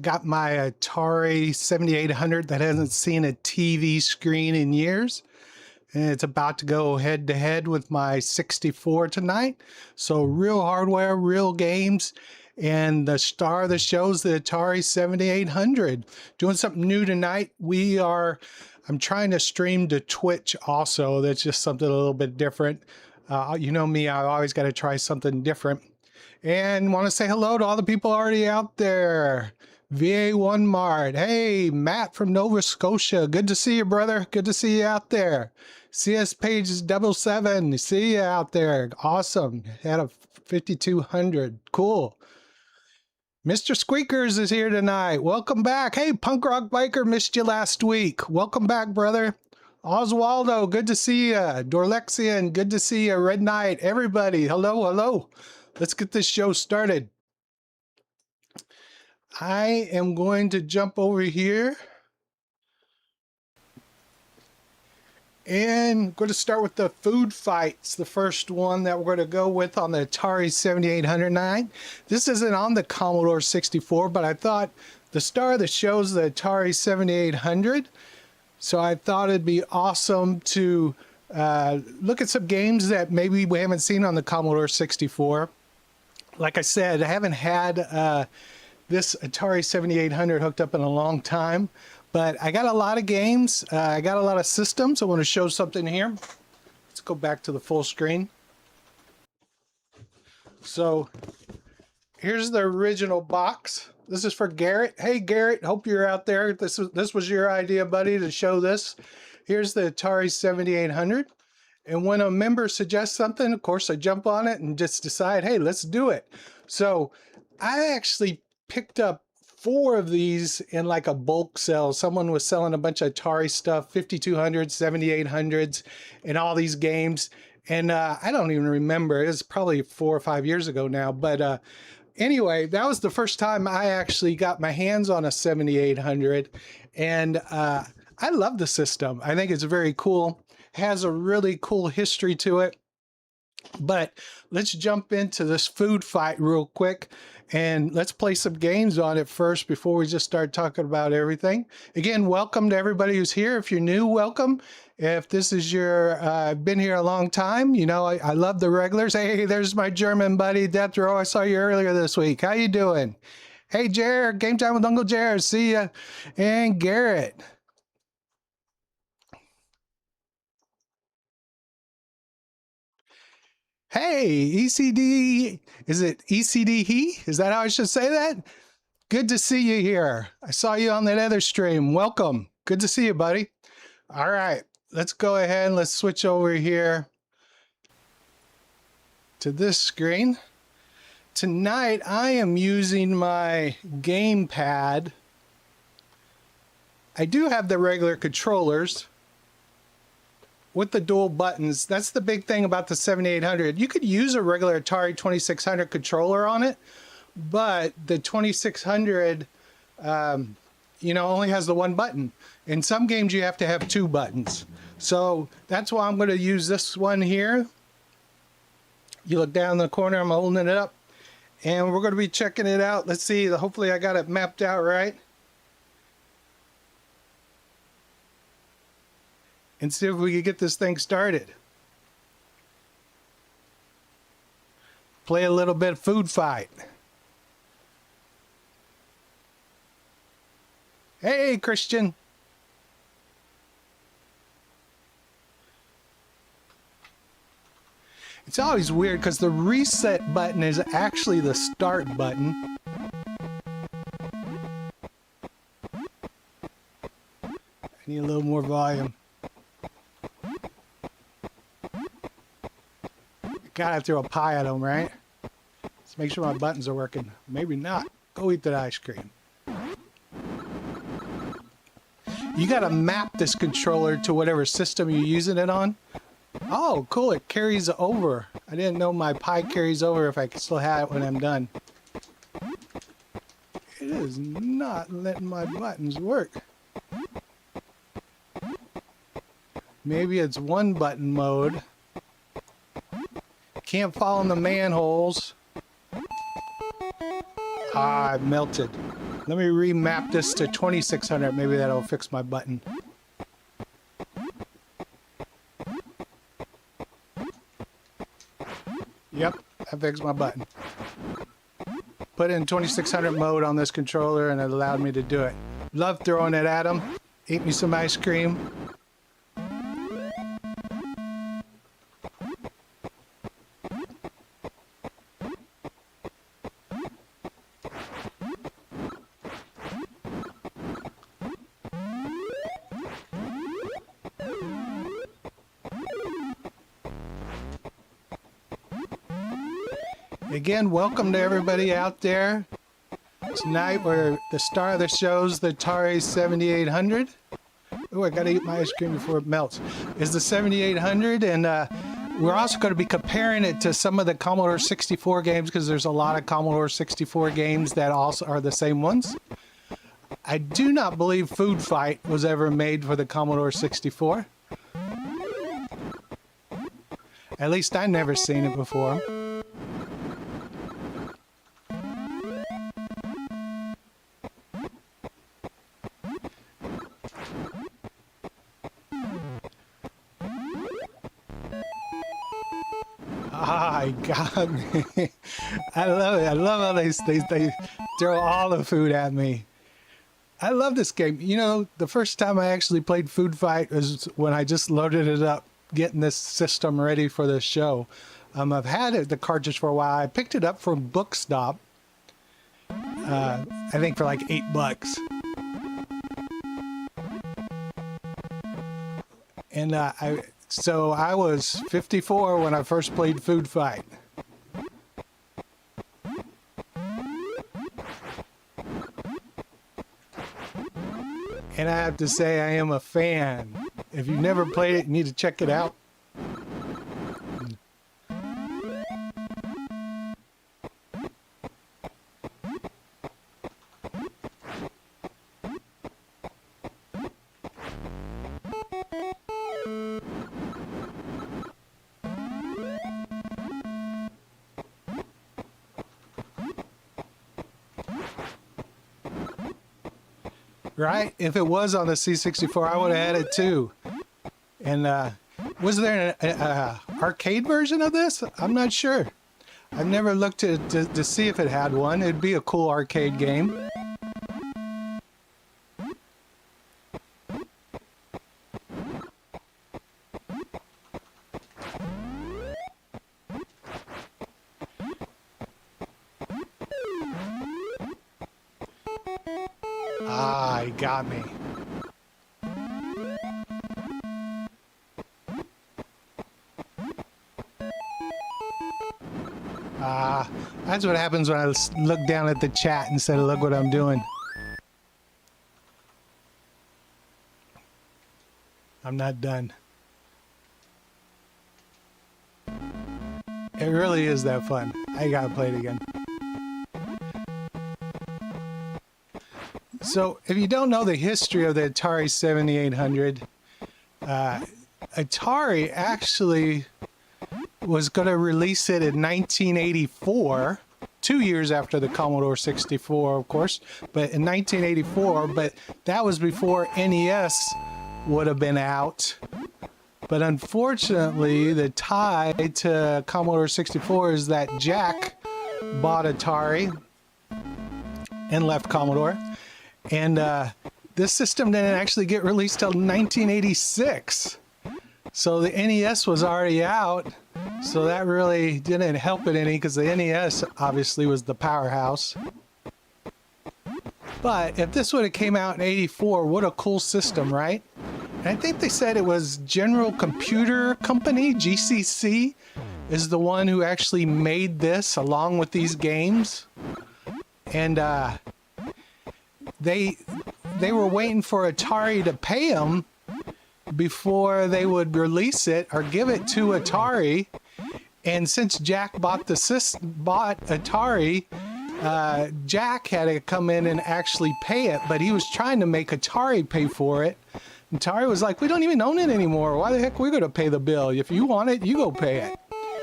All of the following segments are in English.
got my Atari 7800 that hasn't seen a TV screen in years. And it's about to go head to head with my 64 tonight. So real hardware, real games. And the star of the show is the Atari 7800. Doing something new tonight. I'm trying to stream to Twitch also. That's just something a little bit different. You know me, I always got to try something different. And want to say hello to all the people already out there. VA1 Mart. Hey, Matt from Nova Scotia. Good to see you, brother. Good to see you out there. CS Pages 77. See you out there. Awesome. Had a 5200. Cool. Mr. Squeakers is here tonight. Welcome back. Hey, Punk Rock Biker, missed you last week. Welcome back, brother. Oswaldo, good to see you. Dorlexian, good to see you. Red Knight, everybody. Hello, hello. Let's get this show started. I am going to jump over here and going to start with the food fights. The first one that we're going to go with on the Atari 7809. This isn't on the Commodore 64, but I thought the star of the show is the Atari 7800. So I thought it'd be awesome to look at some games that maybe we haven't seen on the Commodore 64. Like I said, I haven't had this Atari 7800 hooked up in a long time, but I got a lot of games. I got a lot of systems. I want to show something here. Let's go back to the full screen. So here's the original box. This is for Garrett. Hey, Garrett, hope you're out there. This was your idea, buddy, to show this. Here's the Atari 7800. And when a member suggests something, of course, I jump on it and just decide, hey, let's do it. So I actually picked up 4 of these in like a bulk sale. Someone was selling a bunch of Atari stuff, 5200s, 7800s, and all these games. And I don't even remember. It was probably 4 or 5 years ago now. But anyway, that was the first time I actually got my hands on a 7800. And I love the system. I think it's very cool. Has a really cool history to it. But let's jump into this food fight real quick and let's play some games on it first before we just start talking about everything. Again, welcome to everybody who's here. If you're new, welcome. If this is your been here a long time, you know, I love the regulars. Hey, there's my German buddy Death Row. I saw you earlier this week. How you doing? Hey, Jared, game time with Uncle Jared. See ya. And Garrett. Hey, ECD, is it ECD he? Is that how I should say that? Good to see you here. I saw you on that other stream. Welcome. Good to see you, buddy. All right, let's go ahead and let's switch over here to this screen. Tonight, I am using my gamepad. I do have the regular controllers with the dual buttons. That's the big thing about the 7800. You could use a regular Atari 2600 controller on it, but the 2600, you know, only has the 1 button. In some games, you have to have 2 buttons. So that's why I'm going to use this one here. You look down in the corner, I'm holding it up, and we're going to be checking it out. Let's see, hopefully I got it mapped out right. And see if we can get this thing started. Play a little bit of food fight. Hey, Christian. It's always weird because the reset button is actually the start button. I need a little more volume. Gotta throw a pie at them, right? Let's make sure my buttons are working. Maybe not. Go eat that ice cream. You gotta map this controller to whatever system you're using it on. Oh, cool. It carries over. I didn't know my pie carries over if I could still have it when I'm done. It is not letting my buttons work. Maybe it's 1 button mode. Can't fall in the manholes. Ah, it melted. Let me remap this to 2600. Maybe that'll fix my button. Yep, that fixed my button. Put in 2600 mode on this controller and it allowed me to do it. Love throwing it at him. Eat me some ice cream. Again, welcome to everybody out there. Tonight, we're the star of the show's the Atari 7800. Oh, I gotta eat my ice cream before it melts. Is the 7800, and we're also going to be comparing it to some of the Commodore 64 games because there's a lot of Commodore 64 games that also are the same ones. I do not believe Food Fight was ever made for the Commodore 64. At least I've never seen it before. Ah, got me. I love it. I love how they throw all the food at me. I love this game. You know, the first time I actually played Food Fight was when I just loaded it up, getting this system ready for the show. I've had the cartridge for a while. I picked it up from Bookstop. I think for like $8. And So I was 54 when I first played Food Fight. And I have to say I am a fan. If you've never played it, you need to check it out. Right? If it was on the C64, I would have had it too. And was there an arcade version of this? I'm not sure. I've never looked to see if it had one. It'd be a cool arcade game. Ah, he got me. Ah, that's what happens when I look down at the chat instead of look what I'm doing. I'm not done. It really is that fun. I gotta play it again. So, if you don't know the history of the Atari 7800, Atari actually was going to release it in 1984, 2 years after the Commodore 64, of course, but in 1984, but that was before NES would have been out. But unfortunately, the tie to Commodore 64 is that Jack bought Atari and left Commodore. And this system didn't actually get released till 1986. So the NES was already out. So that really didn't help it any because the NES obviously was the powerhouse. But if this would have came out in 84, what a cool system, right? And I think they said it was General Computer Company, GCC, is the one who actually made this along with these games. And they were waiting for Atari to pay them before they would release it or give it to Atari. And since Jack bought Atari, Jack had to come in and actually pay it, but he was trying to make Atari pay for it. And Atari was like, we don't even own it anymore. Why the heck are we going to pay the bill? If you want it, you go pay it.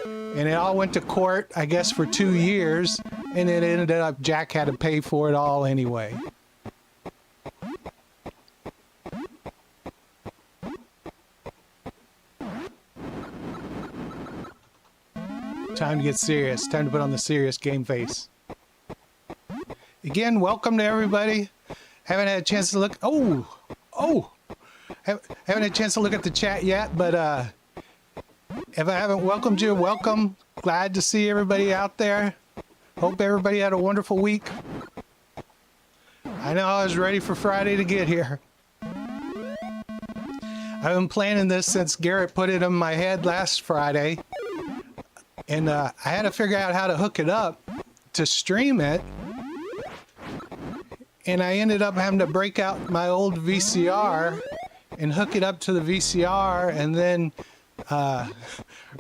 And it all went to court, I guess, for 2 years. and it ended up Jack had to pay for it all anyway. Time to get serious. Time to put on the serious game face. Again, welcome to everybody. Haven't had a chance to look. Haven't had a chance to look at the chat yet, but if I haven't welcomed you, welcome. Glad to see everybody out there. Hope everybody had a wonderful week. I know I was ready for Friday to get here. I've been planning this since Garrett put it in my head last Friday. And I had to figure out how to hook it up to stream it. And I ended up having to break out my old VCR and hook it up to the VCR and then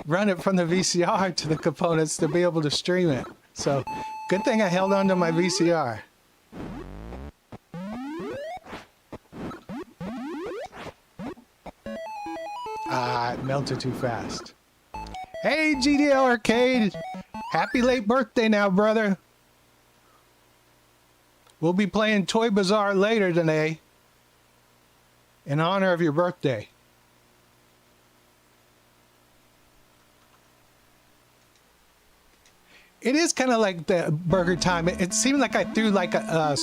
run it from the VCR to the components to be able to stream it. So good thing I held on to my VCR. It melted too fast. Hey, GDL Arcade! Happy late birthday now, brother. We'll be playing Toy Bazaar later today in honor of your birthday. It is kind of like the burger time. It seemed like I threw like a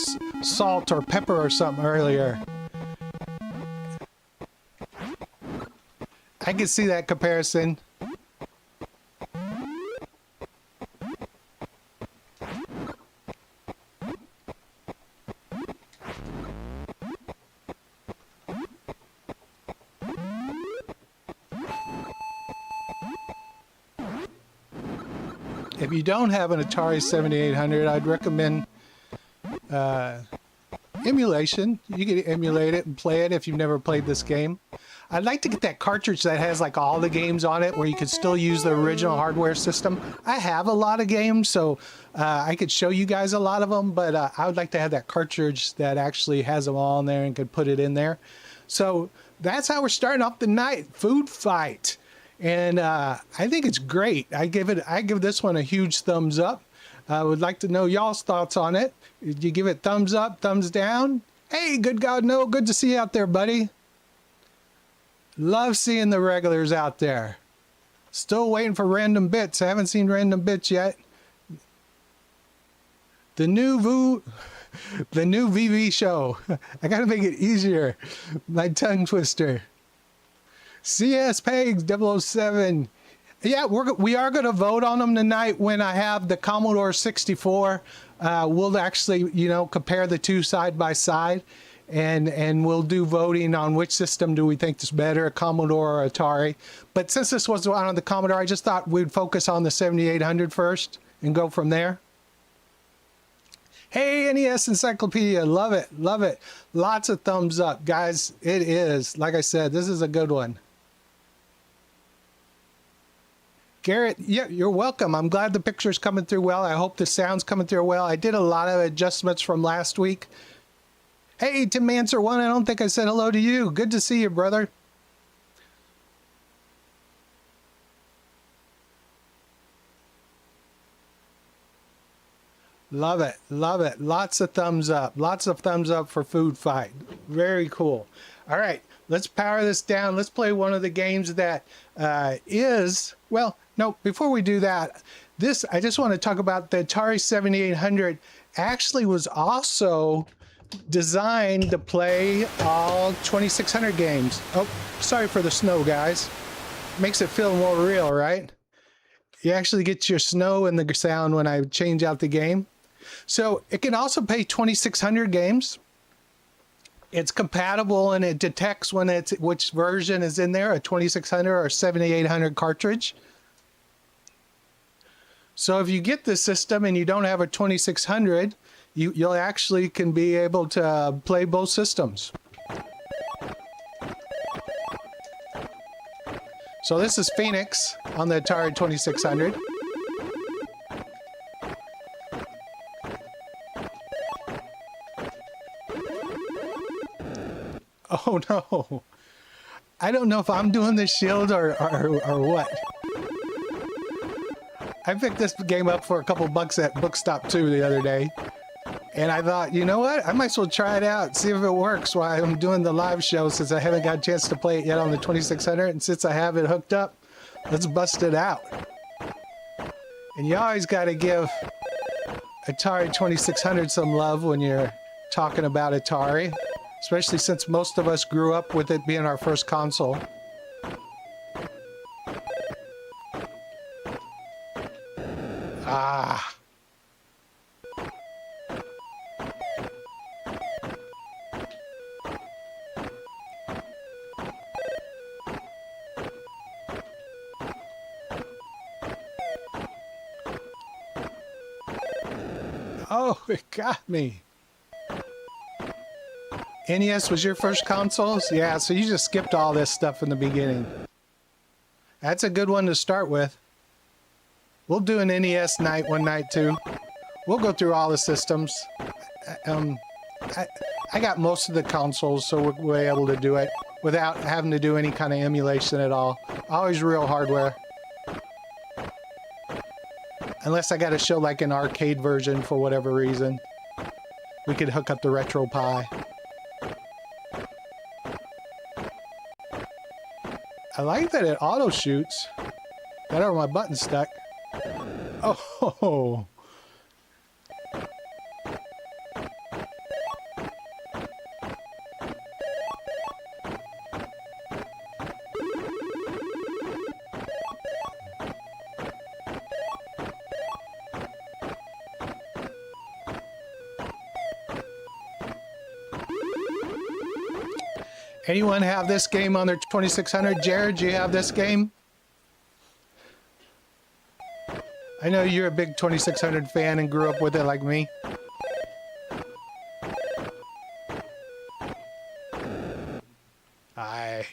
salt or pepper or something earlier. I can see that comparison. If you don't have an Atari 7800, I'd recommend emulation. You can emulate it and play it if you've never played this game. I'd like to get that cartridge that has like all the games on it where you could still use the original hardware system. I have a lot of games, so I could show you guys a lot of them, but I would like to have that cartridge that actually has them all in there and could put it in there. So that's how we're starting off the night. Food fight. And I think it's great. I give this one a huge thumbs up. I would like to know y'all's thoughts on it. Did you give it thumbs up, thumbs down? Hey, good God, no, good to see you out there, buddy. Love seeing the regulars out there. Still waiting for random bits. I haven't seen random bits yet. The new VV show. I gotta make it easier. My tongue twister. CS Pegs 007. Yeah, we are going to vote on them tonight when I have the Commodore 64. We'll actually, compare the two side by side, and we'll do voting on which system do we think is better, a Commodore or Atari. But since this was on the Commodore, I just thought we'd focus on the 7800 first and go from there. Hey, NES Encyclopedia, love it, love it. Lots of thumbs up, guys. It is, like I said, this is a good one. Garrett, yeah, you're welcome. I'm glad the picture's coming through well. I hope the sound's coming through well. I did a lot of adjustments from last week. Hey, Tim Answer 1, I don't think I said hello to you. Good to see you, brother. Love it, love it. Lots of thumbs up. Lots of thumbs up for Food Fight. Very cool. All right, let's power this down. Let's play one of the games that well, no, before we do that, I just want to talk about the Atari 7800 actually was also designed to play all 2600 games. Oh, sorry for the snow, guys. Makes it feel more real, right? You actually get your snow and the sound when I change out the game. So it can also play 2600 games. It's compatible and it detects when which version is in there, a 2600 or 7800 cartridge. So if you get this system and you don't have a 2600, you'll actually can be able to play both systems. So this is Phoenix on the Atari 2600. Oh no. I don't know if I'm doing the shield or what. I picked this game up for a couple bucks at Bookstop 2 the other day. And I thought, you know what? I might as well try it out, see if it works while I'm doing the live show, since I haven't got a chance to play it yet on the 2600. And since I have it hooked up, let's bust it out. And you always got to give Atari 2600 some love when you're talking about Atari, especially since most of us grew up with it being our first console. Ah. Oh, it got me. NES was your first consoles? Yeah, so you just skipped all this stuff in the beginning. That's a good one to start with. We'll do an NES night one night too. We'll go through all the systems. I got most of the consoles, so we're able to do it without having to do any kind of emulation at all. Always real hardware. Unless I got to show like an arcade version for whatever reason. We could hook up the RetroPie. I like that it auto shoots. Got over my button stuck. Oh. Anyone have this game on their 2600? Jared, do you have this game? I know you're a big 2600 fan and grew up with it like me. Aye.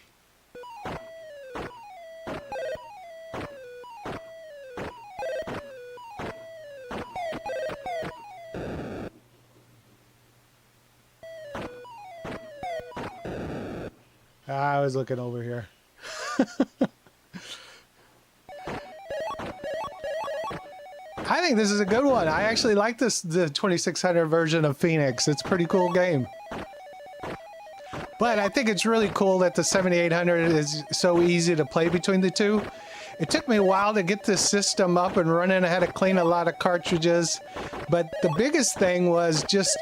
I was looking over here. I think this is a good one. I actually like the 2600 version of Phoenix. It's a pretty cool game. But I think it's really cool that the 7800 is so easy to play between the two. It took me a while to get this system up and running. I had to clean a lot of cartridges. But the biggest thing was just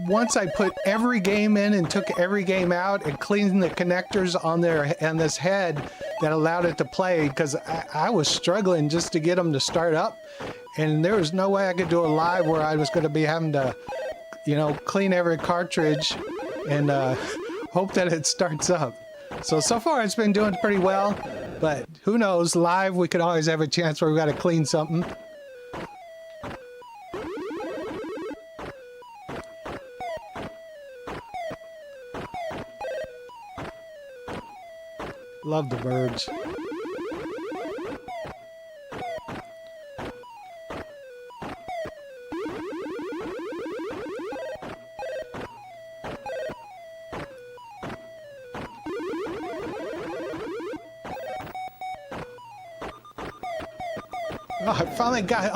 once I put every game in and took every game out and cleaned the connectors on this head that allowed it to play, because I was struggling just to get them to start up. And there was no way I could do a live where I was going to be having to, you know, clean every cartridge and hope that it starts up. So far it's been doing pretty well, but who knows, live we could always have a chance where we got to clean something. Love the birds.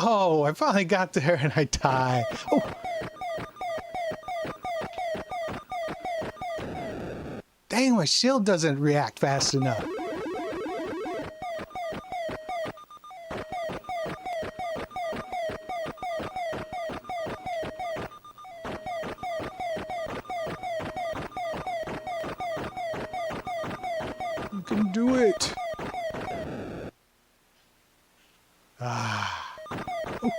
Oh, I finally got there and I die. Oh. Dang, my shield doesn't react fast enough. You can do it. Ah. Oh.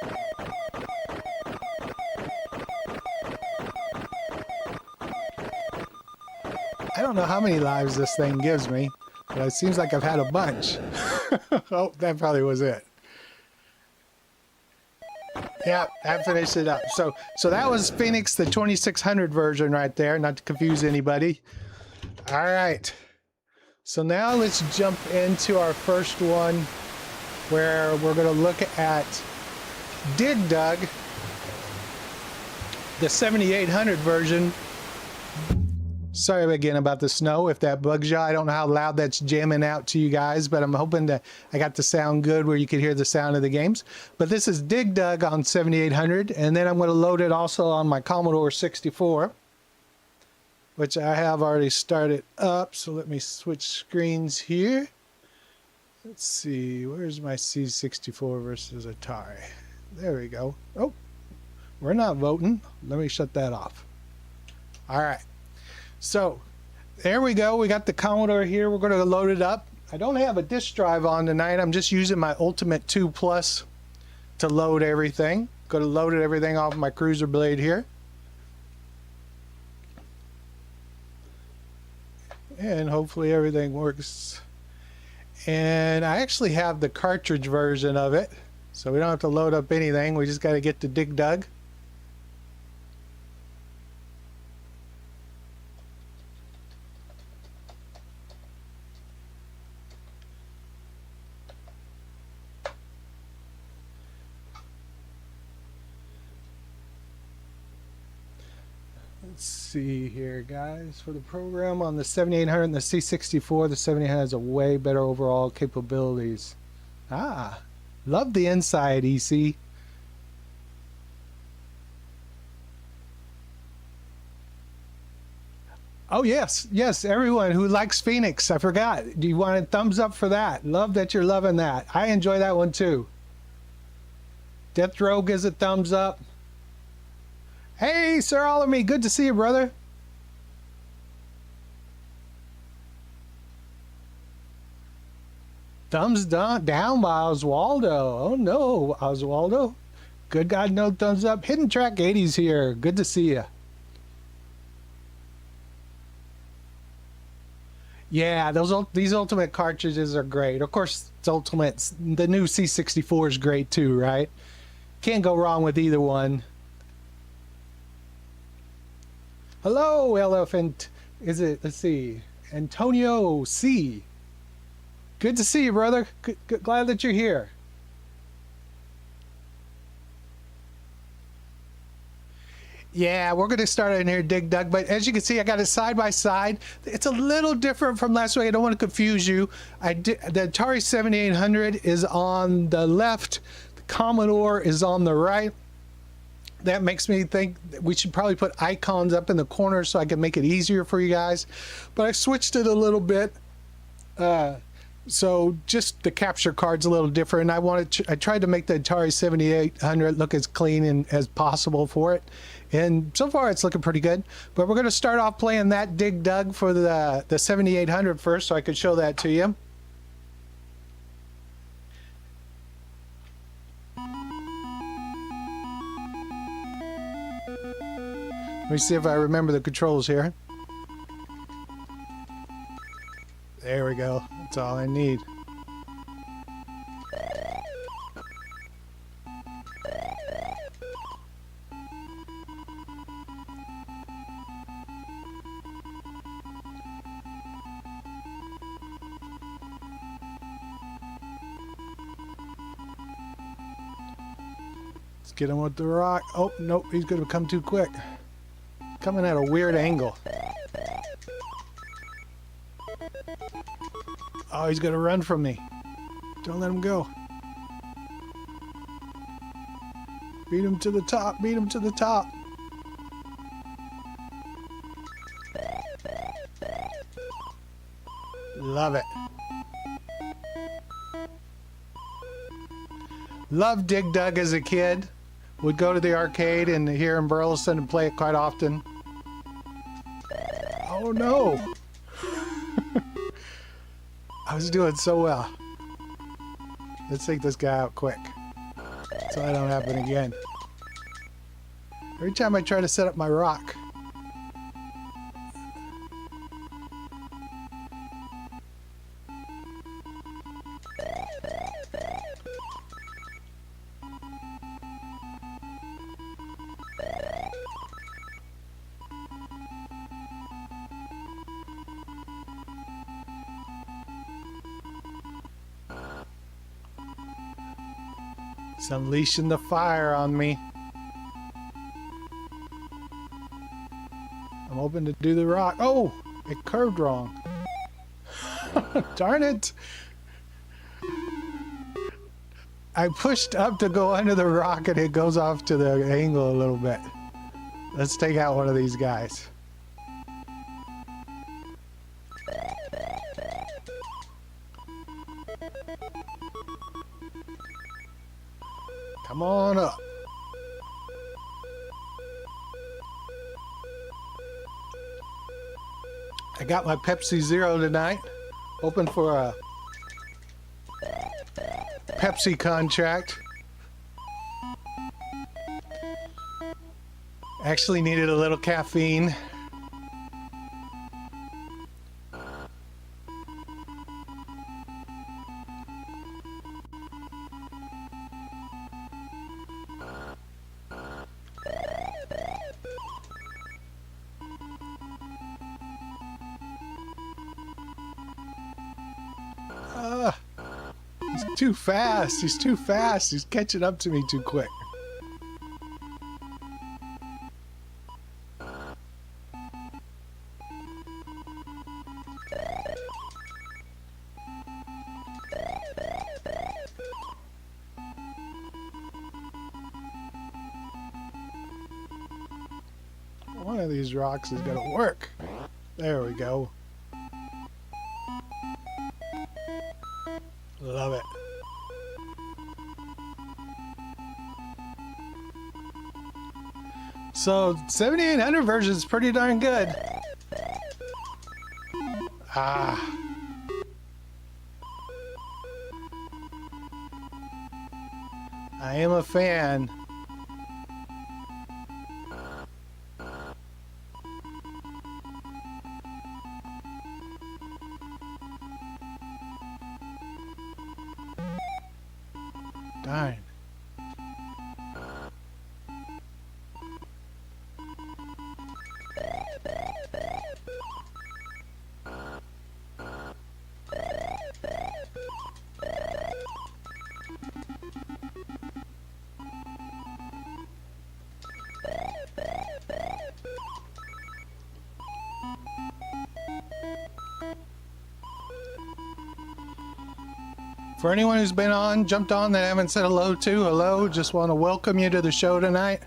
I don't know how many lives this thing gives me, but it seems like I've had a bunch. Oh, that probably was it. Yeah, that finished it up. So that was Phoenix, the 2600 version right there, not to confuse anybody. All right. So now let's jump into our first one, where we're going to look at Dig Dug, the 7800 version. Sorry again about the snow. If that bugs you, I don't know how loud that's jamming out to you guys, but I'm hoping that I got the sound good where you can hear the sound of the games. But this is Dig Dug on 7800, and then I'm going to load it also on my Commodore 64, which I have already started up. So let me switch screens here. Let's see, where's my C64 versus Atari? There we go. Oh, we're not voting. Let me shut that off. All right. So there we go. We got the Commodore here. We're going to load it up. I don't have a disk drive on tonight. I'm just using my Ultimate 2 Plus to load everything. Going to load everything off my Cruiser Blade here. And hopefully everything works. And I actually have the cartridge version of it, so we don't have to load up anything. We just got to get to Dig Dug. Let's see here, guys. For the program on the 7800 and the C64, the 7800 has a way better overall capabilities. Ah, love the inside, EC. Oh, yes, yes, everyone who likes Phoenix. I forgot. Do you want a thumbs up for that? Love that you're loving that. I enjoy that one too. Death Row gives a thumbs up. Hey, Sir Alamy, good to see you, brother. Thumbs down by Oswaldo. Oh no, Oswaldo. Good God, no thumbs up. Hidden Track 80's here. Good to see you. Yeah, these Ultimate cartridges are great. Of course, it's Ultimates. The new C64 is great too, right? Can't go wrong with either one. Hello, Elephant. Is it? Let's see. Antonio C. Good to see you, brother. Glad that you're here. Yeah, we're going to start in here, Dig Dug. But as you can see, I got it side by side. It's a little different from last week. I don't want to confuse you. The Atari 7800 is on the left. The Commodore is on the right. That makes me think that we should probably put icons up in the corner so I can make it easier for you guys. But I switched it a little bit. So just the capture card's a little different. I tried to make the Atari 7800 look as clean and as possible for it. And so far it's looking pretty good. But we're going to start off playing that Dig Dug for the 7800 first so I could show that to you. Let me see if I remember the controls here. There we go. That's all I need. Let's get him with the rock. Oh, nope, he's going to come too quick. Coming at a weird angle. Oh, he's going to run from me. Don't let him go. Beat him to the top. Beat him to the top. Love it. Loved Dig Dug as a kid. Would go to the arcade and here in Burleson and play it quite often. Oh no! I was doing so well. Let's take this guy out quick so that don't happen again. Every time I try to set up my rock. It's unleashing the fire on me. I'm hoping to do the rock. Oh, it curved wrong. Darn it. I pushed up to go under the rock and it goes off to the angle a little bit. Let's take out one of these guys. Come on up. I got my Pepsi Zero tonight. Open for a Pepsi contract. Actually needed a little caffeine. He's too fast. He's too fast. He's catching up to me too quick. One of these rocks is going to work. There we go. Love it. So 7800 version is pretty darn good. Ah. I am a fan. Darn. For anyone who's been on, jumped on that I haven't said hello to, hello, just want to welcome you to the show tonight.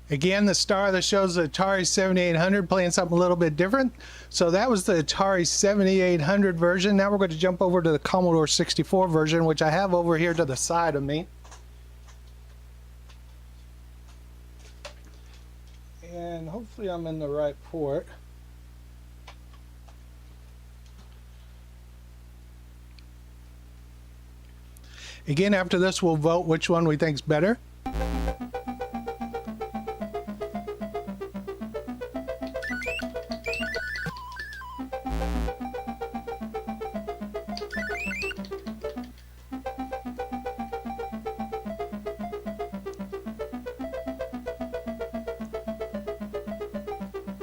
Again, the star of the show is the Atari 7800, playing something a little bit different. So that was the Atari 7800 version. Now we're going to jump over to the Commodore 64 version, which I have over here to the side of me. And hopefully I'm in the right port. Again, after this, we'll vote which one we think's better.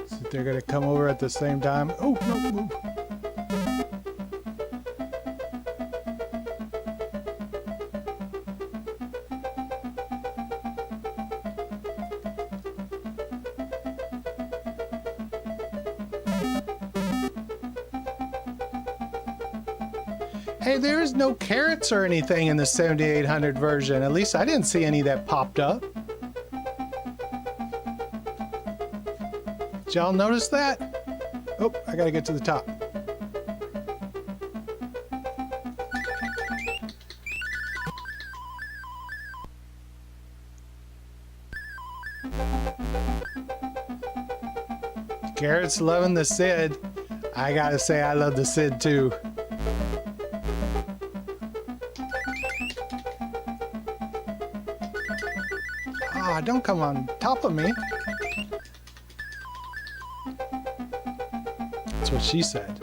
So they're going to come over at the same time. Oh, no, move. Hey, there is no carrots or anything in the 7800 version. At least I didn't see any that popped up. Did y'all notice that? Oh, I gotta get to the top. Carrots loving the Sid. I gotta say, I love the Sid too. Ah, don't come on top of me. That's what she said.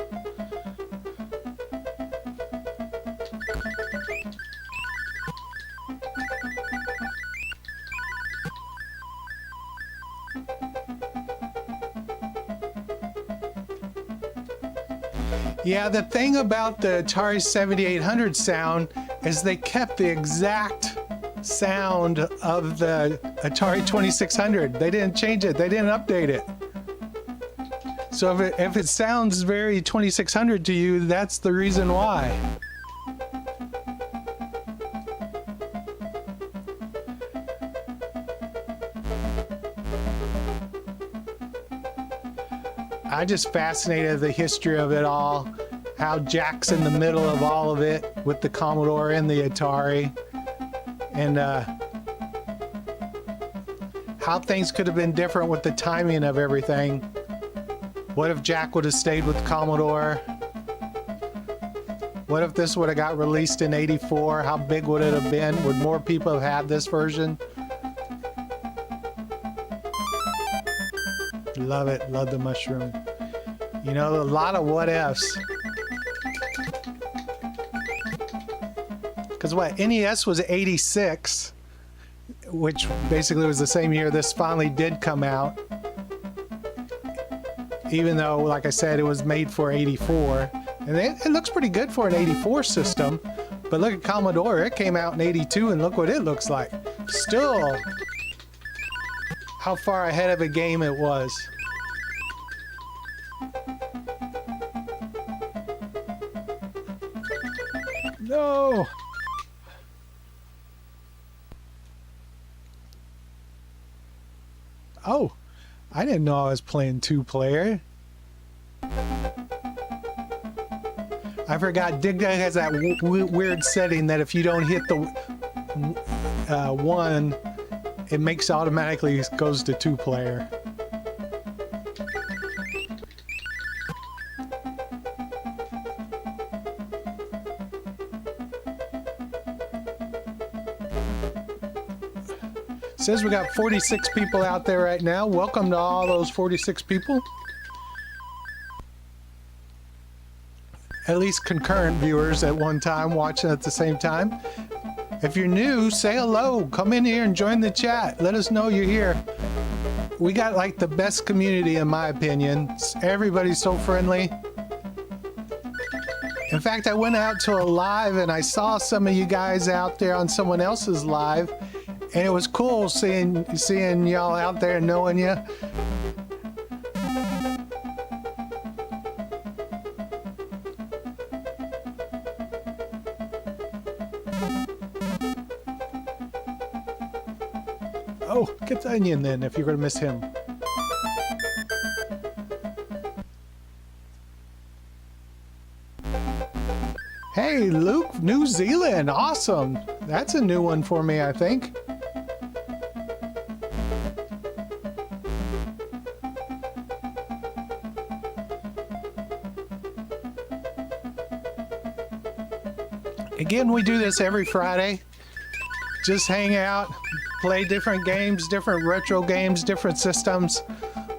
Yeah, the thing about the Atari 7800 sound is they kept the exact sound of the Atari 2600. They didn't change it. They didn't update it. So if it sounds very 2600 to you, that's the reason why. I'm just fascinated with the history of it all. How Jack's in the middle of all of it with the Commodore and the Atari. And how things could have been different with the timing of everything. What if Jack would have stayed with Commodore? What if this would have got released in '84? How big would it have been? Would more people have had this version? Love it. Love the mushroom. You know, a lot of what ifs. Because what, NES was 86, which basically was the same year this finally did come out. Even though, like I said, it was made for 84. And it looks pretty good for an 84 system. But look at Commodore, it came out in 82 and look what it looks like. Still, how far ahead of a game it was. No! Oh, I didn't know I was playing two-player. I forgot Dig Dug has that weird setting that if you don't hit the one, it makes automatically goes to two-player. Says we got 46 people out there right now. Welcome to all those 46 people. At least concurrent viewers at one time watching at the same time. If you're new, say hello. Come in here and join the chat. Let us know you're here. We got like the best community in my opinion. Everybody's so friendly. In fact, I went out to a live and I saw some of you guys out there on someone else's live. And it was cool seeing y'all out there and knowing you. Oh, get the onion then if you're gonna miss him. Hey, Luke, New Zealand, awesome. That's a new one for me, I think. Again, we do this every Friday. Just hang out, play different games, different retro games, different systems,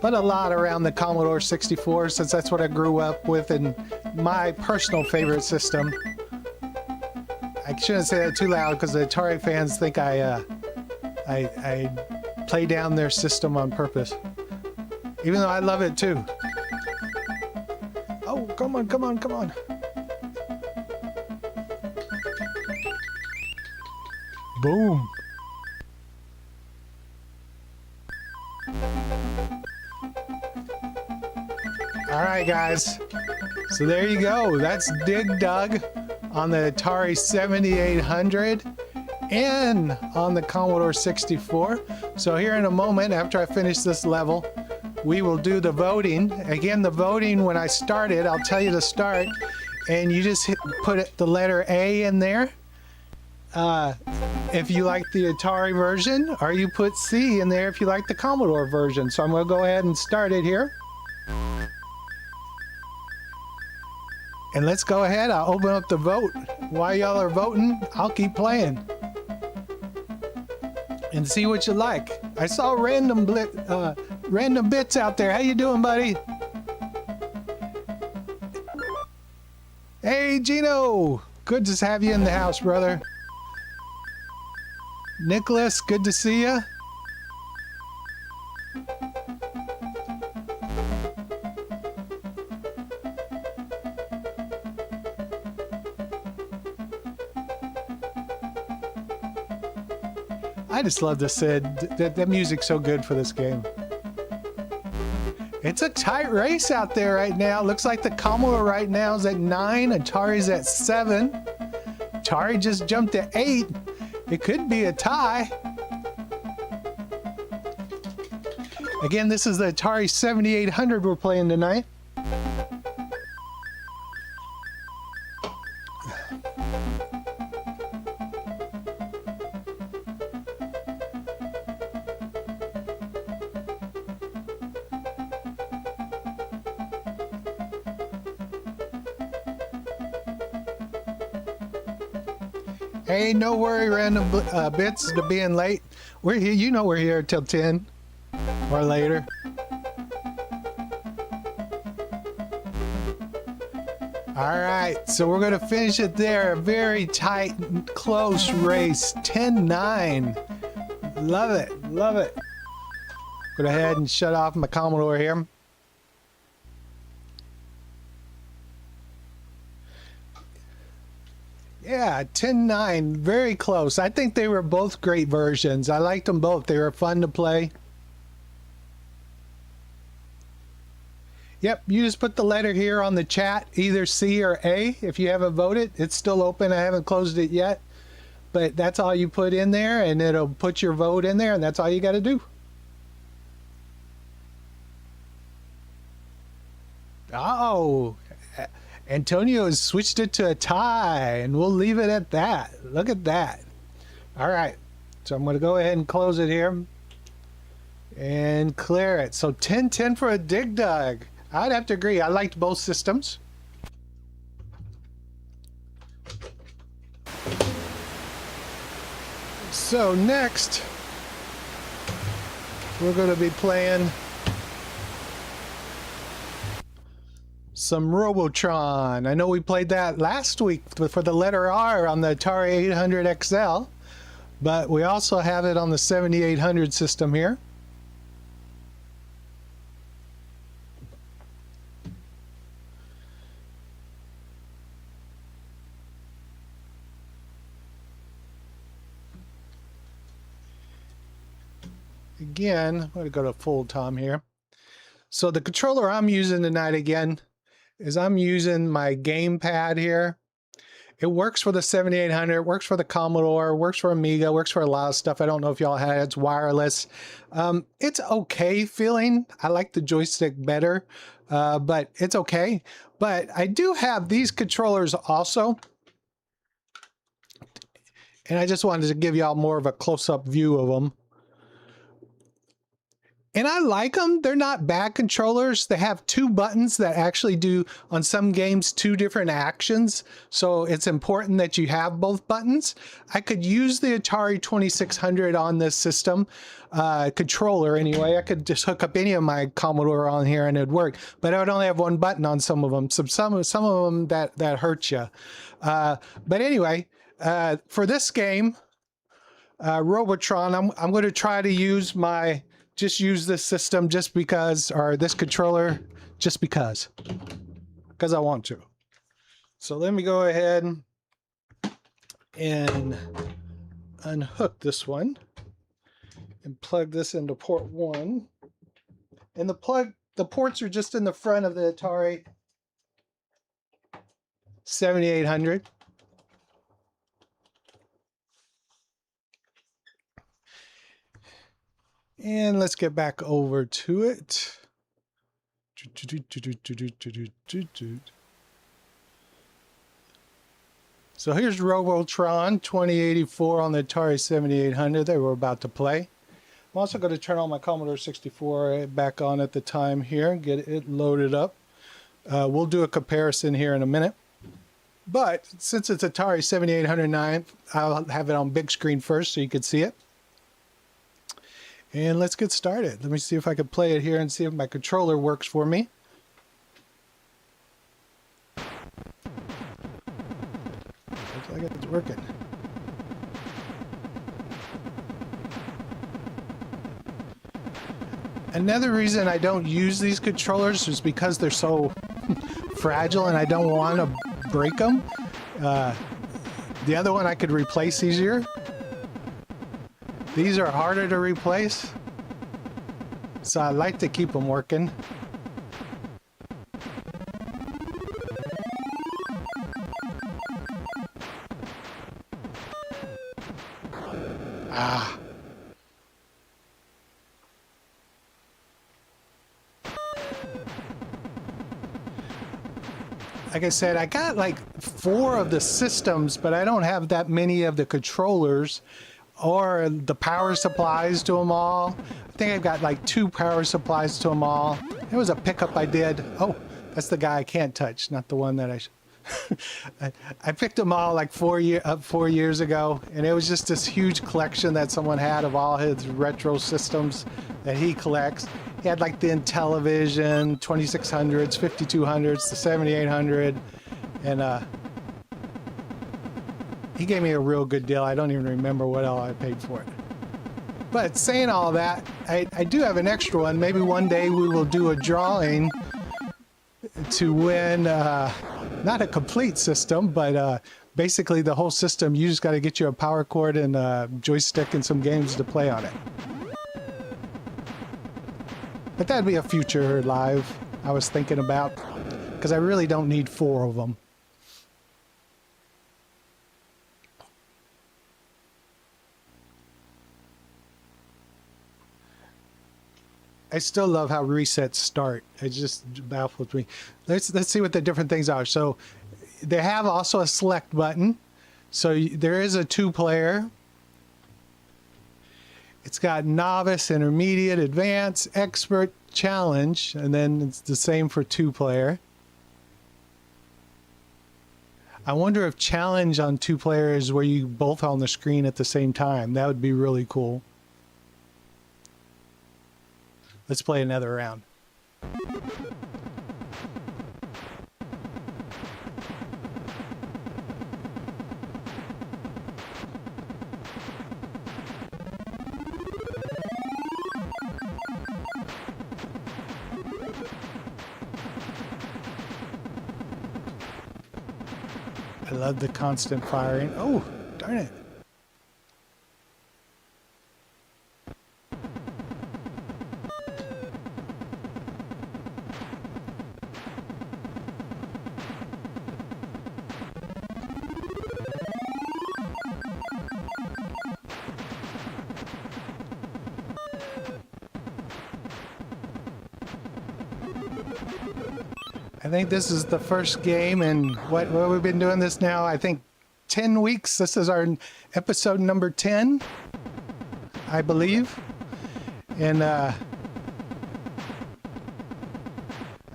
but a lot around the Commodore 64 since that's what I grew up with and my personal favorite system. I shouldn't say that too loud because the Atari fans think I play down their system on purpose. Even though I love it too. Oh, come on, come on, come on. Boom. All right, guys. So there you go. That's Dig Dug on the Atari 7800 and on the Commodore 64. So here in a moment, after I finish this level, we will do the voting. Again, the voting, when I start it, I'll tell you to start, and you just put the letter A in there. If you like the Atari version, or you put C in there if you like the Commodore version. So I'm going to go ahead and start it here. And let's go ahead. I'll open up the vote. While y'all are voting, I'll keep playing. And see what you like. I saw random bits out there. How you doing, buddy? Hey, Gino. Good to have you in the house, brother. Nicholas, good to see you. I just love the SID. That music's so good for this game. It's a tight race out there right now. Looks like the Commodore right now is at 9. Atari's at 7. Atari just jumped to 8. It could be a tie. Again, this is the Atari 7800 we're playing tonight. Hey, no worry, random bits to being late. We're here, you know we're here till 10 or later. All right, so we're gonna finish it there. A very tight, close race, 10-9. Love it, love it. Go ahead and shut off my Commodore here. Yeah, 10-9, very close. I think they were both great versions. I liked them both. They were fun to play. Yep, you just put the letter here on the chat, either C or A if you haven't voted. It's still open. I haven't closed it yet. But that's all you put in there, and it'll put your vote in there, and that's all you got to do. Oh, Antonio has switched it to a tie, and we'll leave it at that. Look at that. All right, so I'm going to go ahead and close it here and clear it. So 10-10 for a Dig Dug. I'd have to agree. I liked both systems. So next, we're going to be playing some Robotron. I know we played that last week for the letter R on the Atari 800 XL, but we also have it on the 7800 system here. Again, I'm going to go to full Tom here. So the controller I'm using tonight again is I'm using my gamepad here. It works for the 7800, it works for the Commodore, works for Amiga, works for a lot of stuff. I don't know if y'all had it. It's wireless. It's okay feeling. I like the joystick better, but it's okay. But I do have these controllers also. And I just wanted to give y'all more of a close-up view of them. And I like them. They're not bad controllers. They have two buttons that actually do, on some games, two different actions. So it's important that you have both buttons. I could use the Atari 2600 on this system, controller anyway. I could just hook up any of my Commodore on here and it'd work. But I would only have one button on some of them. Some of them that hurt you. But anyway, for this game, Robotron, I'm going to try to use use this system just because, or this controller just because I want to. So let me go ahead and unhook this one and plug this into port 1. And the ports are just in the front of the Atari 7800. And let's get back over to it. So here's Robotron 2084 on the Atari 7800 that we're about to play. I'm also going to turn on my Commodore 64 back on at the time here and get it loaded up. We'll do a comparison here in a minute. But since it's Atari 7809, I'll have it on big screen first so you can see it. And let's get started. Let me see if I can play it here and see if my controller works for me. Looks like it's working. Another reason I don't use these controllers is because they're so fragile and I don't want to break them. The other one I could replace easier. These are harder to replace, so I like to keep them working. Ah. Like I said, I got like 4 of the systems, but I don't have that many of the controllers or the power supplies to them all. I think I've got like 2 power supplies to them all. There was a pickup I did. Oh, that's the guy I can't touch, not the one that I picked them all like 4 years ago, and it was just this huge collection that someone had of all his retro systems that he collects. He had like the Intellivision, 2600s, 5200s, the 7800, and he gave me a real good deal. I don't even remember what all I paid for it. But saying all that, I do have an extra one. Maybe one day we will do a drawing to win, not a complete system, but basically the whole system. You just got to get you a power cord and a joystick and some games to play on it. But that'd be a future live I was thinking about, because I really don't need 4 of them. I still love how resets start. It just baffles me. Let's see what the different things are. So they have also a select button. So there is a 2-player. It's got novice, intermediate, advanced, expert, challenge, and then it's the same for 2-player. I wonder if challenge on 2-player is where you both on the screen at the same time. That would be really cool. Let's play another round. I love the constant firing. Oh, darn it. I think this is the first game, and what we've been doing this now, I think 10 weeks. This is our episode number 10, I believe. And I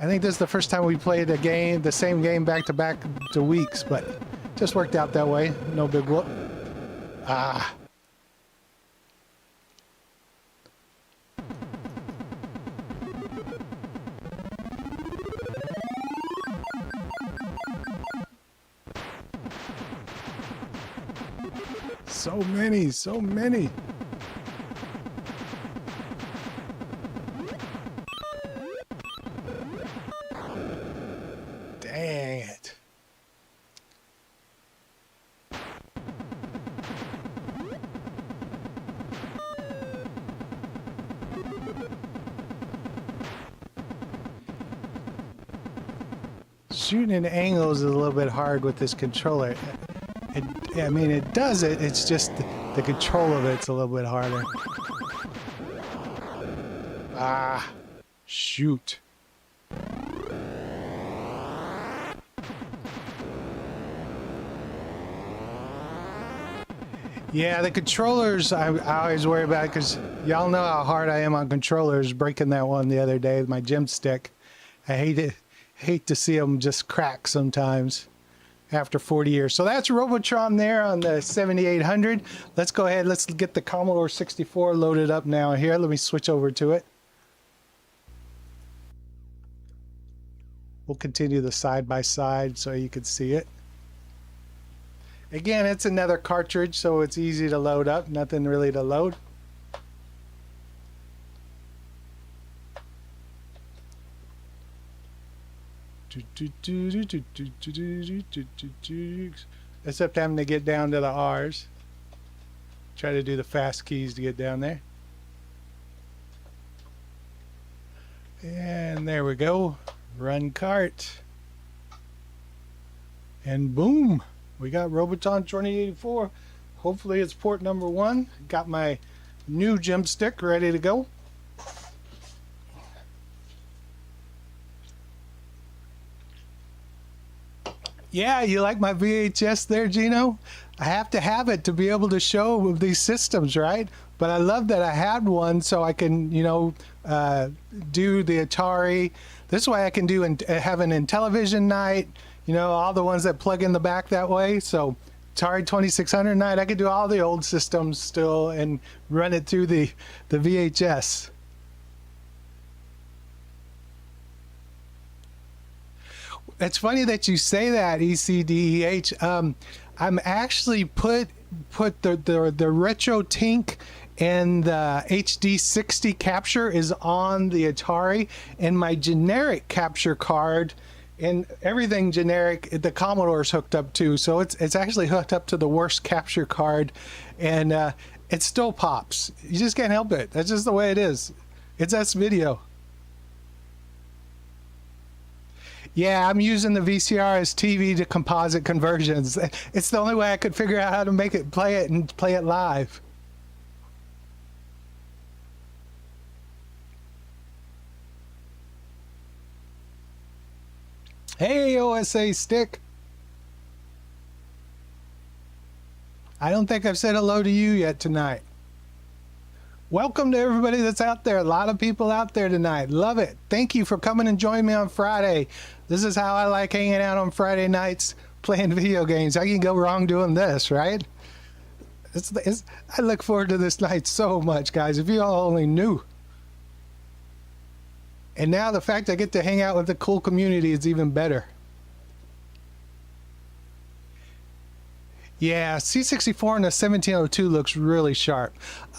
think this is the first time we played a game, the same game back to back to weeks, but it just worked out that way. No big whoop. Ah. So many, so many. Dang it. Shooting at angles is a little bit hard with this controller. I mean, it does it. It's just the control of it's a little bit harder. Ah, shoot. Yeah, the controllers, I always worry about it because y'all know how hard I am on controllers. Breaking that one the other day with my gym stick. I hate to see them just crack sometimes after 40 years. So that's Robotron there on the 7800. Let's go ahead. Let's get the Commodore 64 loaded up now here. Let me switch over to it. We'll continue the side by side so you can see it. Again, it's another cartridge, so it's easy to load up. Nothing really to load. Except having to get down to the R's. Try to do the fast keys to get down there. And there we go. Run cart. And boom, we got Robotron 2084. Hopefully it's port number 1. Got my new gem stick ready to go. Yeah, you like my VHS there, Gino? I have to have it to be able to show these systems, right? But I love that I had one so I can, you know, do the Atari. This way I can do have an Intellivision night, you know, all the ones that plug in the back that way. So Atari 2600 night, I could do all the old systems still and run it through the VHS. It's funny that you say that, ECDEH. I'm actually put the Retro Tink and the HD60 capture is on the Atari, and my generic capture card and everything generic, the Commodore's hooked up to. So it's actually hooked up to the worst capture card, and it still pops. You just can't help it. That's just the way it is. It's S-Video. Yeah, I'm using the VCR as TV to composite conversions. It's the only way I could figure out how to make it, play it live. Hey, OSA Stick. I don't think I've said hello to you yet tonight. Welcome to everybody that's out there. A lot of people out there tonight. Love it. Thank you for coming and joining me on Friday. This is how I like hanging out on Friday nights playing video games. I can go wrong doing this, right? I look forward to this night so much, guys. If you all only knew. And now the fact I get to hang out with the cool community is even better. Yeah, C64 and the 1702 looks really sharp.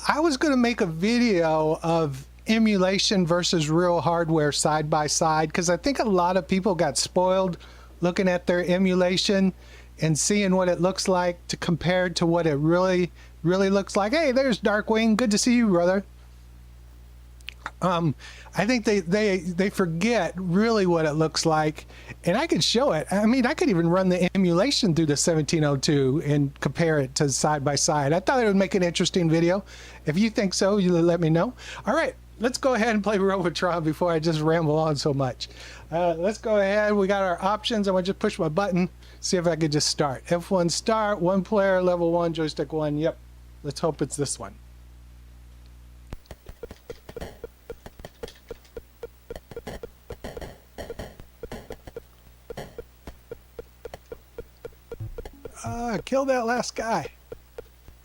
I was going to make a video of emulation versus real hardware side by side, because I think a lot of people got spoiled looking at their emulation and seeing what it looks like to compare to what it really looks like. Hey, there's Darkwing. Good to see you, brother. I think they forget really what it looks like, and I could show it. I mean, I could even run the emulation through the 1702 and compare it to side by side. I thought it would make an interesting video. If you think so, you let me know. All right, let's go ahead and play Robotron before I just ramble on so much. Let's go ahead. We got our options. I'm gonna just push my button, see if I could just start. F1 start, 1 player, level 1, joystick 1. Yep, let's hope it's this one. Kill that last guy.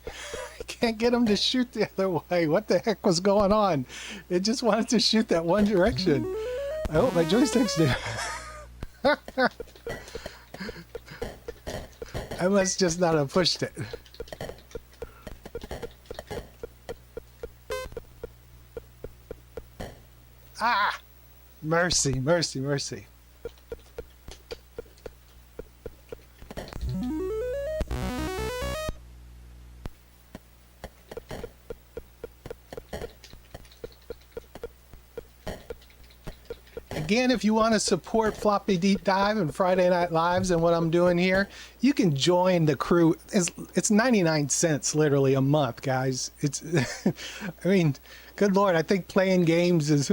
I can't get him to shoot the other way. What the heck was going on? It just wanted to shoot that one direction. I hope my joysticks do. I must just not have pushed it. Ah! Mercy, mercy, mercy. Again, if you want to support Floppy Deep Dive and Friday Night Lives and what I'm doing here, you can join the crew. It's 99 cents literally a month, guys. It's, I mean, good Lord, I think playing games is,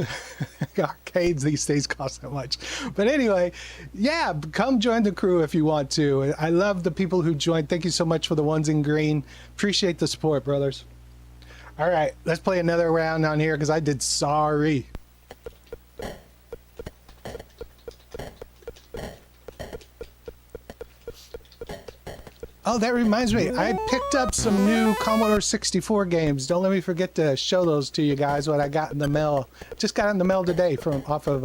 arcades these days cost that much. But anyway, yeah, come join the crew if you want to. I love the people who joined. Thank you so much for the ones in green. Appreciate the support, brothers. All right, let's play another round on here because I did sorry. Oh, that reminds me. I picked up some new Commodore 64 games. Don't let me forget to show those to you guys, what I got in the mail. Just got in the mail today from off of,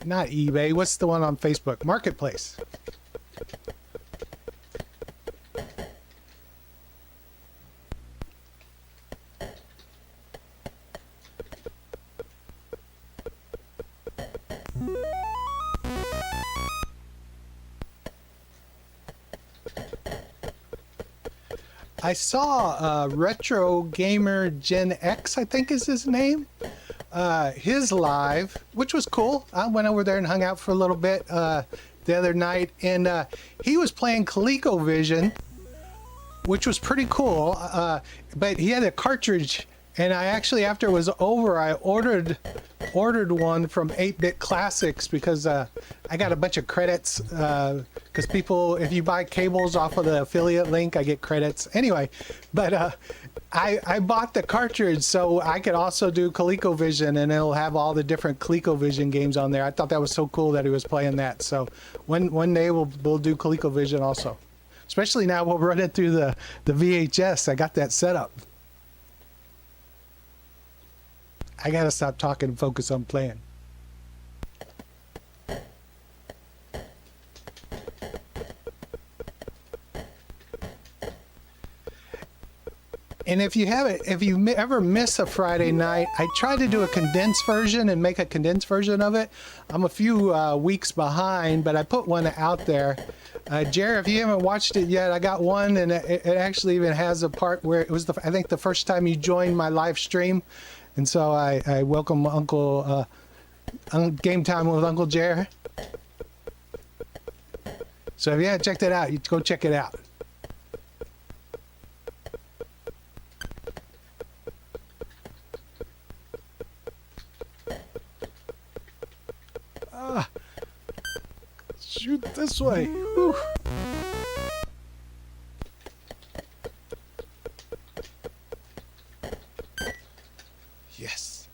not eBay. What's the one on Facebook? Marketplace. I saw Retro Gamer Gen X, I think is his name. His live, which was cool. I went over there and hung out for a little bit the other night, and he was playing ColecoVision, which was pretty cool. But he had a cartridge, and I actually, after it was over, I ordered one from 8-Bit Classics because I got a bunch of credits. Because people, if you buy cables off of the affiliate link, I get credits. Anyway, but I bought the cartridge so I could also do ColecoVision, and it'll have all the different ColecoVision games on there. I thought that was so cool that he was playing that. So one day we'll do ColecoVision also. Especially now we'll run it through the VHS. I got that set up. I gotta stop talking and focus on playing. And if you ever miss a Friday night, I try to do a condensed version and make a condensed version of it. I'm a few weeks behind, but I put one out there. Jerry, if you haven't watched it yet, I got one, and it actually even has a part where it was I think the first time you joined my live stream, and so I welcome Uncle Game Time with Uncle Jerry. So if you haven't checked it out, you go check it out. Shoot this way. Whew. Yes.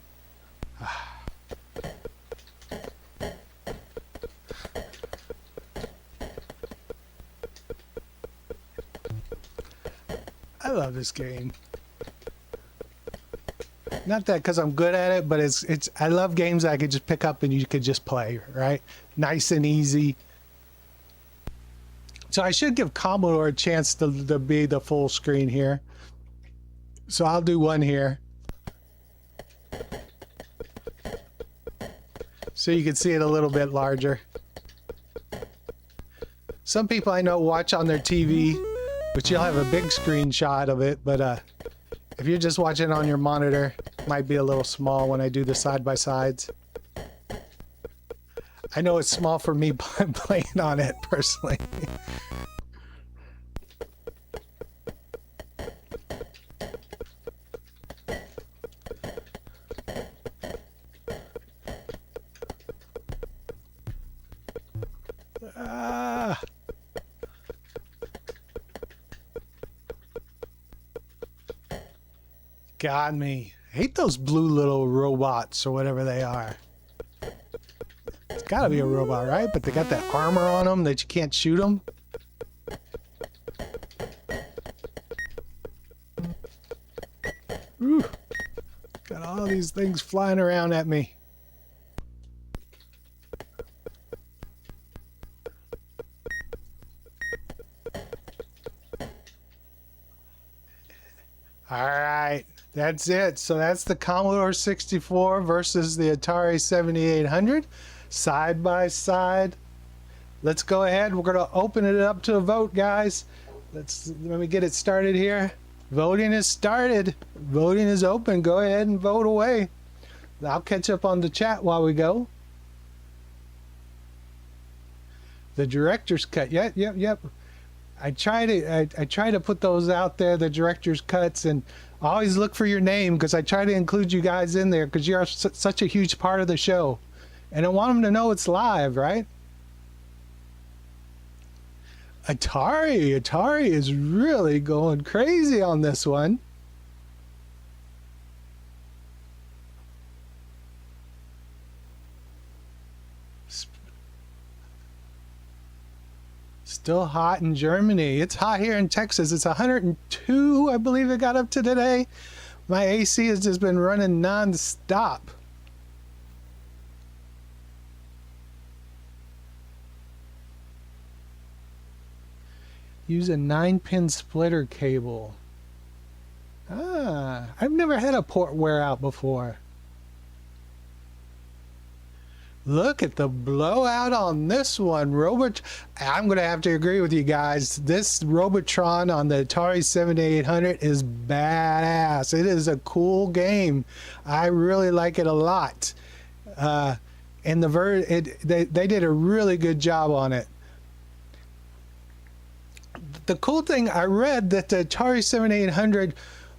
I love this game. Not that because I'm good at it, but I love games that I could just pick up and you could just play, right? Nice and easy. So I should give Commodore a chance to be the full screen here. So I'll do one here. So you can see it a little bit larger. Some people I know watch on their TV, but you'll have a big screenshot of it. But if you're just watching on your monitor, it might be a little small when I do the side-by-sides. I know it's small for me playing on it personally. Got me. I hate those blue little robots or whatever they are. It's gotta be a robot, right? But they got that armor on them that you can't shoot them. Ooh. Got all these things flying around at me. All right. That's it. So that's the Commodore 64 versus the Atari 7800 side by side. Let's go ahead. We're going to open it up to a vote, guys. Let me get it started here. Voting is started. Voting is open. Go ahead and vote away. I'll catch up on the chat while we go. The director's cut. Yep. I try to put those out there, the director's cuts, and always look for your name because I try to include you guys in there because you're such a huge part of the show. And I want them to know it's live, right? Atari is really going crazy on this one. Still hot in Germany. It's hot here in Texas. It's 102, I believe it got up to today. My AC has just been running non-stop. Use a 9-pin splitter cable. I've never had a port wear out before. Look at the blowout on this one. I'm going to have to agree with you guys. This Robotron on the Atari 7800 is badass. It is a cool game. I really like it a lot. And they did a really good job on it. The cool thing, I read that the Atari 7800,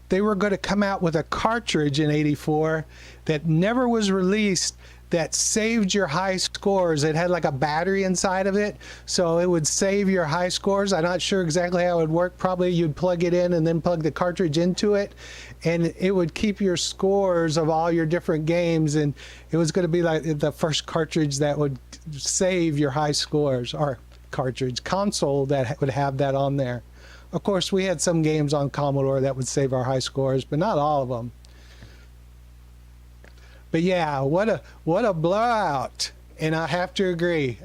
they were going to come out with a cartridge in '84 that never was released, that saved your high scores. It had like a battery inside of it, so it would save your high scores. I'm not sure exactly how it would work. Probably you'd plug it in and then plug the cartridge into it, and it would keep your scores of all your different games, and it was going to be like the first cartridge that would save your high scores, or console that would have that on there. Of course, we had some games on Commodore that would save our high scores, but not all of them. But yeah, what a blowout. And I have to agree.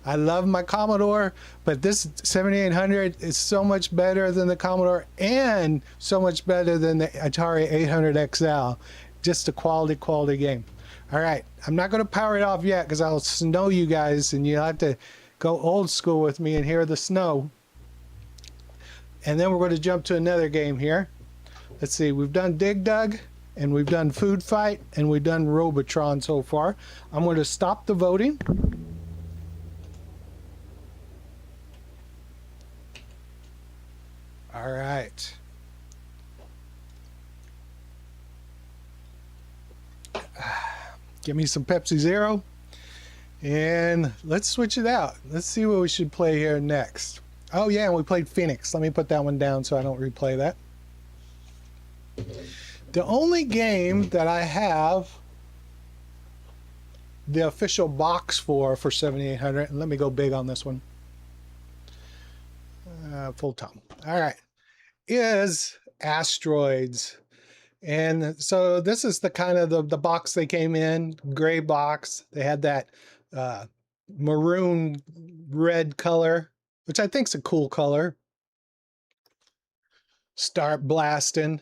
I love my Commodore, but this 7800 is so much better than the Commodore and so much better than the Atari 800 XL. Just a quality game. All right, I'm not going to power it off yet because I'll snow you guys, and you'll have to go old school with me and hear the snow. And then we're going to jump to another game here. Let's see, we've done Dig Dug, and we've done Food Fight, and we've done Robotron so far. I'm going to stop the voting. All right. Give me some Pepsi Zero. And let's switch it out. Let's see what we should play here next. Oh yeah, and we played Phoenix. Let me put that one down so I don't replay that. The only game that I have the official box for 7800, and let me go big on this one. Full time. All right, is Asteroids. And so this is the kind of the box they came in, gray box. They had that maroon red color, which I think is a cool color. Start blasting.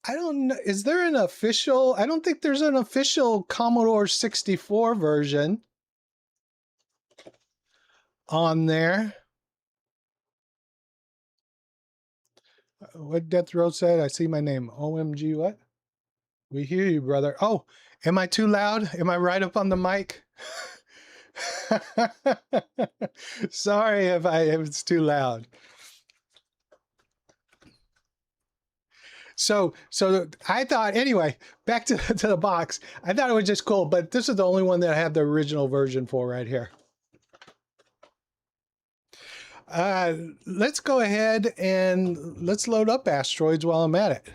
I don't know, is there an official? I don't think there's an official Commodore 64 version on there. What Death Row said, I see my name. OMG, what? We hear you, brother. Oh, am I too loud? Am I right up on the mic? Sorry if it's too loud. So I thought, anyway, back to the box. I thought it was just cool, but this is the only one that I have the original version for right here. Let's go ahead and let's load up Asteroids while I'm at it.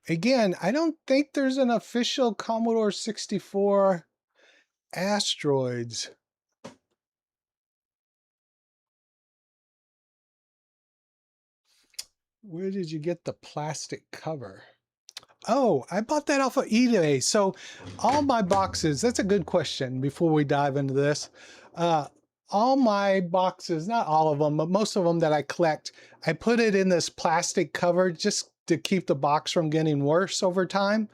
Again, I don't think there's an official Commodore 64 Asteroids. Where did you get the plastic cover? Oh, I bought that off of eBay. So all my boxes, that's a good question before we dive into this. All my boxes, not all of them, but most of them that I collect, I put it in this plastic cover just to keep the box from getting worse over time.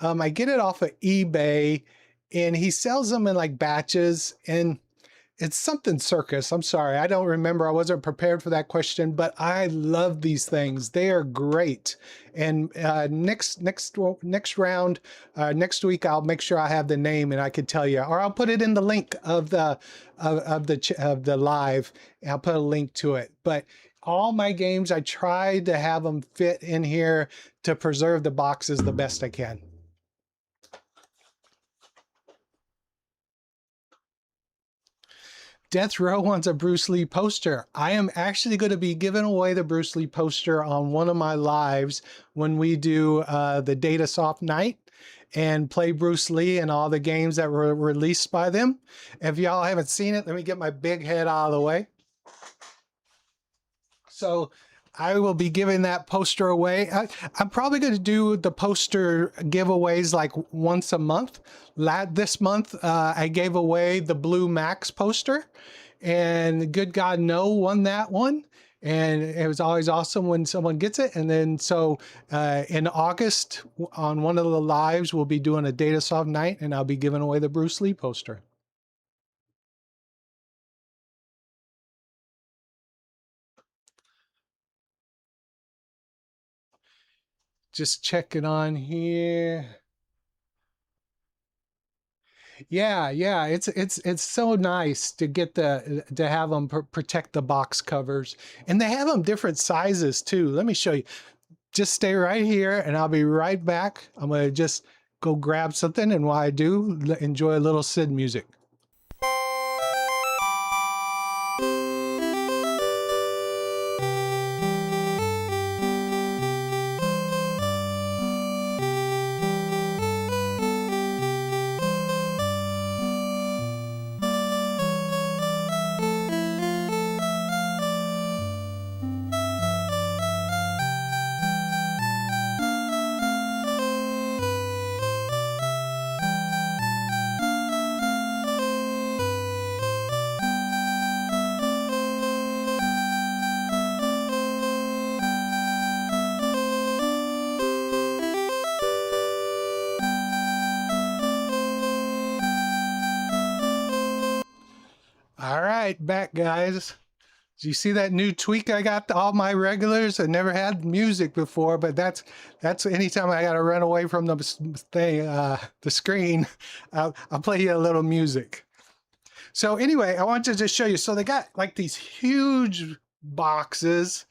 I get it off of eBay, and he sells them in like batches, and it's something circus. I'm sorry, I don't remember. I wasn't prepared for that question, but I love these things. They are great. And next round, next week, I'll make sure I have the name and I could tell you, or I'll put it in the link of the live. And I'll put a link to it. But all my games, I try to have them fit in here to preserve the boxes the best I can. Death Row wants a Bruce Lee poster. I am actually going to be giving away the Bruce Lee poster on one of my lives when we do the Data Soft night and play Bruce Lee and all the games that were released by them. If y'all haven't seen it, let me get my big head out of the way. So I will be giving that poster away. I'm probably going to do the poster giveaways like once a month. This month, I gave away the Blue Max poster, and Good God No won that one. and it was always awesome when someone gets it. And then so in August on one of the lives, we'll be doing a Datasoft night, and I'll be giving away the Bruce Lee poster. Just checking on here. Yeah, yeah, it's so nice to get to have them protect the box covers, and they have them different sizes too. Let me show you. Just stay right here, and I'll be right back. I'm gonna just go grab something, and while I do, enjoy a little Sid music. All right, back guys. Do you see that new tweak I got to all my regulars? I never had music before, but that's anytime I got to run away from the thing, the screen, I'll play you a little music. So anyway, I wanted to just show you. So they got like these huge boxes.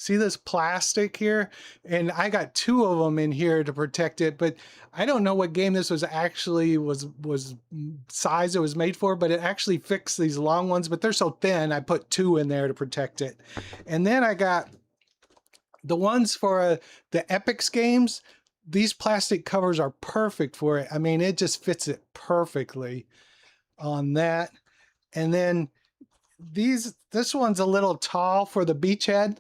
See this plastic here? And I got 2 of them in here to protect it, but I don't know what game this was actually was size it was made for, but it actually fixed these long ones, but they're so thin, I put 2 in there to protect it. And then I got the ones for the Epix games. These plastic covers are perfect for it. I mean, it just fits it perfectly on that. And then this one's a little tall for the beachhead,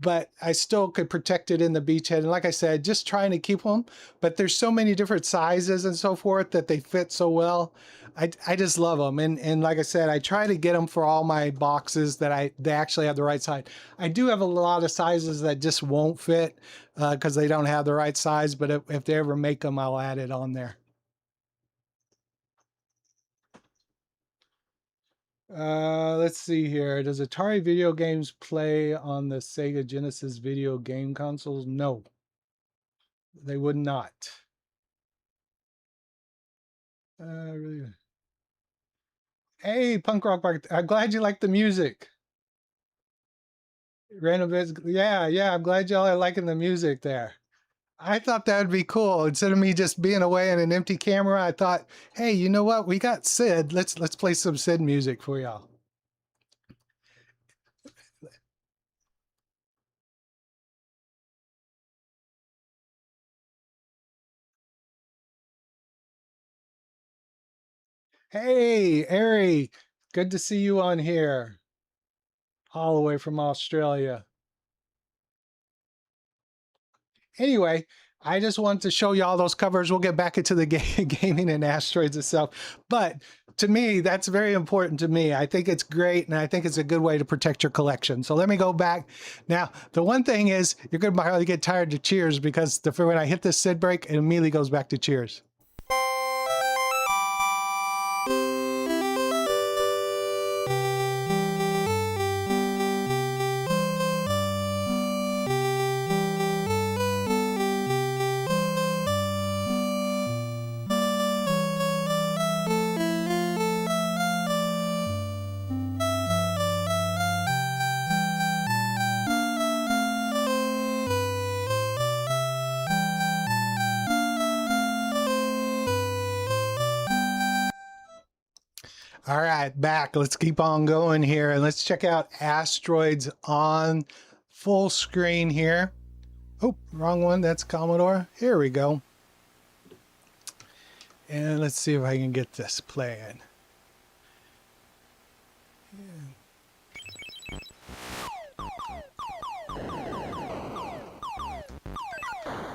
but I still could protect it in the beachhead. And like I said, just trying to keep them, but there's so many different sizes and so forth that they fit so well. I just love them. And like I said, I try to get them for all my boxes that they actually have the right size. I do have a lot of sizes that just won't fit because they don't have the right size, but if they ever make them, I'll add it on there. Let's see here. Does Atari video games play on the Sega Genesis video game consoles? No, they would not. Really. Hey, Punk Rock Park. I'm glad you like the music. Random bits. Yeah, yeah. I'm glad y'all are liking the music there. I thought that would be cool. Instead of me just being away in an empty camera, I thought, hey, you know what? We got Sid. Let's play some Sid music for y'all. Hey, Ari, good to see you on here, all the way from Australia. Anyway, I just wanted to show you all those covers. We'll get back into the gaming and asteroids itself. But to me, that's very important to me. I think it's great, and I think it's a good way to protect your collection. So let me go back. Now, the one thing is, you're going to probably get tired of cheers because when I hit this Sid break, it immediately goes back to cheers. All right, back. Let's keep on going here, and let's check out Asteroids on full screen here. Oh, wrong one. That's Commodore. Here we go. And let's see if I can get this playing.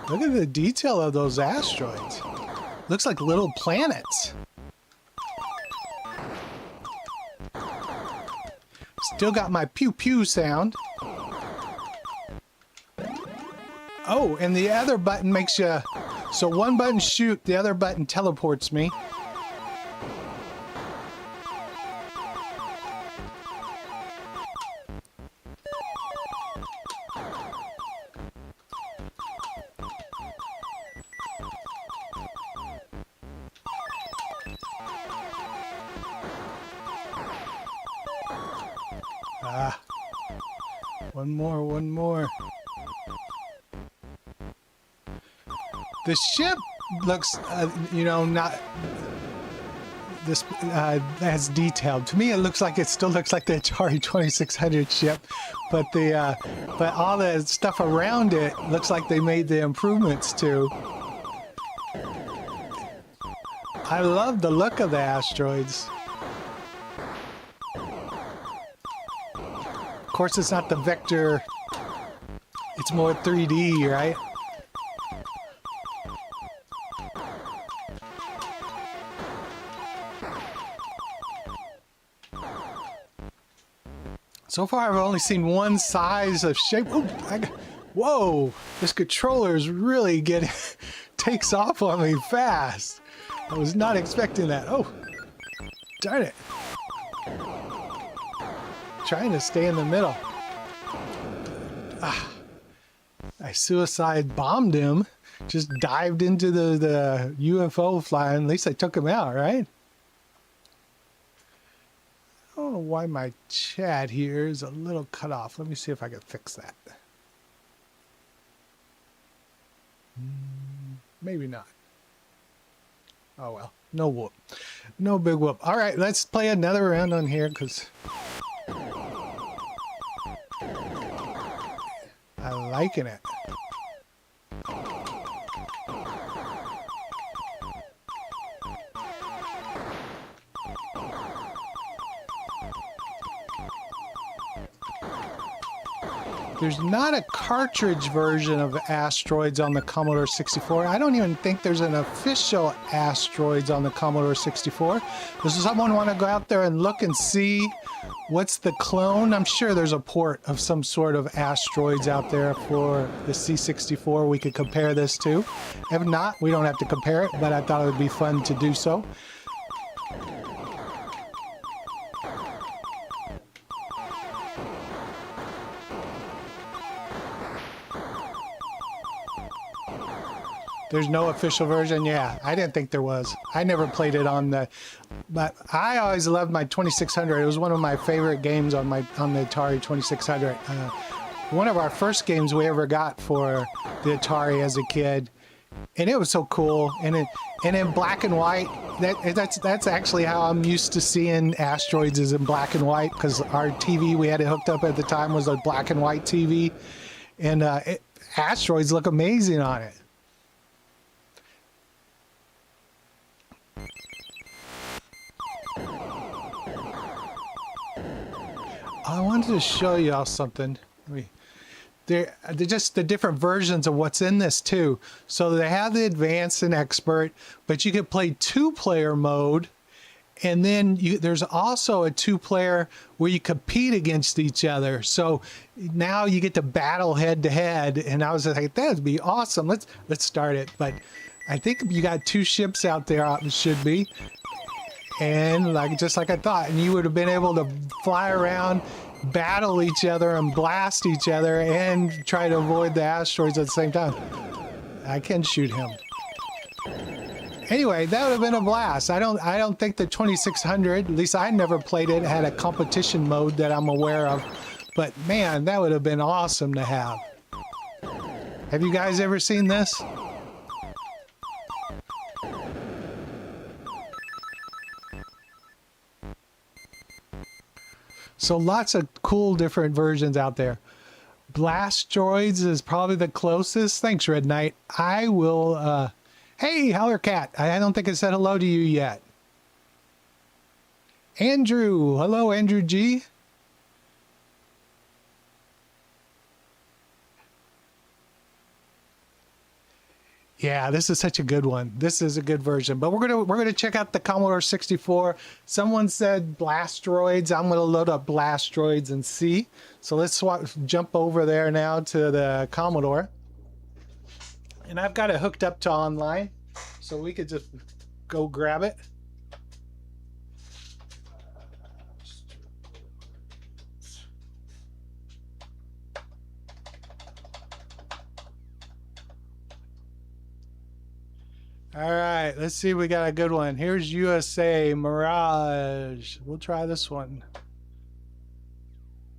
Look at the detail of those asteroids. Looks like little planets. Still got my pew pew sound. Oh, and the other button makes you... So one button shoot, the other button teleports me. Ah. One more. The ship looks, you know, not this as detailed. To me, it looks like it still looks like the Atari 2600 ship, but the but all the stuff around it looks like they made the improvements to. I love the look of the asteroids. Of course, it's not the vector. It's more 3D, right? So far, I've only seen one size of shape. Ooh, whoa! This controller is really getting takes off on me fast. I was not expecting that. Oh, darn it! Trying to stay in the middle. Ah, I suicide bombed him. Just dived into the UFO flying. At least I took him out, right? I don't know why my chat here is a little cut off. Let me see if I can fix that. Maybe not. Oh well, no whoop. No big whoop. All right, let's play another round on here because I'm liking it. There's not a cartridge version of Asteroids on the Commodore 64. I don't even think there's an official Asteroids on the Commodore 64. Does someone want to go out there and look and see what's the clone? I'm sure there's a port of some sort of Asteroids out there for the C64 we could compare this to. If not, we don't have to compare it, but I thought it would be fun to do so. There's no official version? Yeah, I didn't think there was. I never played it on the... But I always loved my 2600. It was one of my favorite games on the Atari 2600. One of our first games we ever got for the Atari as a kid. And it was so cool. And in black and white, that's actually how I'm used to seeing Asteroids, is in black and white, because our TV we had it hooked up at the time was a black and white TV. And Asteroids look amazing on it. I wanted to show y'all something. They're just the different versions of what's in this too. So they have the advanced and expert, but you can play 2-player mode, and then there's also a 2-player where you compete against each other. So now you get to battle head to head, and I was like, that'd be awesome. Let's start it. But I think you got 2 ships out there. It should be. And just like I thought, and you would have been able to fly around, battle each other, and blast each other, and try to avoid the asteroids at the same time. I can shoot him. Anyway, that would have been a blast. I don't think the 2600, at least I never played it, had a competition mode that I'm aware of. But man, that would have been awesome to have. Have you guys ever seen this? So lots of cool different versions out there. Blastoids is probably the closest. Thanks, Red Knight. I will... Hey, Howler Cat. I don't think I said hello to you yet. Andrew. Hello, Andrew G. Yeah, this is such a good one. This is a good version. But we're gonna check out the Commodore 64. Someone said Blastoids. I'm gonna load up Blastoids and see. So let's jump over there now to the Commodore. And I've got it hooked up to online, so we could just go grab it. All right, let's see. We got a good one. Here's USA Mirage. We'll try this one.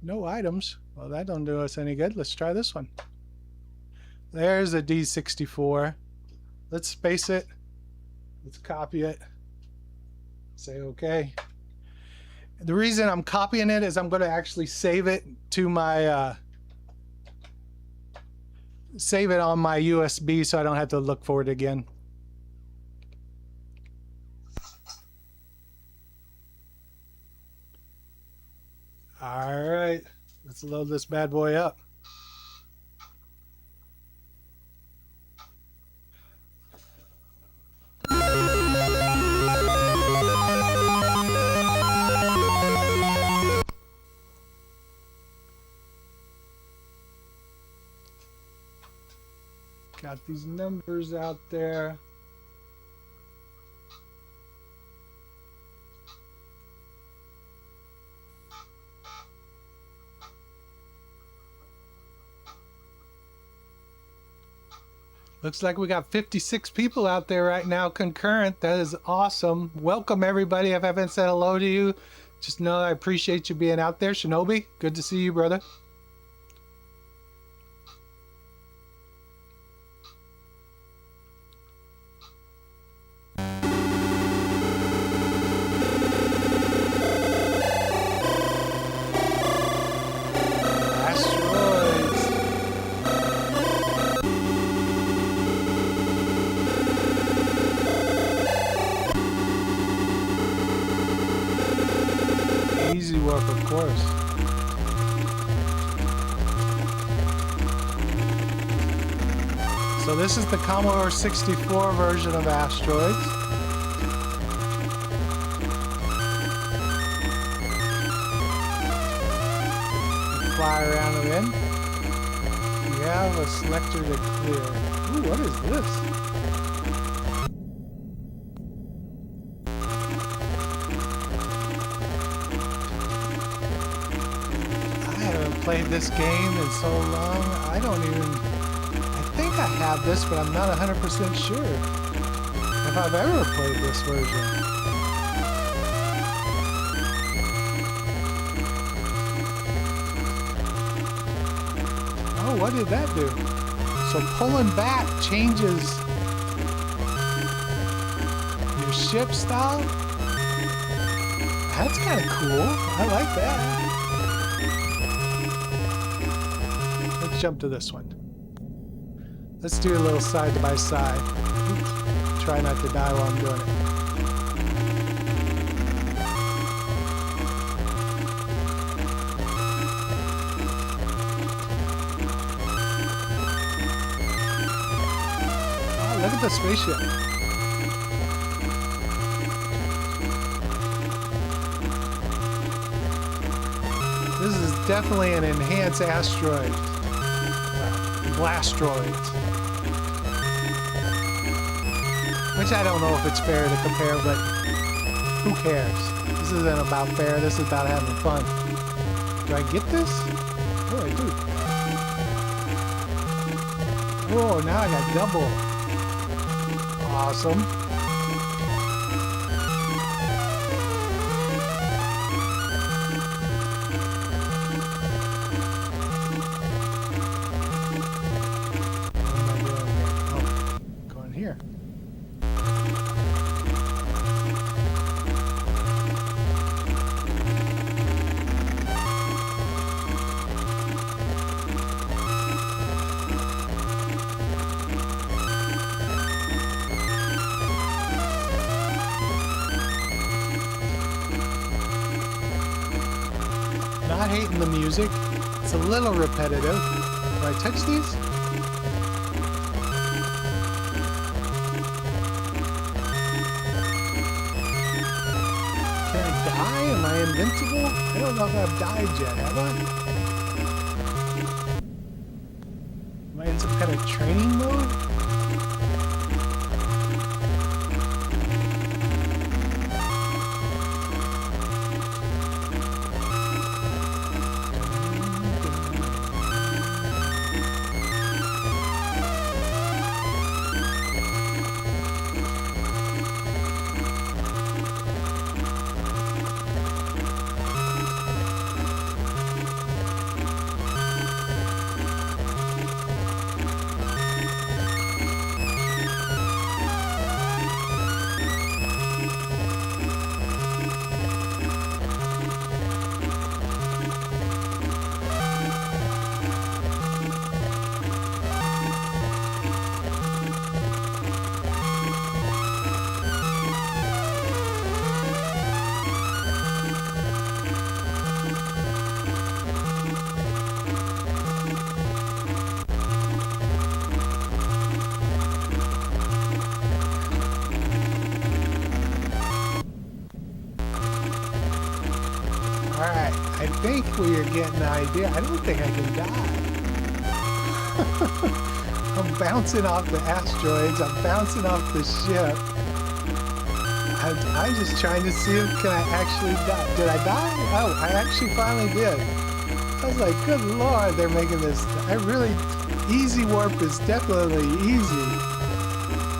No items. Well, that don't do us any good. Let's try this one. There's a D64. Let's space it. Let's copy it. Say okay. The reason I'm copying it is I'm going to actually save it to my save it on my USB so I don't have to look for it again. All right, let's load this bad boy up. Got these numbers out there. Looks like we got 56 people out there right now concurrent. That is awesome. Welcome everybody. If I haven't said hello to you, just know I appreciate you being out there. Shinobi, good to see you, brother. Easy work, of course. So this is the Commodore 64 version of Asteroids. Fly around them in. We have a selector to clear. Ooh, what is this? Played this game in so long. I think I have this, but I'm not 100% sure if I've ever played this version. Oh, what did that do? So pulling back changes your ship style? That's kind of cool. I like that. Let's jump to this one. Let's do a little side by side. Oops. Try not to die while I'm doing it. Oh, look at the spaceship. This is definitely an enhanced asteroid. Blastoids. Which I don't know if it's fair to compare, but who cares? This isn't about fair, this is about having fun. Do I get this? Oh, I do. Oh, now I got double. Awesome. Not hating the music. It's a little repetitive. Do I touch these? invincible? I don't know if I've died yet, have I? Am I in some kind of training mode? I think we are getting the idea. I don't think I can die. I'm bouncing off the asteroids. I'm bouncing off the ship. I'm just trying to see if can I actually die. Did I die? Oh, I actually finally did. I was like, good Lord, they're making this. Easy warp is definitely easy.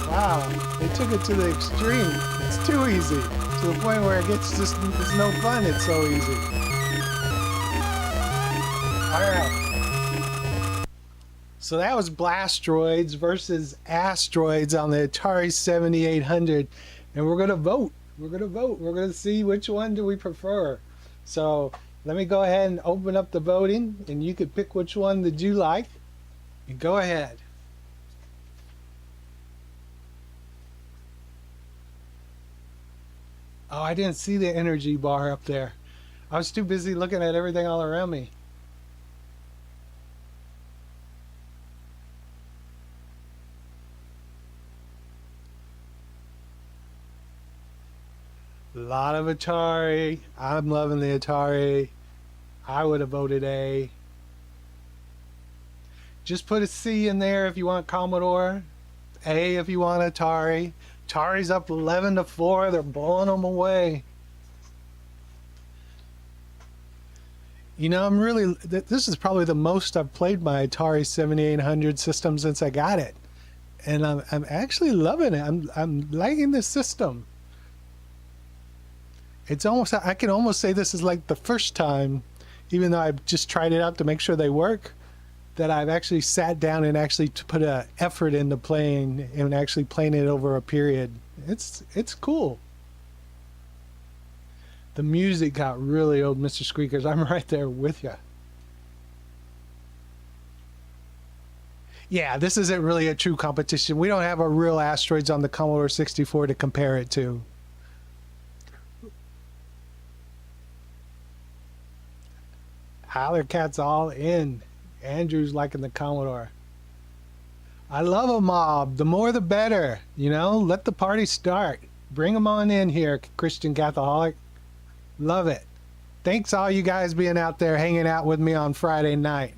Wow, they took it to the extreme. It's too easy. To the point where it gets just, it's no fun, it's so easy. Alright. So that was Blastoids versus Asteroids on the Atari 7800. And we're going to vote. We're going to vote. We're going to see which one do we prefer. So let me go ahead and open up the voting. And you could pick which one that you like. And go ahead. Oh, I didn't see the energy bar up there. I was too busy looking at everything all around me. A lot of Atari. I'm loving the Atari. I would have voted A. Just put a C in there if you want Commodore. A if you want Atari. Atari's up 11-4. They're blowing them away. You know, I'm really... This is probably the most I've played my Atari 7800 system since I got it. And I'm actually loving it. I'm liking this system. It's almost... I can almost say this is like the first time, even though I've just tried it out to make sure they work, that I've actually sat down and actually put an effort into playing and actually playing it over a period. It's cool. The music got really old, Mr. Squeakers. I'm right there with you. Yeah, this isn't really a true competition. We don't have a real Asteroids on the Commodore 64 to compare it to. Cat's all in. Andrew's liking the Commodore. I love a mob. The more the better. You know, let the party start. Bring them on in here, Christian Catholic. Love it. Thanks all you guys being out there hanging out with me on Friday night.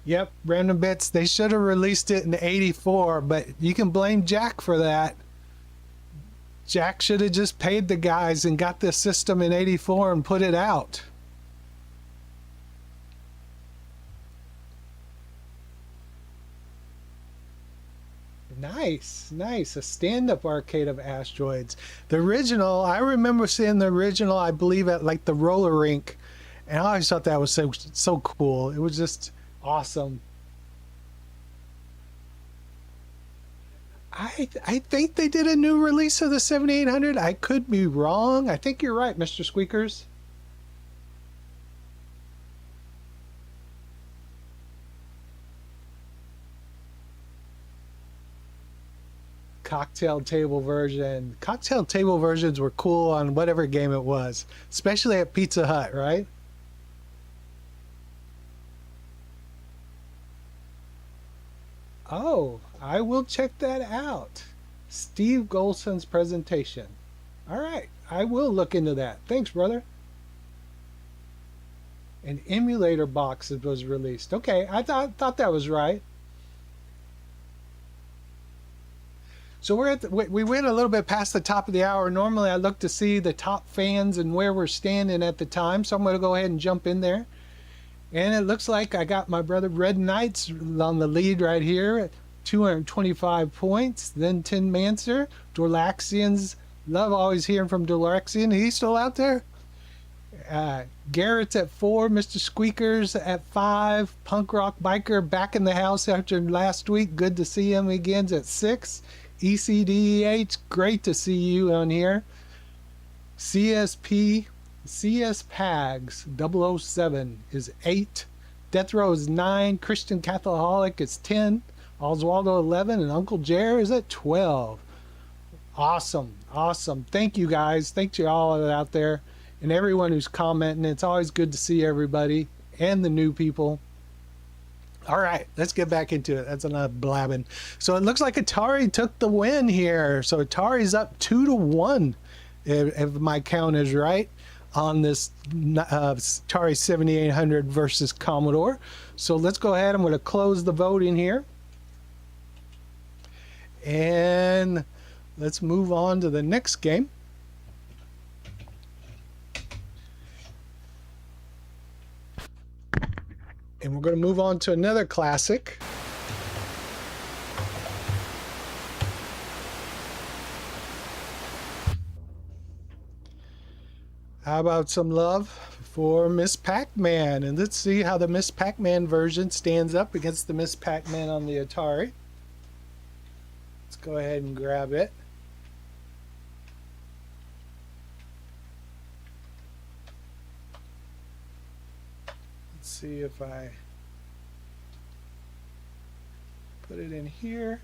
Yep, Random Bits. They should have released it in '84, but you can blame Jack for that. Jack should have just paid the guys and got the system in '84 and put it out. Nice, nice. A stand-up arcade of Asteroids. The original, I remember seeing the original, I believe, at like the roller rink. And I always thought that was so cool. It was just awesome. I think they did a new release of the 7800. I could be wrong. I think you're right, Mr. Squeakers. Cocktail table version. Cocktail table versions were cool on whatever game it was, especially at Pizza Hut, right? Oh, I will check that out. Steve Golson's presentation. All right, I will look into that. Thanks, brother. An emulator box that was released. Okay, I thought that was right. So we're at we went a little bit past the top of the hour. Normally I look to see the top fans and where we're standing at the time. So I'm going to go ahead and jump in there. And it looks like I got my brother Red Knights on the lead right here at 225 points. Then Tin Mancer, Dorlaxians. Love always hearing from Dorlaxian. He's still out there. Garrett's at 4, Mr. Squeakers at 5, Punk Rock Biker back in the house after last week. Good to see him again at 6. ECDEH, great to see you on here. CSP, CS Pags 007 is 8. Death Row is 9. Christian Catholic is 10. Oswaldo 11. And Uncle Jer is at 12. Awesome. Awesome. Thank you guys. Thank you all out there and everyone who's commenting. It's always good to see everybody and the new people. All right, let's get back into it. That's enough blabbing. So it looks like Atari took the win here. So Atari's up 2-1, if my count is right, on this Atari 7800 versus Commodore. So let's go ahead. I'm going to close the voting here. And let's move on to the next game. And we're going to move on to another classic. How about some love for Miss Pac-Man? And let's see how the Miss Pac-Man version stands up against the Miss Pac-Man on the Atari. Let's go ahead and grab it. See if I put it in here.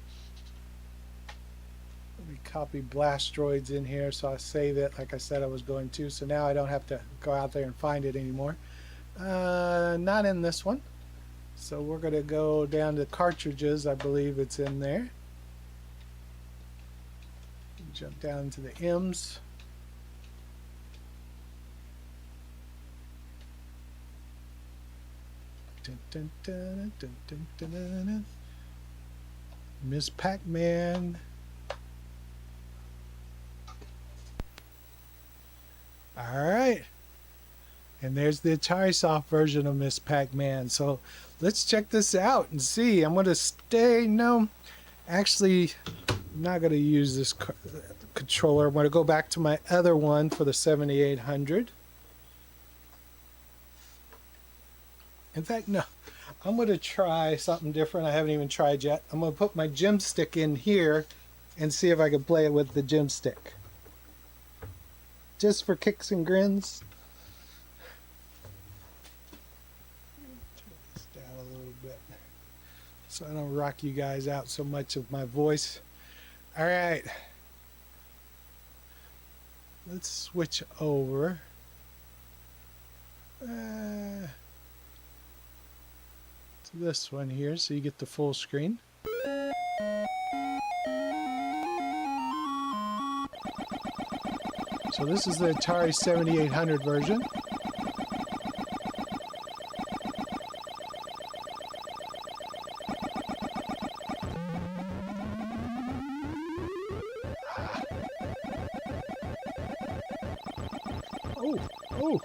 Let me copy Blastoids in here so I save it like I said I was going to. So now I don't have to go out there and find it anymore. Not in this one. So we're going to go down to cartridges. I believe it's in there. Jump down to the M's. Dun, dun, dun, dun, dun, dun, dun, dun. Miss Pac-Man. Alright. And there's the Atari Soft version of Miss Pac-Man. So let's check this out and see. I'm going to stay. No, actually, I'm not going to use this controller. I'm going to go back to my other one for the 7800. In fact, no, I'm going to try something different I haven't even tried yet. I'm going to put my gym stick in here and see if I can play it with the gym stick. Just for kicks and grins. Turn this down a little bit so I don't rock you guys out so much of my voice. All right. Let's switch over. This one here so you get the full screen. So this is the Atari 7800 version. Oh, oh.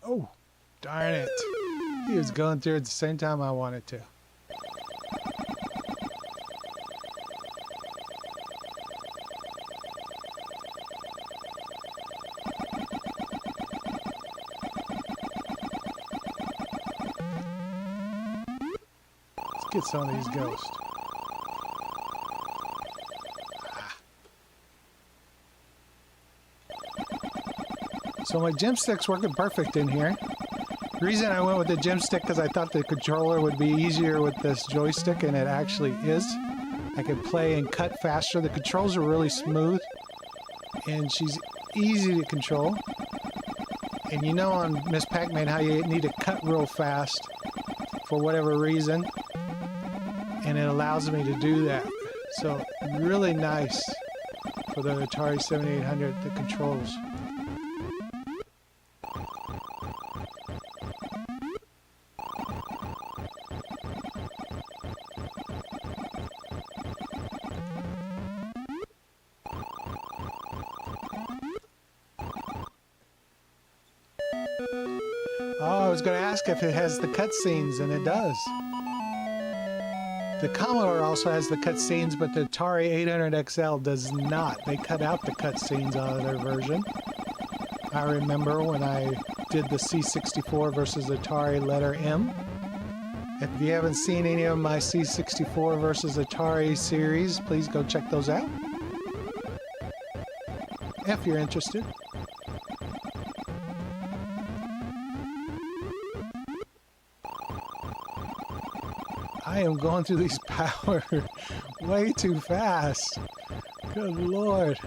Oh, darn it. He was going through at the same time I wanted to. Let's get some of these ghosts. So my gym stick's working perfect in here. The reason I went with the gym stick because I thought the controller would be easier with this joystick, and it actually is. I can play and cut faster. The controls are really smooth, and she's easy to control. And you know on Miss Pac-Man how you need to cut real fast for whatever reason, and it allows me to do that. So really nice for the Atari 7800, the controls. Oh, I was going to ask if it has the cutscenes, and it does. The Commodore also has the cutscenes, but the Atari 800XL does not. They cut out the cutscenes out of their version. I remember when I did the C64 versus Atari letter M. If you haven't seen any of my C64 versus Atari series, please go check those out. If you're interested. I am going through these power way too fast. Good Lord.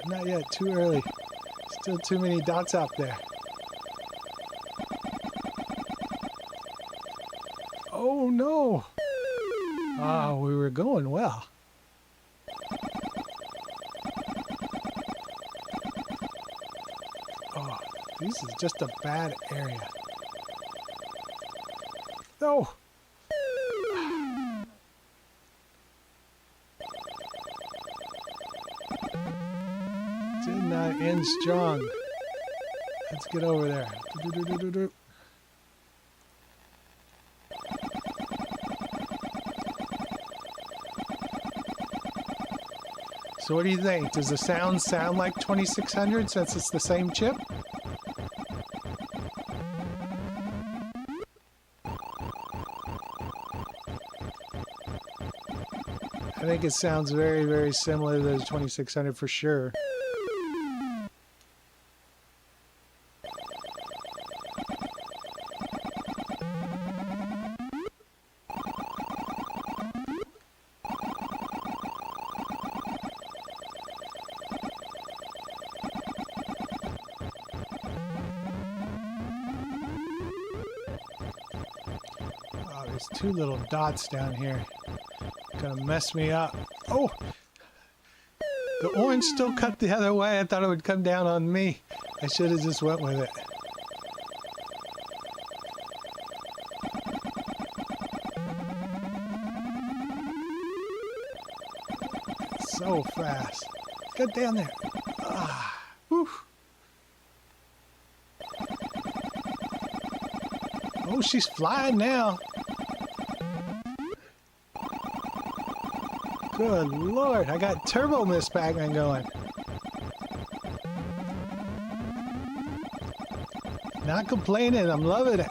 Not yet, too early. Still too many dots out there. Oh no! Ah, we were going well. Oh, this is just a bad area. No! Did not end strong. Let's get over there. So what do you think? Does the sound like 2600 since it's the same chip? I think it sounds very, very similar to the 2600 for sure. There's two little dots down here. Gonna mess me up. Oh! The orange still cut the other way. I thought it would come down on me. I should have just went with it. So fast. Get down there. Ah, whew. Oh, she's flying now. Good Lord, I got Turbo Miss Pac-Man going. Not complaining, I'm loving it.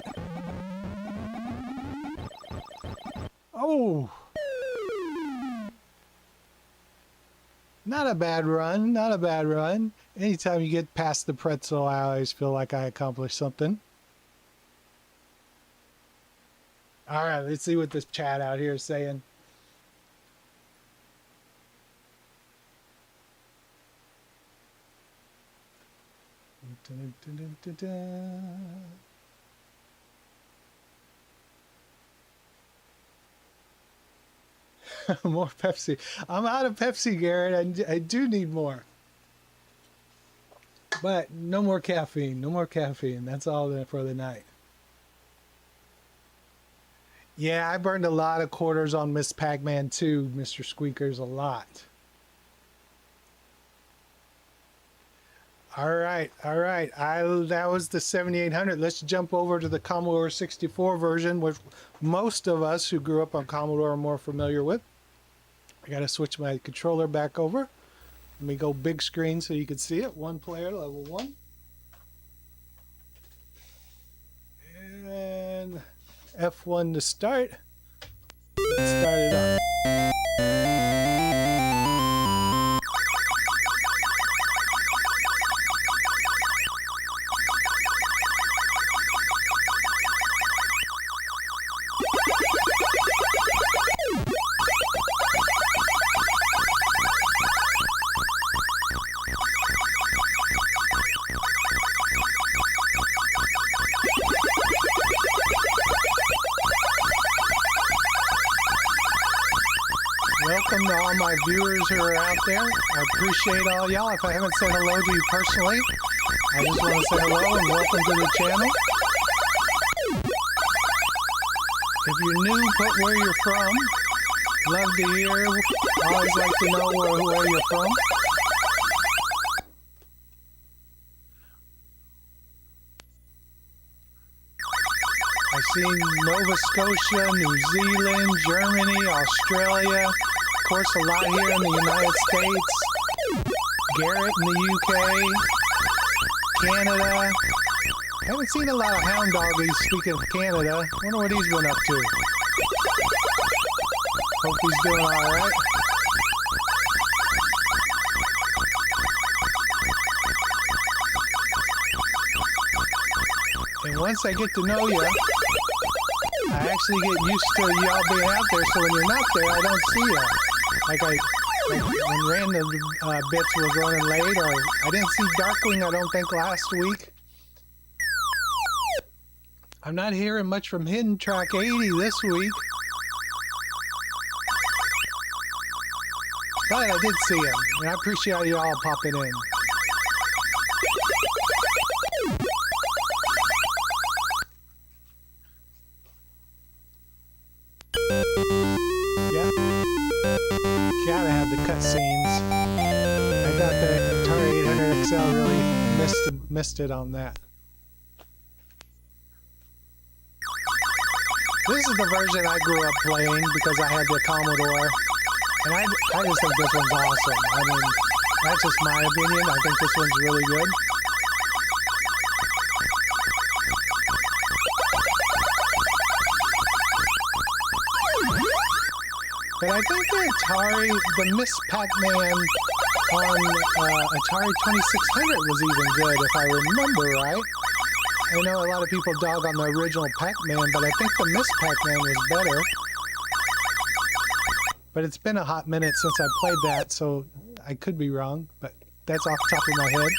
Oh! Not a bad run, not a bad run. Anytime you get past the pretzel, I always feel like I accomplished something. Alright, let's see what this chat out here is saying. Dun, dun, dun, dun, dun. More Pepsi. I'm out of Pepsi, Garrett. I do need more. But no more caffeine. No more caffeine. That's all for the night. Yeah, I burned a lot of quarters on Miss Pac-Man too, Mr. Squeakers. A lot. All right. That was the 7800. Let's jump over to the Commodore 64 version, which most of us who grew up on Commodore are more familiar with. I got to switch my controller back over. Let me go big screen so you can see it. One player, level 1. And F1 to start. Let's start it up. welcome to all my viewers who are out there. I appreciate all y'all. If I haven't said hello to you personally, I just want to say hello and welcome to the channel. If you're new, put where you're from. Love to hear. Always like to know where you're from. I've seen Nova Scotia, New Zealand, Germany, Australia, of course a lot here in the United States, Garrett in the UK, Canada. I haven't seen a lot of hound doggies, speaking of Canada. I wonder what he's been up to. Hope he's doing alright. And once I get to know you, I actually get used to y'all being out there, so when you're not there, I don't see you. Like when random bits was running late, or I didn't see Darkling, I don't think, last week. I'm not hearing much from Hidden Track 80 this week. But I did see him, and I appreciate you all popping in. Gotta have the cutscenes. I thought the Atari 800 XL really missed it on that. This is the version I grew up playing because I had the Commodore, and I just think this one's awesome. I mean, that's just my opinion. I think this one's really good. But I think the Atari, the Miss Pac-Man on Atari 2600 was even good, if I remember right. I know a lot of people dog on the original Pac-Man, but I think the Miss Pac-Man was better. But it's been a hot minute since I played that, so I could be wrong, but that's off the top of my head.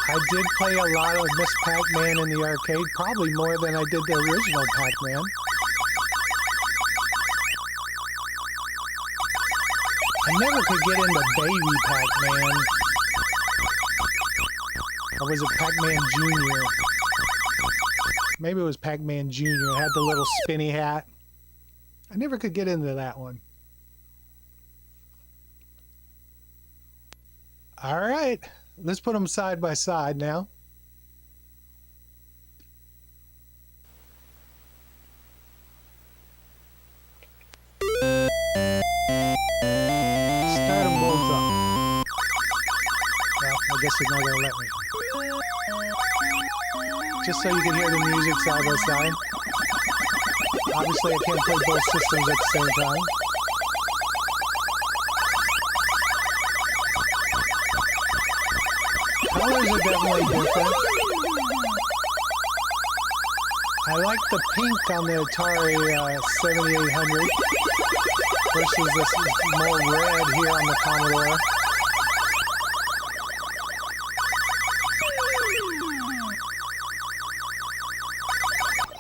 I did play a lot of Miss Pac-Man in the arcade, probably more than I did the original Pac-Man. I never could get into Baby Pac-Man. Or was it Pac-Man Jr.? Maybe it was Pac-Man Jr. It had the little spinny hat. I never could get into that one. All right. Let's put them side by side now. Start them both up. Well, I guess it's not going to let me. Just so you can hear the music side by side. Obviously, I can't play both systems at the same time. Colors are definitely different. I like the pink on the Atari 7800 versus this more red here on the Commodore.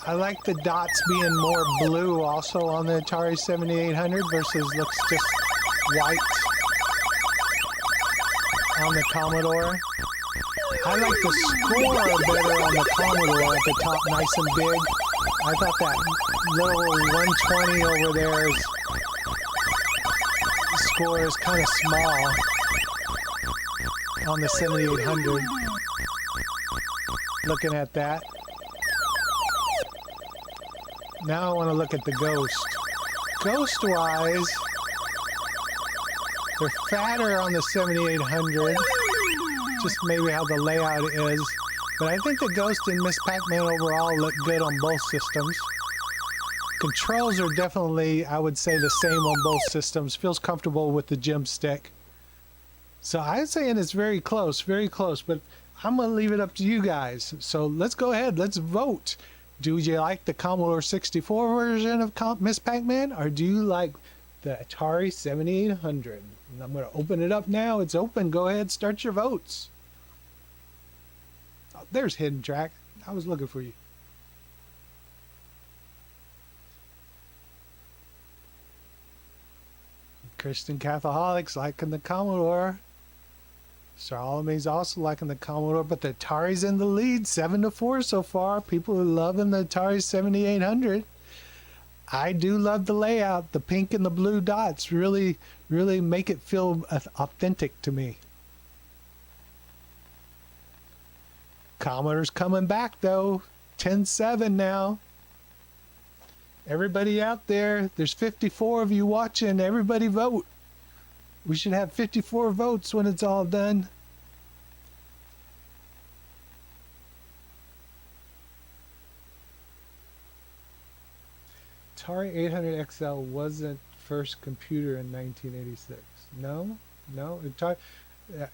I like the dots being more blue also on the Atari 7800 versus looks just white on the Commodore. I like the score better on the Commodore at the top, nice and big. I thought that little 120 over there score is kind of small on the 7800. Looking at that. Now I want to look at the Ghost. Ghost-wise, they're fatter on the 7800. Just maybe how the layout is. But I think the Ghost and Miss Pac-Man overall look good on both systems. Controls are definitely, I would say, the same on both systems. Feels comfortable with the gem stick. So I'm saying it's very close, but I'm going to leave it up to you guys. So let's go ahead, let's vote. Do you like the Commodore 64 version of Miss Pac-Man, or do you like the Atari 7800? And I'm going to open it up now. It's open. Go ahead, start your votes. Oh, there's Hidden Track. I was looking for you. Christian Catholics liking the Commodore. Salome's also liking the Commodore, but the Atari's in the lead, 7-4 so far. People are loving the Atari 7800. I do love the layout. The pink and the blue dots really make it feel authentic to me. Commodore's coming back though, 10-7 now. Everybody out there, there's 54 of you watching. Everybody vote. We should have 54 votes when it's all done. Atari 800 XL wasn't first computer in 1986. No. Atari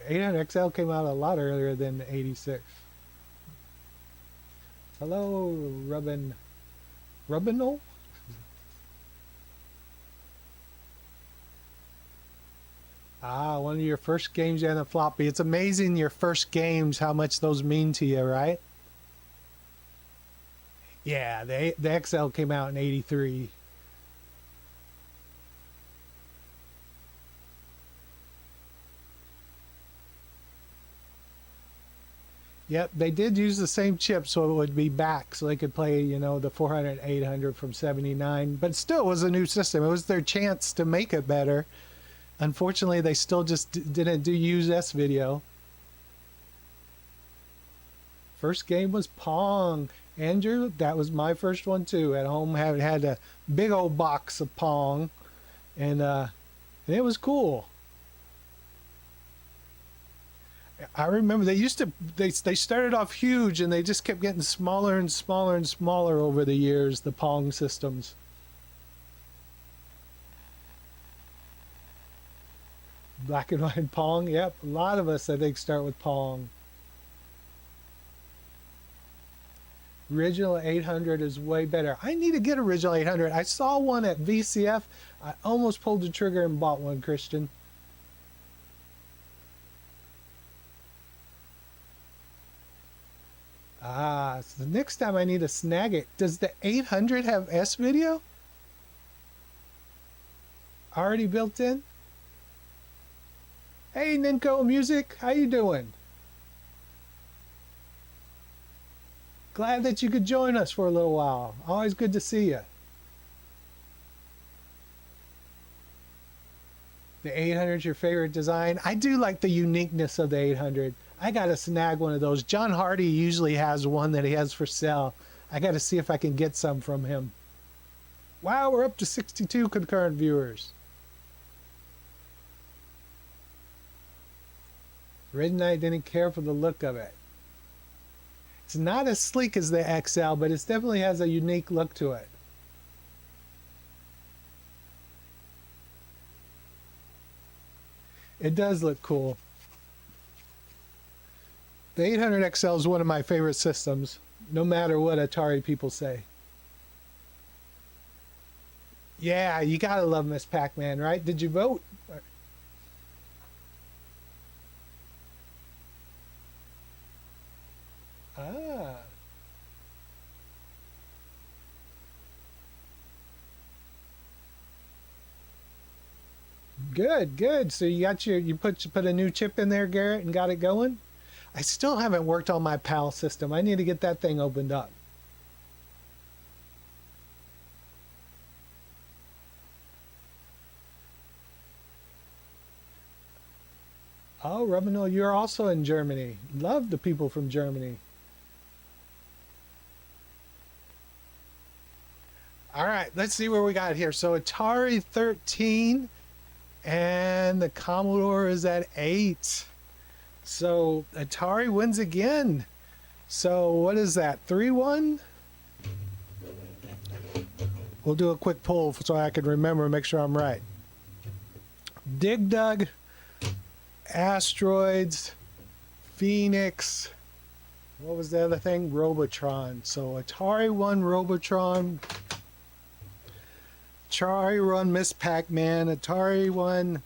800 XL came out a lot earlier than 86. Hello, Rubinal? Ah, one of your first games and a floppy. It's amazing your first games, how much those mean to you, right? Yeah, the XL came out in 83. Yep, they did use the same chip so it would be back so they could play, you know, the 400 800 from 79. But still, it was a new system. It was their chance to make it better. Unfortunately, they still just didn't use S video. First game was Pong. Andrew, that was my first one too. At home, had a big old box of Pong, and it was cool. I remember they started off huge, and they just kept getting smaller and smaller and smaller over the years. The Pong systems. Black and white Pong, yep. A lot of us, I think, start with Pong. Original 800 is way better. I need to get original 800. I saw one at VCF. I almost pulled the trigger and bought one, Christian. Ah, so the next time I need to snag it. Does the 800 have S video? Already built in? Hey, Ninko Music, how you doing? Glad that you could join us for a little while. Always good to see you. The 800 is your favorite design? I do like the uniqueness of the 800. I got to snag one of those. John Hardy usually has one that he has for sale. I got to see if I can get some from him. Wow, we're up to 62 concurrent viewers. Red Knight didn't care for the look of it. It's not as sleek as the XL, but it definitely has a unique look to it. It does look cool. The 800 XL is one of my favorite systems, no matter what Atari people say. Yeah, you gotta love Miss Pac-Man, right? Did you vote? Ah. Good. So you got you put a new chip in there, Garrett, and got it going? I still haven't worked on my PAL system. I need to get that thing opened up. Oh, Rubinal, you're also in Germany. Love the people from Germany. All right, let's see where we got here. So Atari 13 and the Commodore is at 8. So Atari wins again. So what is that, 3-1? We'll do a quick poll so I can remember and make sure I'm right. Dig Dug, Asteroids, Phoenix, what was the other thing? Robotron. So Atari won Robotron. Atari won Miss Pac-Man. Atari won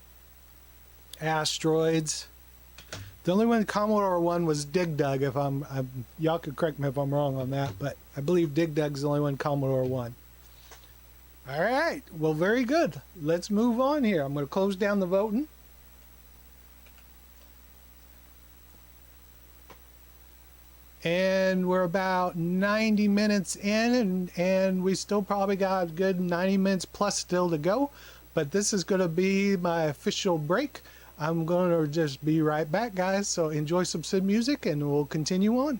Asteroids. The only one Commodore won was Dig Dug. If y'all could correct me if I'm wrong on that, but I believe Dig Dug's the only one Commodore won. All right, well, very good. Let's move on here. I'm going to close down the voting. And we're about 90 minutes in, and we still probably got a good 90 minutes plus still to go. But this is going to be my official break. I'm going to just be right back, guys. So enjoy some Sid music, and we'll continue on.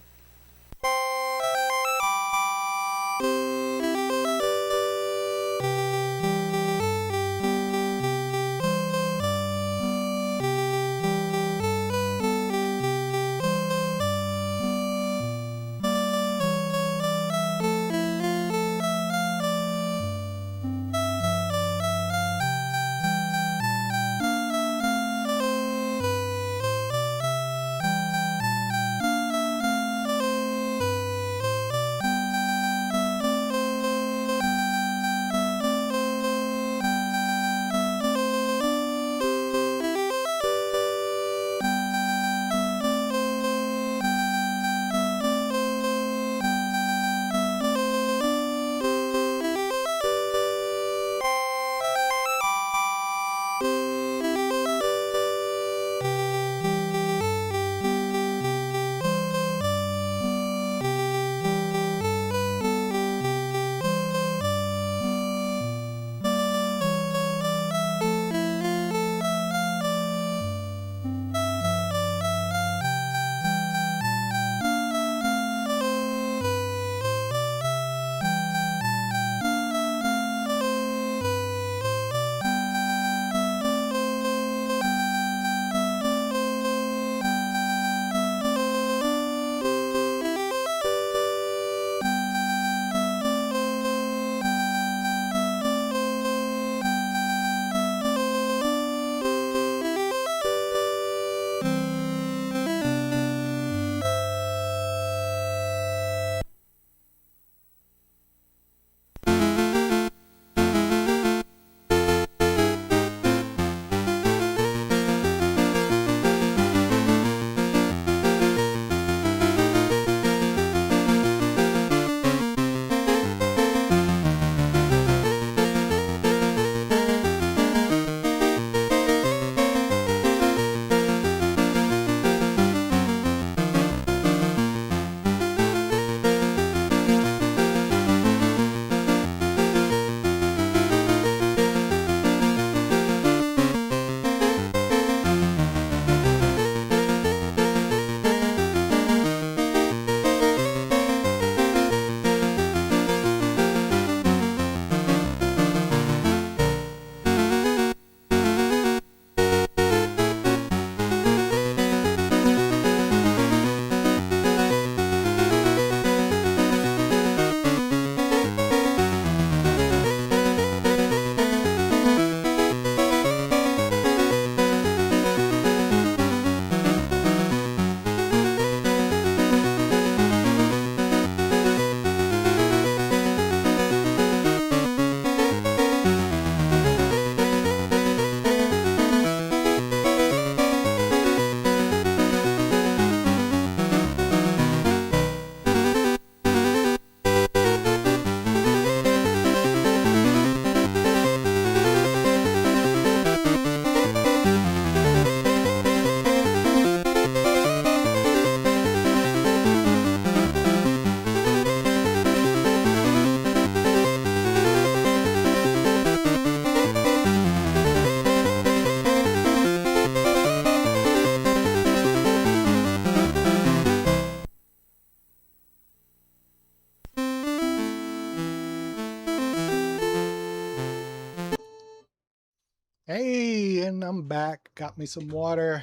Hey, and I'm back. Got me some water.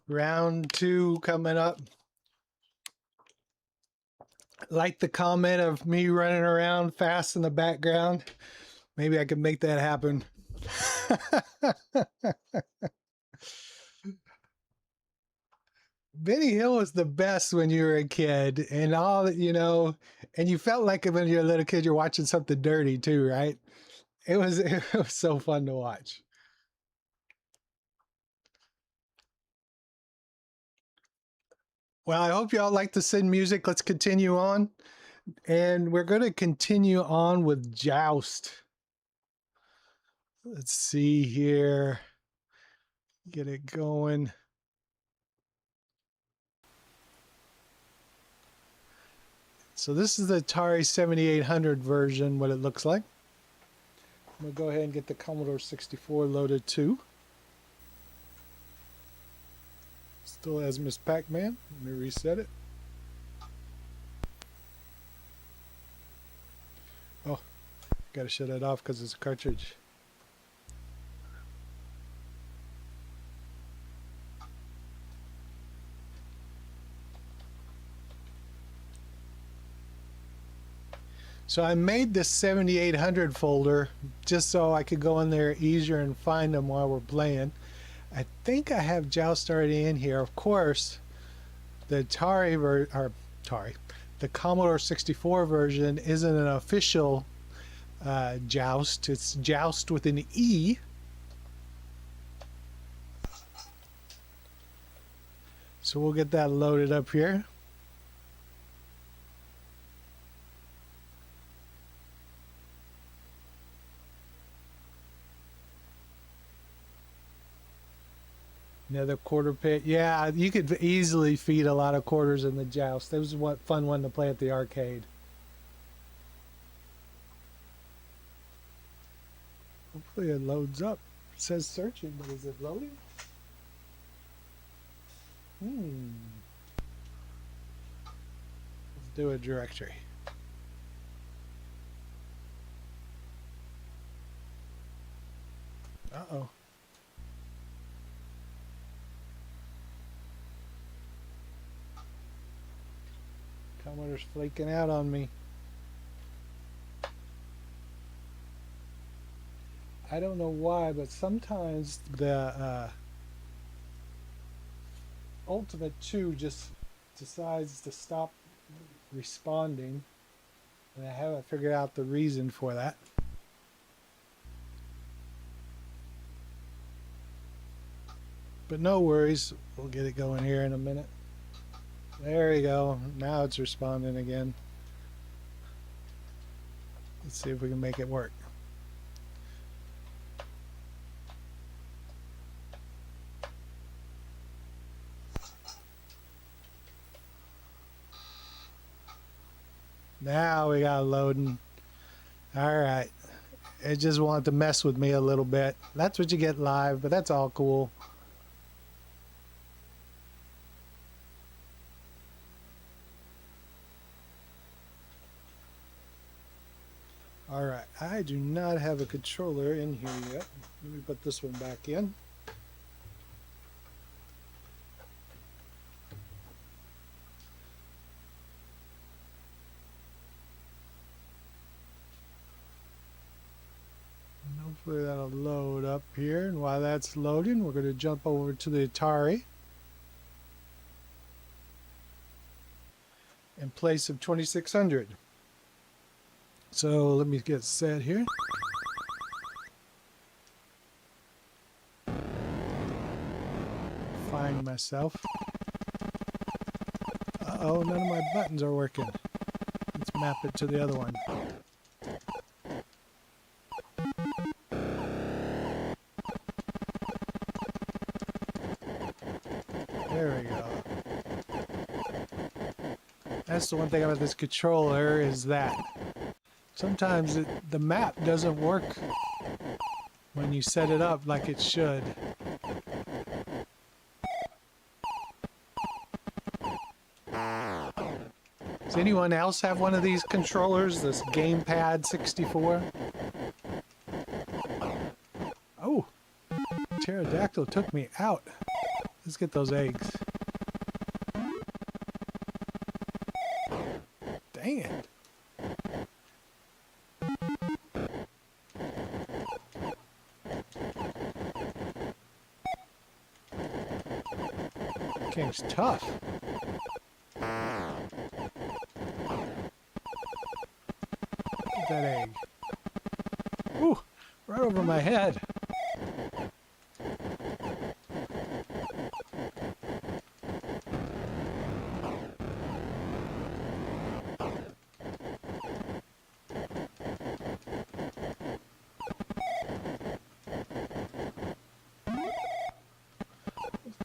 Round 2 coming up. Like the comment of me running around fast in the background. Maybe I can make that happen. Benny Hill was the best when you were a kid, and all that, you know, and you felt like when you're a little kid, you're watching something dirty too, right? It was so fun to watch. Well, I hope y'all like the Sin music. Let's continue on. And we're going to continue on with Joust. Let's see here. Get it going. So this is the Atari 7800 version, what it looks like. I'm going to go ahead and get the Commodore 64 loaded too. Still has Miss Pac-Man. Let me reset it. Oh, got to shut it off because it's a cartridge. So I made this 7800 folder just so I could go in there easier and find them while we're playing. I think I have Joust already in here. Of course, the the Commodore 64 version isn't an official Joust. It's Joust with an E. So we'll get that loaded up here. Another quarter pit. Yeah, you could easily feed a lot of quarters in the Joust. That was a fun one to play at the arcade. Hopefully it loads up. It says searching, but is it loading? Let's do a directory. Uh-oh. Commodore's flaking out on me. I don't know why, but sometimes the Ultimate 2 just decides to stop responding, and I haven't figured out the reason for that. But no worries, we'll get it going here in a minute. There we go. Now it's responding again. Let's see if we can make it work. Now we got loading. All right. It just wanted to mess with me a little bit. That's what you get live, but that's all cool. All right, I do not have a controller in here yet. Let me put this one back in. And hopefully that'll load up here. And while that's loading, we're going to jump over to the Atari in place of 2600. So let me get set here. Find myself. Uh-oh, none of my buttons are working. Let's map it to the other one. There we go. That's the one thing about this controller is that sometimes the map doesn't work when you set it up like it should. Does anyone else have one of these controllers, this Gamepad 64? Oh, pterodactyl took me out. Let's get those eggs. Dang it. Game's tough. Get that egg. Ooh, right over my head.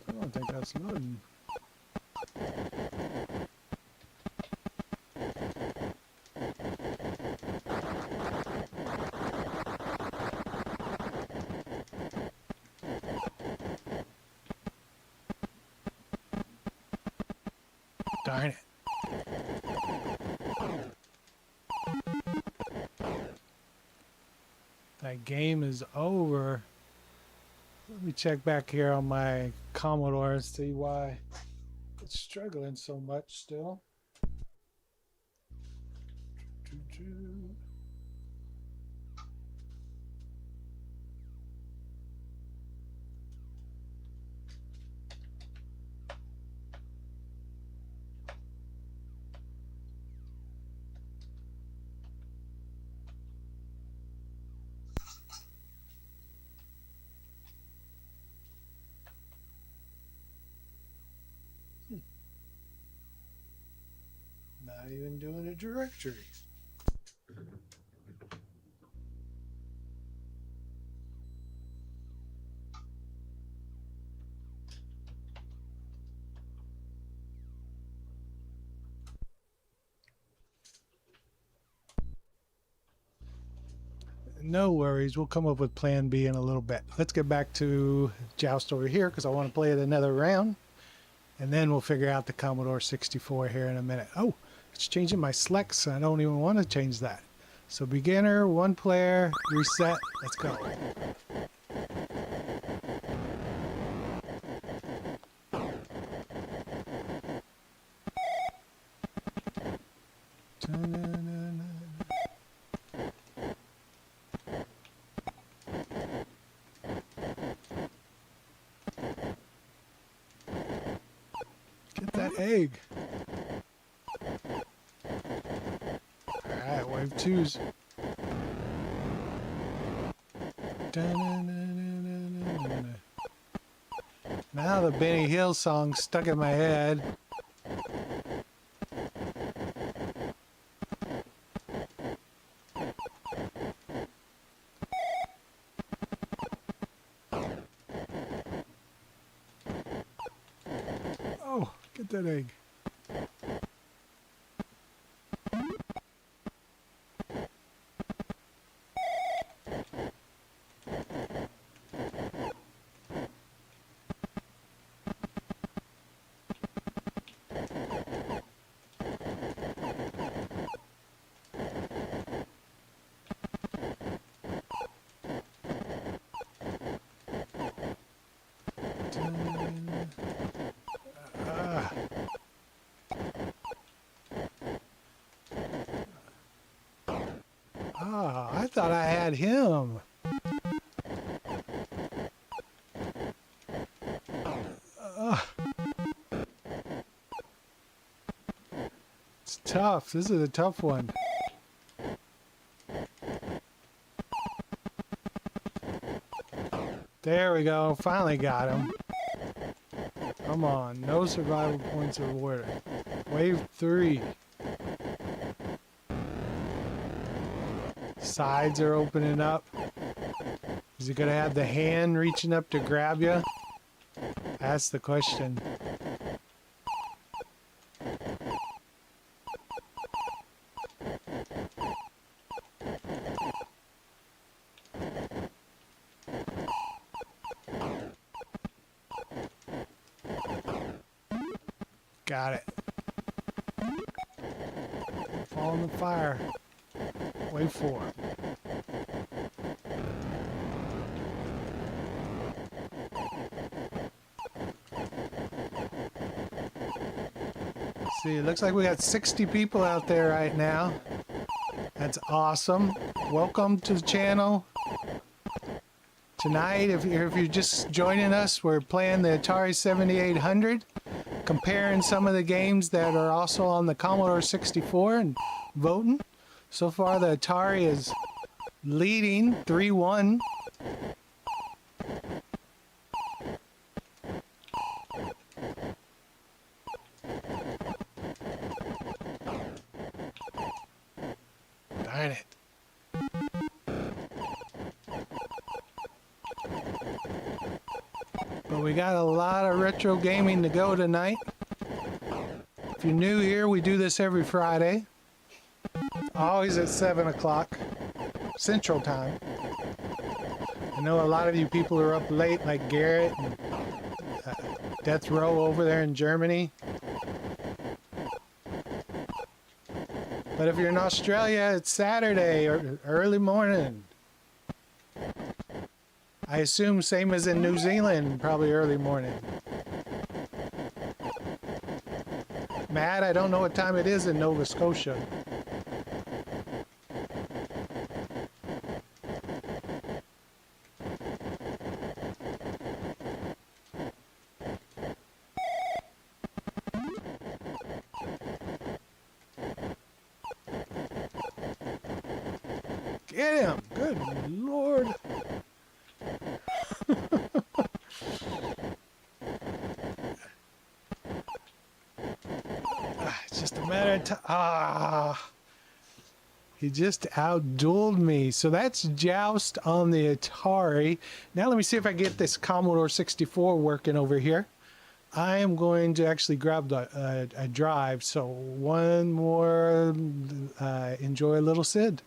I don't think that's loading. Darn it. That game is over. Let me check back here on my Commodore and see why it's struggling so much still. Not even doing a directory. No worries, we'll come up with plan B in a little bit. Let's get back to Joust over here because I want to play it another round. And then we'll figure out the Commodore 64 here in a minute. Oh, it's changing my selects. I don't even want to change that. So beginner, one player, reset. Let's go. Get that egg. Alright, wave twos. Now the Benny Hill song stuck in my head. Oh, get that egg. I thought I had him. It's tough. This is a tough one. There we go. Finally got him. Come on. No survival points awarded. Wave 3. Sides are opening up. Is he gonna have the hand reaching up to grab you? That's the question. Got it. Fall in the fire. Wave 4. See, it looks like we got 60 people out there right now. That's awesome. Welcome to the channel. Tonight, if you're just joining us, we're playing the Atari 7800. comparing some of the games that are also on the Commodore 64 and voting. So far, the Atari is leading 3-1. Darn it. But we got a lot of retro gaming to go tonight. If you're new here, we do this every Friday. Always at 7 o'clock Central Time. I know a lot of you people are up late, like Garrett and Death Row over there in Germany. But if you're in Australia, it's Saturday or early morning. I assume same as in New Zealand, probably early morning. Matt, I don't know what time it is in Nova Scotia. Get him! Good Lord! It's just a matter of time. He just outdueled me. So that's Joust on the Atari. Now let me see if I get this Commodore 64 working over here. I am going to actually grab a drive. So one more. Enjoy a little Sid.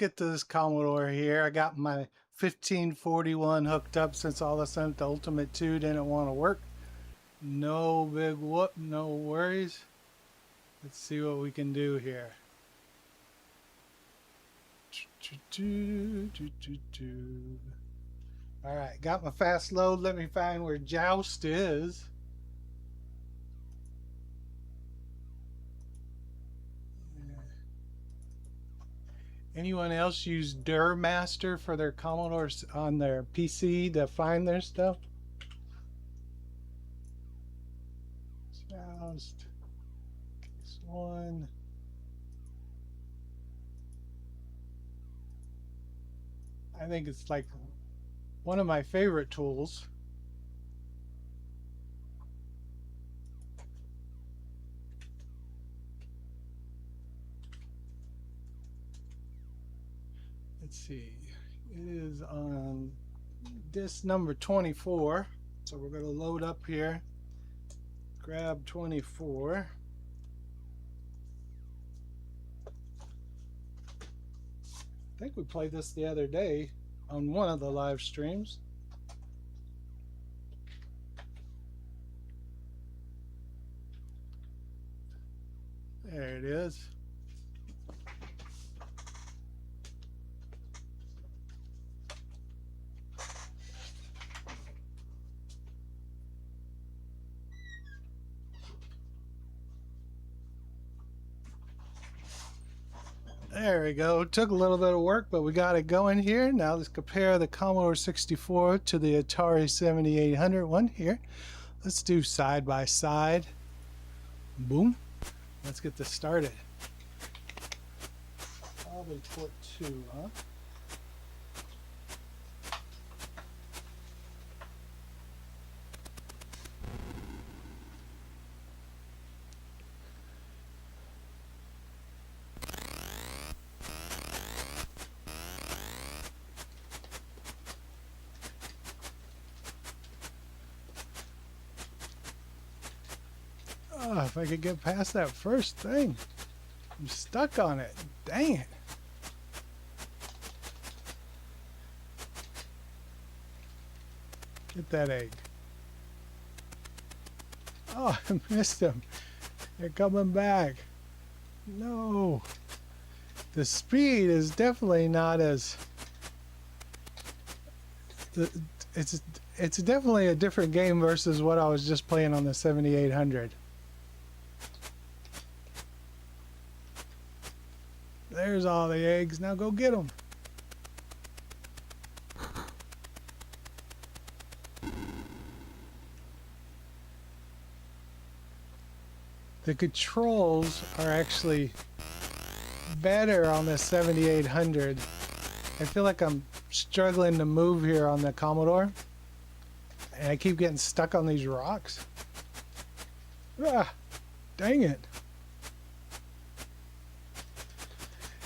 get to this Commodore here. I got my 1541 hooked up since all of a sudden the Ultimate 2 didn't want to work. No big whoop, no worries. Let's see what we can do here. Alright, got my fast load. Let me find where Joust is. Anyone else use Durmaster for their Commodores on their PC to find their stuff? Joust. Case 1. I think it's like one of my favorite tools. Let's see, it is on disk number 24, so we're going to load up here, grab 24. I think we played this the other day on one of the live streams. There it is. There we go. Took a little bit of work, but we got it going here. Now let's compare the Commodore 64 to the Atari 7800 one here. Let's do side by side. Boom. Let's get this started. Probably port 2, huh? Oh, if I could get past that first thing. I'm stuck on it. Dang it. Get that egg. Oh, I missed them. They're coming back. No. The speed is definitely not as... It's definitely a different game versus what I was just playing on the 7800. There's all the eggs. Now go get them. The controls are actually better on the 7800. I feel like I'm struggling to move here on the Commodore. And I keep getting stuck on these rocks. Ah, dang it.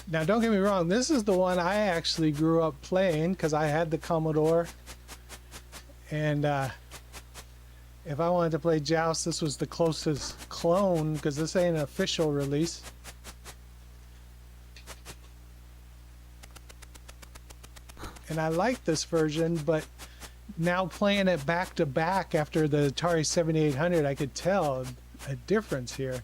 Now, don't get me wrong, this is the one I actually grew up playing because I had the Commodore. And if I wanted to play Joust, this was the closest clone because this ain't an official release. And I like this version, but now playing it back to back after the Atari 7800, I could tell a difference here.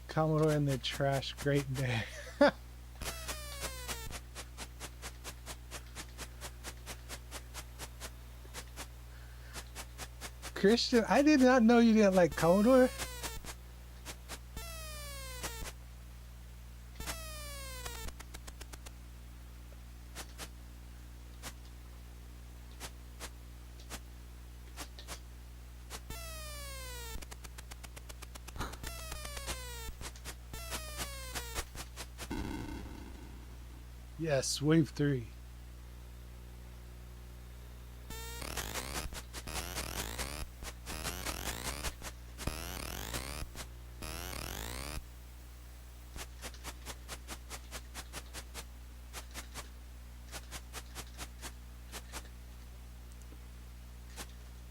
Commodore in the trash, great day. Christian, I did not know you didn't like Commodore. Yes, wave 3.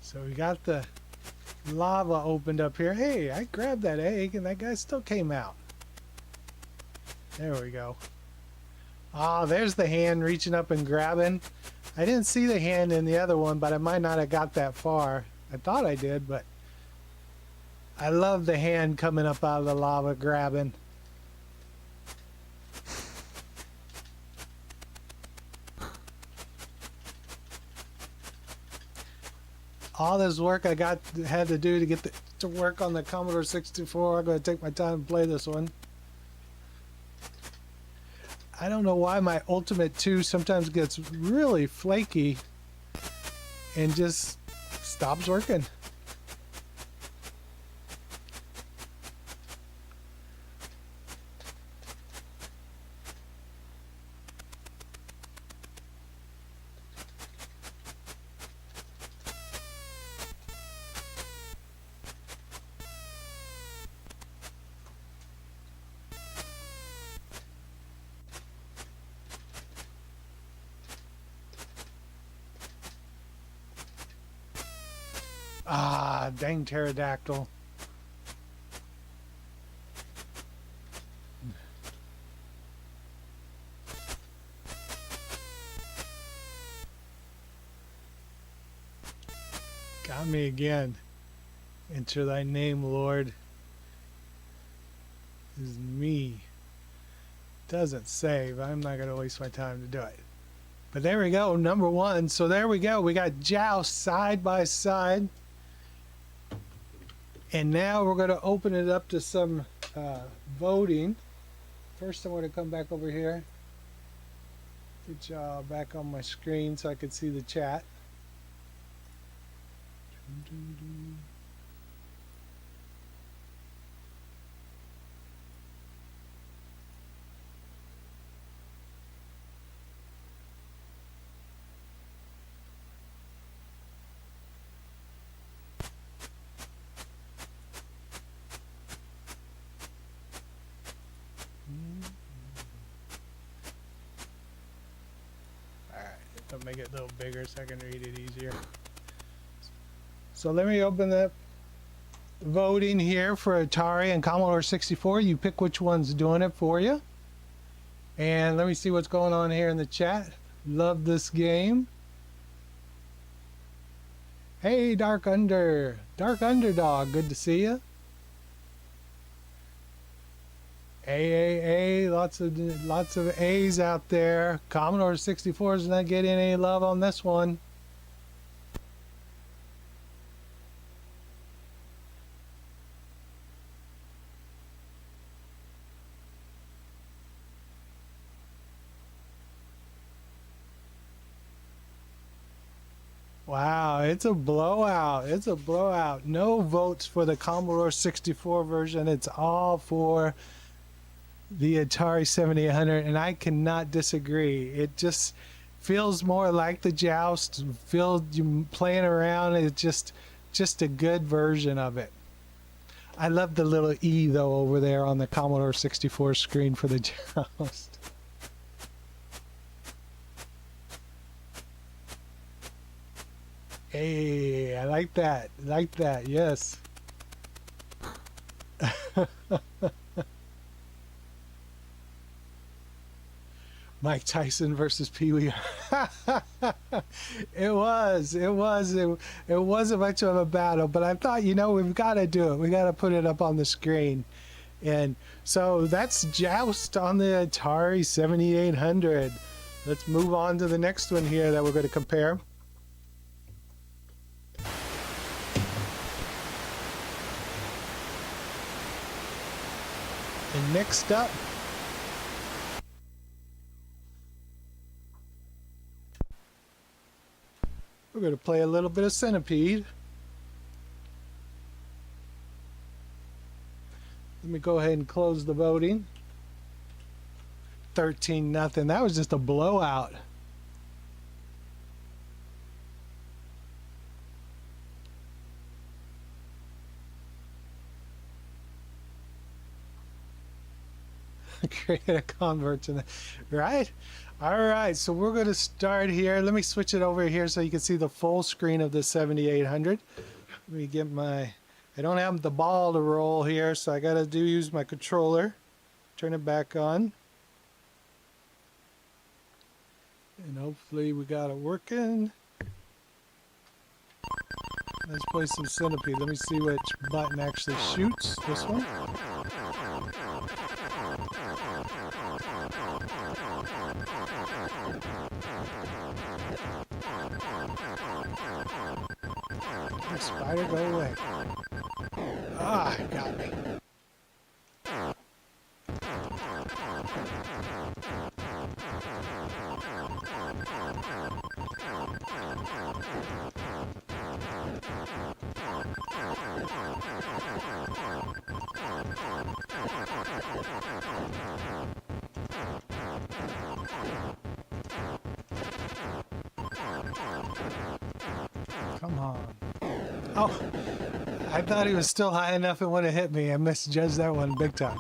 So we got the lava opened up here. Hey, I grabbed that egg and that guy still came out. There we go. Ah, there's the hand reaching up and grabbing. I didn't see the hand in the other one, but I might not have got that far. I thought I did, but I love the hand coming up out of the lava grabbing. All this work I had to do to get to work on the Commodore 64. I'm going to take my time to play this one. I don't know why my Ultimate 2 sometimes gets really flaky and just stops working. Ah, dang pterodactyl. Got me again. Enter thy name, Lord. Is me. Doesn't save. I'm not going to waste my time to do it. But there we go, number one. So there we go. We got Joust side by side. And now we're going to open it up to some voting. First, I'm going to come back over here. Get y'all back on my screen so I can see the chat. I'll make it a little bigger so I can read it easier. So let me open up voting here for Atari and Commodore 64. You pick which one's doing it for you. And let me see what's going on here in the chat. Love this game. Hey, Dark Underdog, good to see you. AAA, lots of A's out there. Commodore 64 is not getting any love on this one. Wow, it's a blowout. It's a blowout. No votes for the Commodore 64 version. It's all for the Atari 7800, and I cannot disagree. It just feels more like the Joust. Feels you playing around. It's just a good version of it. I love the little E though over there on the Commodore 64 screen for the Joust. Hey, I like that. Like that. Yes. Mike Tyson versus Pee Wee. It wasn't much of a battle, but I thought, you know, we've got to do it. We got to put it up on the screen. And so that's Joust on the Atari 7800. Let's move on to the next one here that we're going to compare. And next up, we're going to play a little bit of Centipede. Let me go ahead and close the voting. 13-0. That was just a blowout. Create a convert to that, right? All right, so we're going to start here. Let me switch it over here so you can see the full screen of the 7800. Let me get my... I don't have the ball to roll here, so I gotta use my controller. Turn it back on. And hopefully we got it working. Let's play some Centipede. Let me see which button actually shoots. This one. The spider, go away. Ah, it got me. Come on. Oh, I thought he was still high enough it would have hit me. I misjudged that one big time.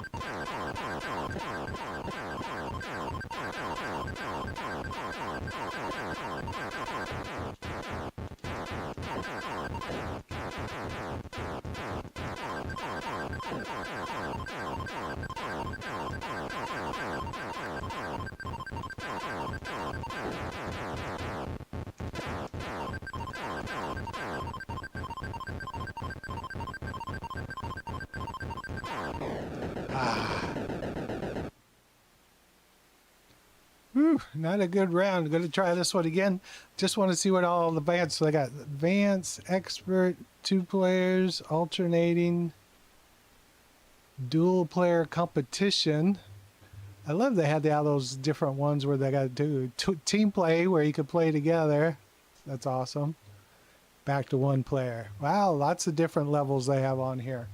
Whew, not a good round. Going to try this one again. Just want to see what all the advanced. So I got advanced, expert, 2 players, alternating, dual player competition. I love they had all those different ones where they got to do team play where you could play together. That's awesome. Back to 1 player. Wow, lots of different levels they have on here.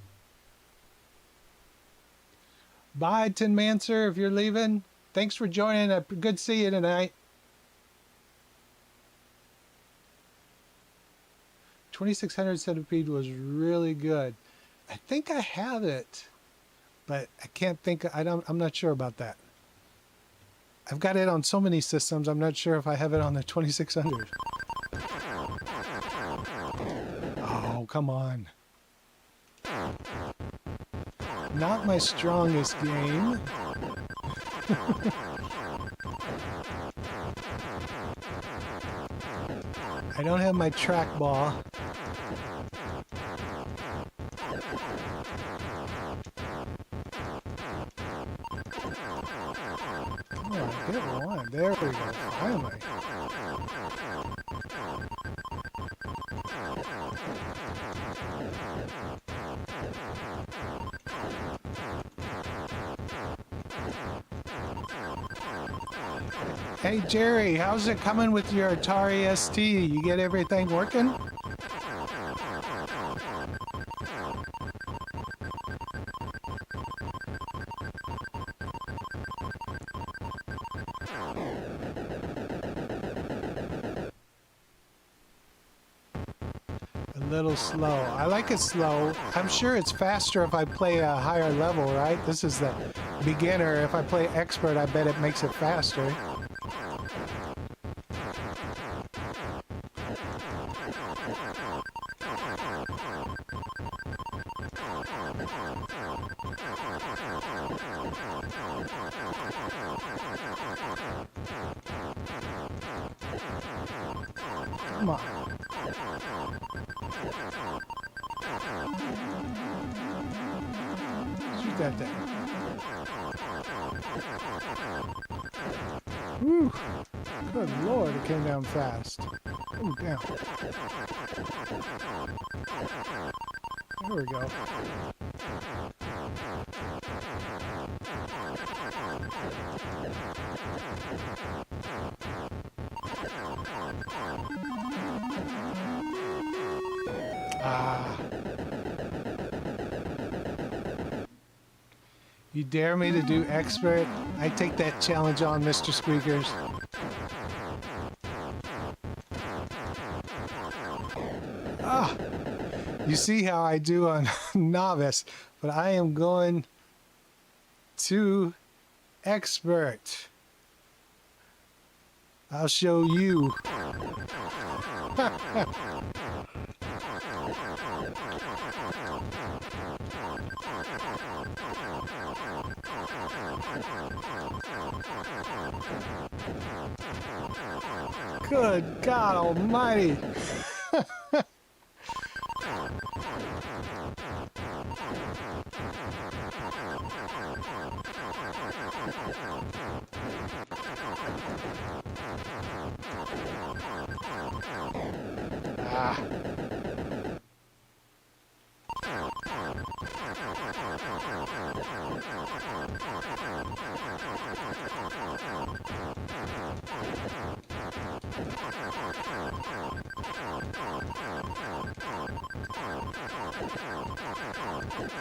Bye, Tin Mancer, if you're leaving. Thanks for joining. Good to see you tonight. 2600 Centipede was really good. I think I have it, but I can't think. I'm not sure about that. I've got it on so many systems. I'm not sure if I have it on the 2600. Oh, come on. Not my strongest game. I don't have my trackball. Come on, get one. There we go. Finally. Hey Jerry, how's it coming with your Atari ST? You get everything working? A little slow. I like it slow. I'm sure it's faster if I play a higher level, right? This is the beginner. If I play expert, I bet it makes it faster. Come on. Shoot that thing. Whew. Good Lord, it came down fast. Ooh, down. There we go. Ah. You dare me to do expert? I take that challenge on, Mr. Squeakers. Ah. You see how I do on novice, but I am going to expert. I'll show you. Good God Almighty! Ah.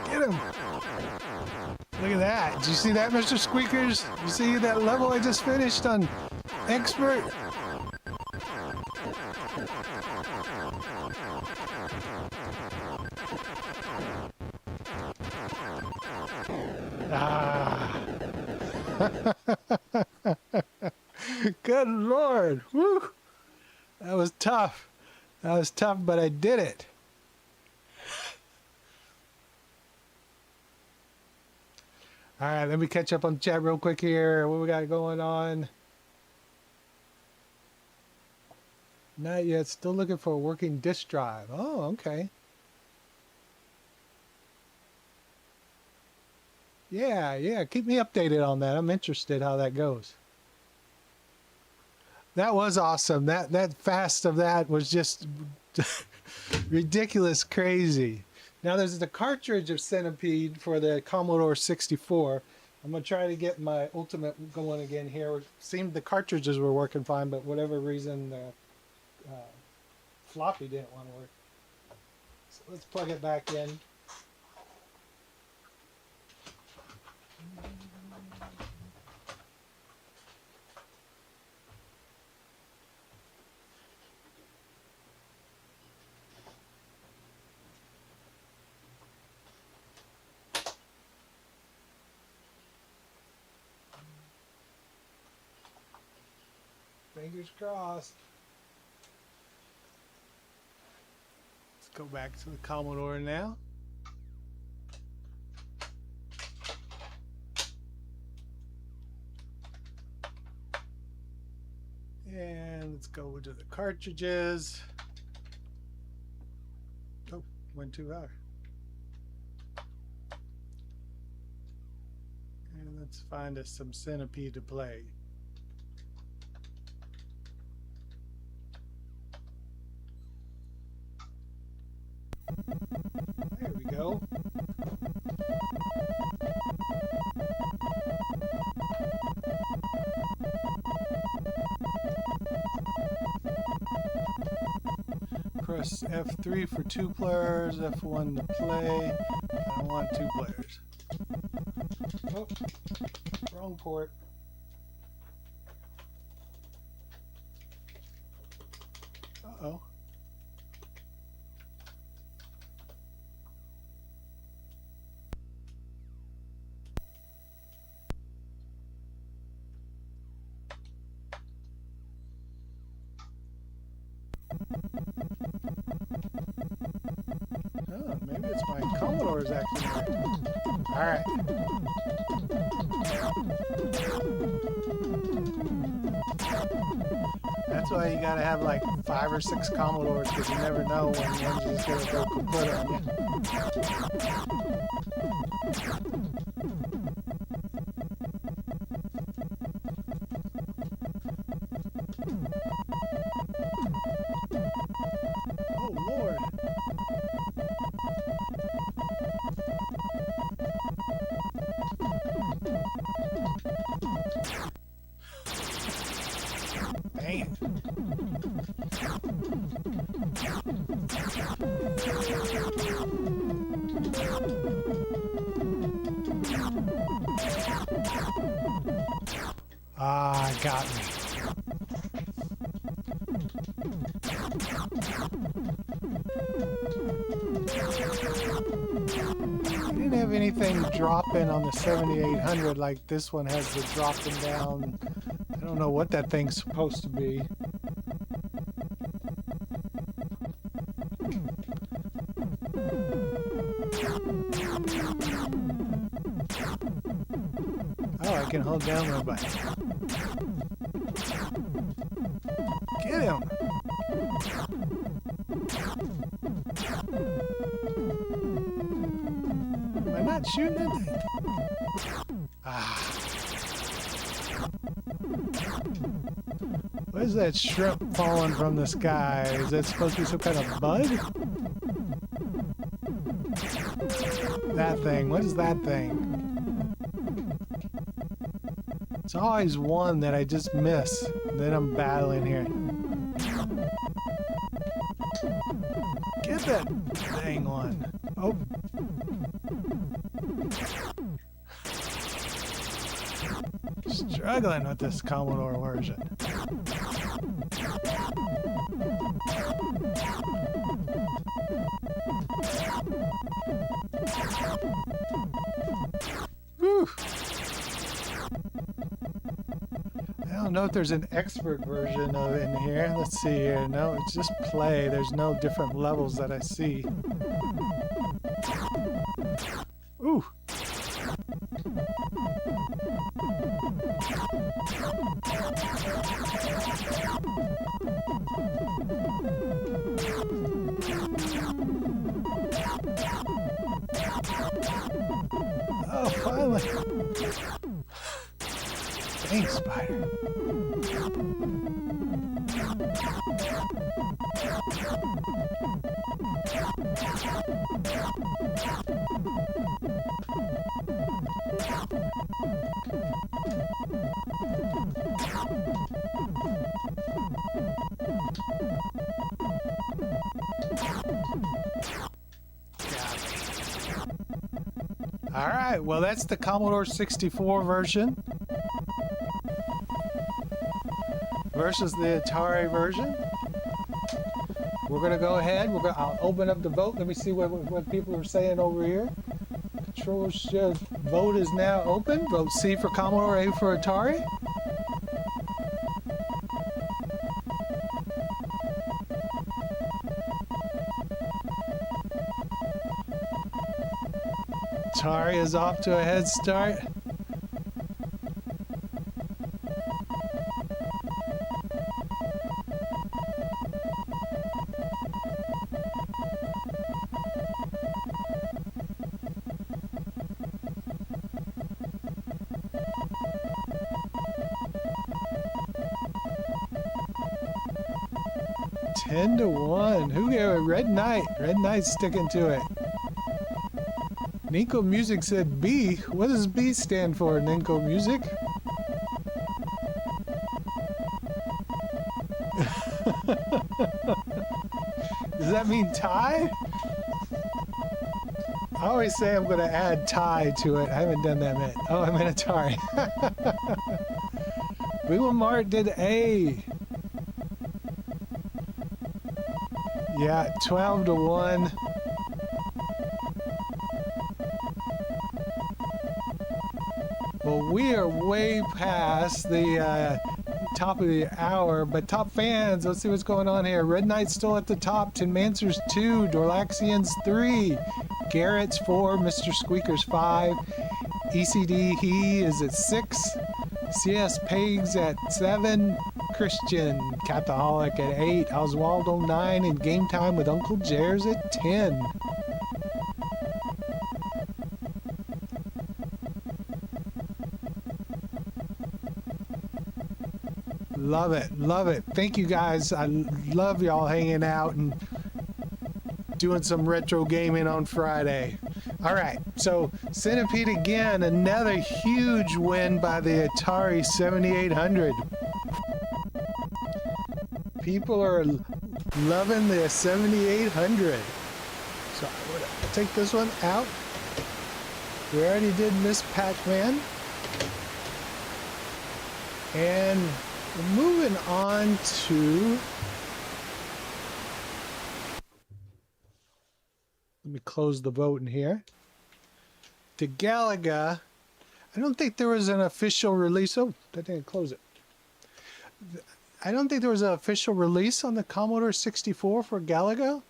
Get him! Look at that. Did you see that, Mr. Squeakers? You see that level I just finished on Expert? Ah. Good Lord. Woo. That was tough. That was tough, but I did it. All right, let me catch up on the chat real quick here. What we got going on? Not yet. Still looking for a working disk drive. Oh, okay. Yeah. Keep me updated on that. I'm interested how that goes. That was awesome. That fast of that was just ridiculous, crazy. Now there's the cartridge of Centipede for the Commodore 64. I'm gonna try to get my Ultimate going again here. It seemed the cartridges were working fine, but whatever reason the floppy didn't want to work. So let's plug it back in. Fingers crossed. Let's go back to the Commodore now. And let's go to the cartridges. Oh, went too high. And let's find us some Centipede to play. There we go. Press F3 for 2 players, F1 to play. I don't want 2 players. Oh, wrong port. Uh-oh. Oh, maybe it's my Commodore's acting right. Alright. That's why you gotta have like 5 or 6 Commodores, because you never know when one's just gonna go kaput on you. Oh Lord. Dang it. Ah, got me. I didn't have anything dropping on the 7800 like this one has the dropping down. I don't know what that thing's supposed to be. can hold down my button. Get him! Am I not shooting that thing? Ah. What is that shrimp falling from the sky? Is that supposed to be some kind of bug? That thing. What is that thing? It's always one that I just miss. And then I'm battling here. Get that dang one. Oh. Struggling with this Commodore version. Whew. I don't know if there's an expert version of it in here. Let's see here. No, it's just play. There's no different levels that I see. Ooh. Oh, finally. Thanks, spider. All right, well, that's the Commodore 64 version versus the Atari version. We're going to go ahead. I'll open up the vote. Let me see what people are saying over here. Control Shift. Vote is now open. Vote C for Commodore, A for Atari. Atari is off to a head start. Ten to 1. Who gave it? Red Knight. Red Knight's sticking to it. Ninko Music said B. What does B stand for, Ninko Music? Does that mean tie? I always say I'm going to add tie to it. I haven't done that yet. Oh, I meant Atari. Boo Mart did A. Yeah, 12 to 1. Well, we are way past the top of the hour, but top fans, let's see what's going on here. Red Knight's still at the top, Tin Mancer's 2, Dorlaxian's 3, Garrett's 4, Mr. Squeaker's 5, ECD he is at 6, CS Pigs at 7, Christian Cataholic at 8, Oswaldo 9, and Game Time with Uncle Jer's at 10. Love it, love it. Thank you guys. I love y'all hanging out and doing some retro gaming on Friday. All right, so Centipede again, another huge win by the Atari 7800. People are loving the 7800. So I'll take this one out. We already did Miss Pac-Man. And we're moving on to... Let me close the vote in here. To Galaga. I don't think there was an official release. Oh, I didn't close it. I don't think there was an official release on the Commodore 64 for Galaga.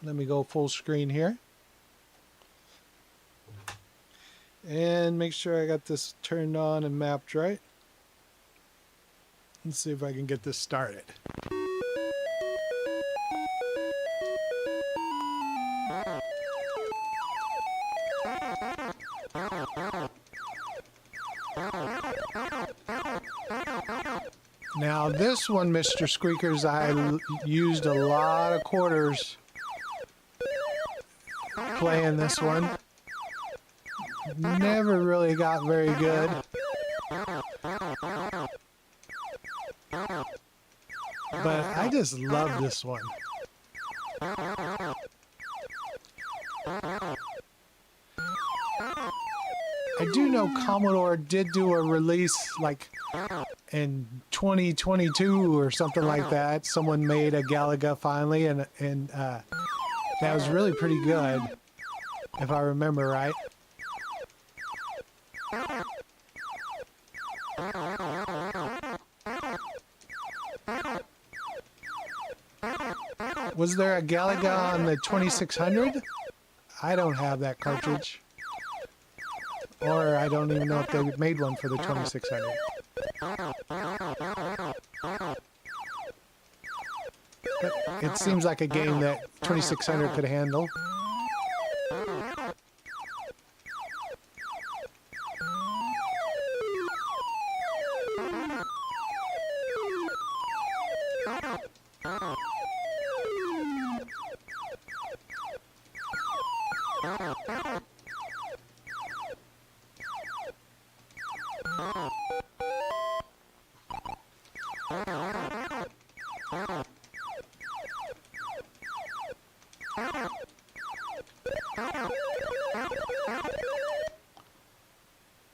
Let me go full screen here. And make sure I got this turned on and mapped right. Let's see if I can get this started. Now this one, Mr. Squeakers, I used a lot of quarters playing this one. Never really got very good. But I just love this one. I do know Commodore did do a release like in 2022 or something like that. Someone made a Galaga finally, and that was really pretty good, if I remember right. Was there a Galaga on the 2600? I don't have that cartridge. Or I don't even know if they made one for the 2600. But it seems like a game that 2600 could handle.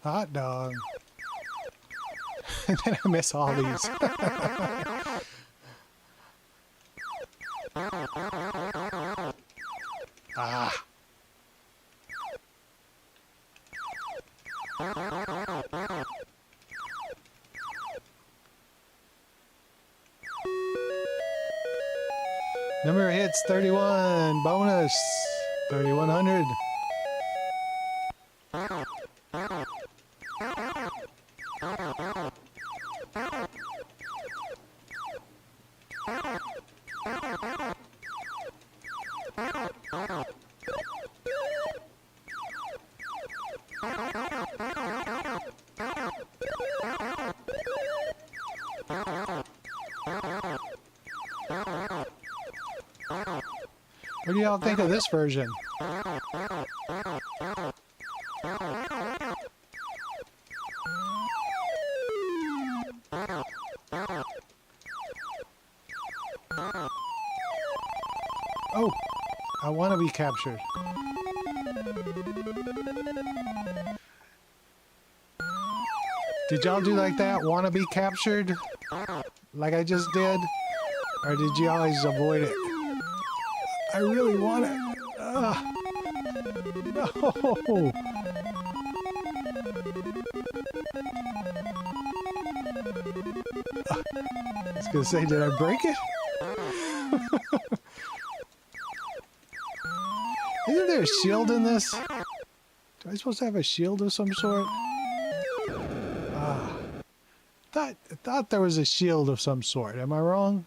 Hot dog. And then I miss all these. Ah. Number of hits 31, bonus 3100. What do y'all think of this version? Oh, I want to be captured. Did y'all do like that? Want to be captured? Like I just did? Or did you always avoid it? I really want it. No. I was gonna say, did I break it? Isn't there a shield in this? Am I supposed to have a shield of some sort? Thought there was a shield of some sort. Am I wrong?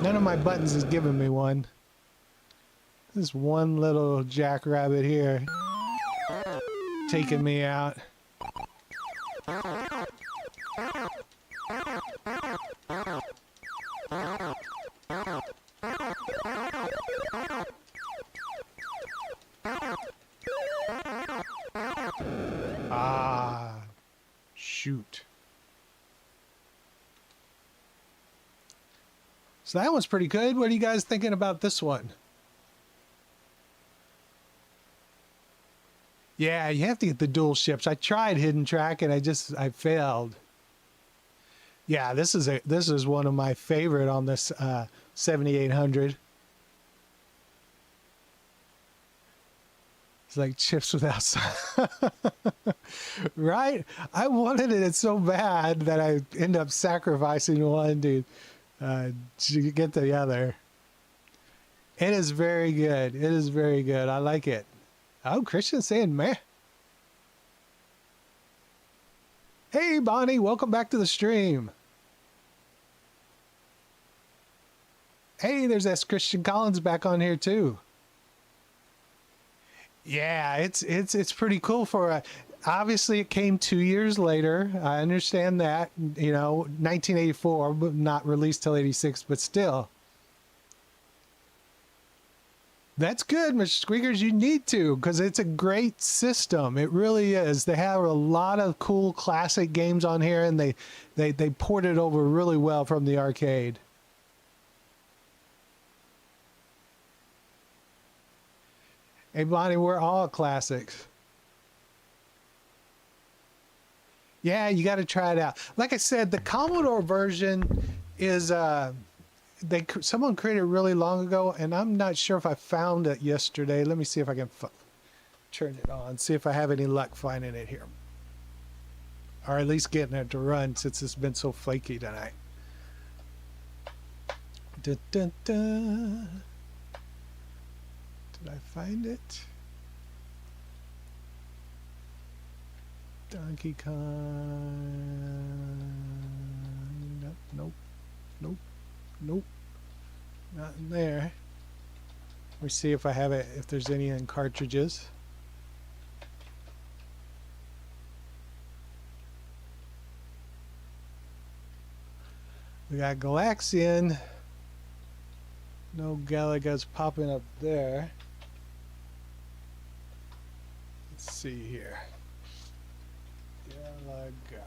None of my buttons is giving me one. This one little jackrabbit here taking me out. Ah, shoot. So that one's pretty good. What are you guys thinking about this one? Yeah, you have to get the dual ships. I tried hidden track and I failed. Yeah, this is one of my favorite on this 7800. It's like chips without salt. Right? I wanted it so bad that I end up sacrificing one to get the other. It is very good. It is very good. I like it. Oh, Christian's saying meh. Hey, Bonnie, welcome back to the stream. Hey, there's that Christian Collins back on here too. Yeah, it's pretty cool for obviously it came 2 years later. I understand that, you know, 1984, but not released till 86, but still. That's good, Mr. Squeakers. You need to, because it's a great system. It really is. They have a lot of cool classic games on here, and they port it over really well from the arcade. Hey, Bonnie, we're all classics. Yeah, you got to try it out. Like I said, the Commodore version is someone created it really long ago, and I'm not sure if I found it yesterday. Let me see if I can turn it on, see if I have any luck finding it here, or at least getting it to run since it's been so flaky tonight. Dun, dun, dun. Did I find it? Donkey Kong. Nope. Nope. Nope. Not in there. Let me see if I have it, if there's any in cartridges. We got Galaxian. No Galaga's popping up there. Let's see here. Galaga.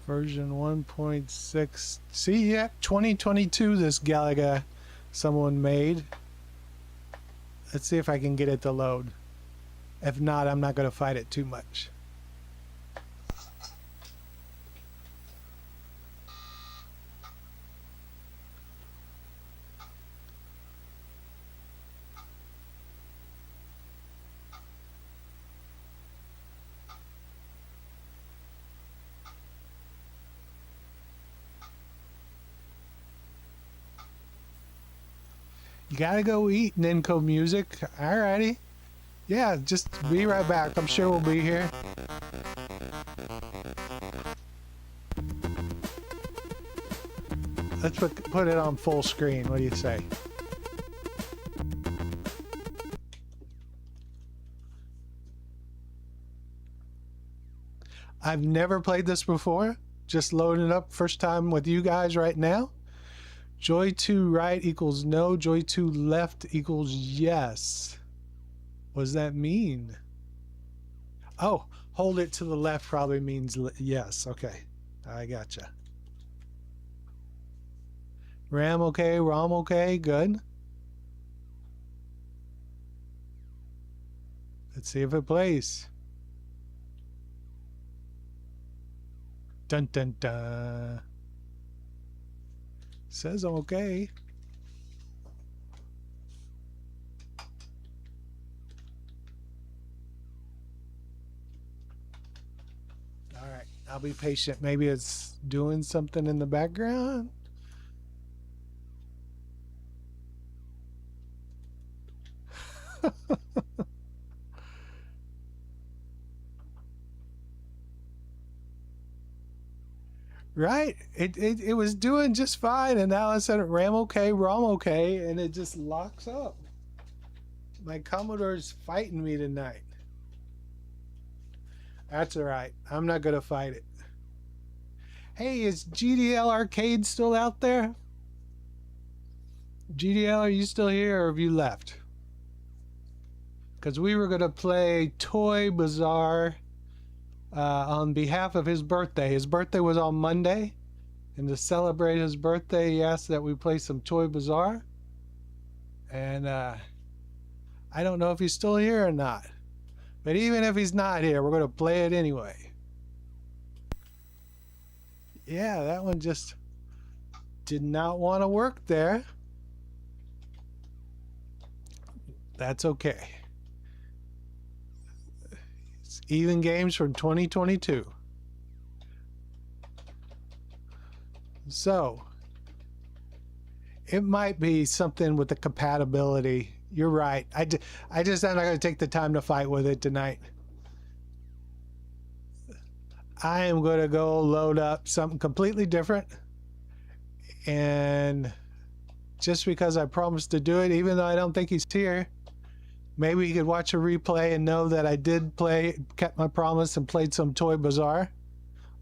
Version 1.6. See, yeah, 2022 this Galaga someone made. Let's see if I can get it to load. If not, I'm not going to fight it too much. You gotta go eat, Ninko Music. Alrighty. Yeah, just be right back. I'm sure we'll be here. Let's put it on full screen. What do you say? I've never played this before. Just loading it up first time with you guys right now. Joy to right equals no. Joy to left equals yes. What does that mean? Oh, hold it to the left probably means yes. Okay, I gotcha. RAM okay, ROM okay, good. Let's see if it plays. Dun dun dun. Says I'm okay. All right, I'll be patient. Maybe it's doing something in the background. Right? It was doing just fine, and now I said RAM okay, ROM okay, and it just locks up. My Commodore's fighting me tonight. That's all right. I'm not gonna fight it. Hey, is GDL Arcade still out there? GDL, are you still here, or have you left? Because we were gonna play Toy Bazaar on behalf of his birthday. His birthday was on Monday, and to celebrate his birthday, he asked that we play some Toy Bazaar. And I don't know if he's still here or not. But even if he's not here, we're going to play it anyway. Yeah, that one just did not want to work there. That's okay. It's even games from 2022. So, It might be something with the compatibility. You're right. I'm not going to take the time to fight with it tonight. I am going to go load up something completely different. And just because I promised to do it, even though I don't think he's here, maybe you could watch a replay and know that I did kept my promise and played some Toy Bazaar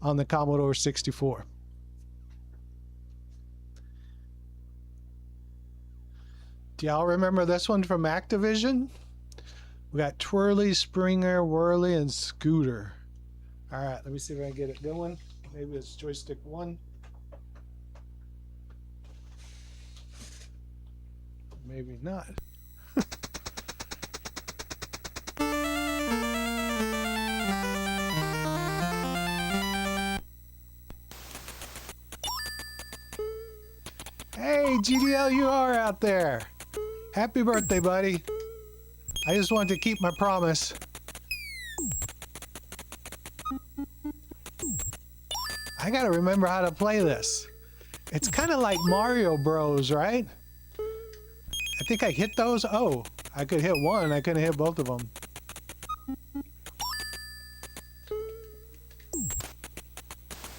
on the Commodore 64. Do y'all remember this one from Activision? We got Twirly, Springer, Whirly, and Scooter. All right, let me see if I can get it going. Maybe it's joystick 1. Maybe not. Hey, GDL, you are out there. Happy birthday, buddy. I just wanted to keep my promise. I gotta remember how to play this. It's kind of like Mario Bros, right? I think I hit those. Oh, I could hit one. I couldn't hit both of them.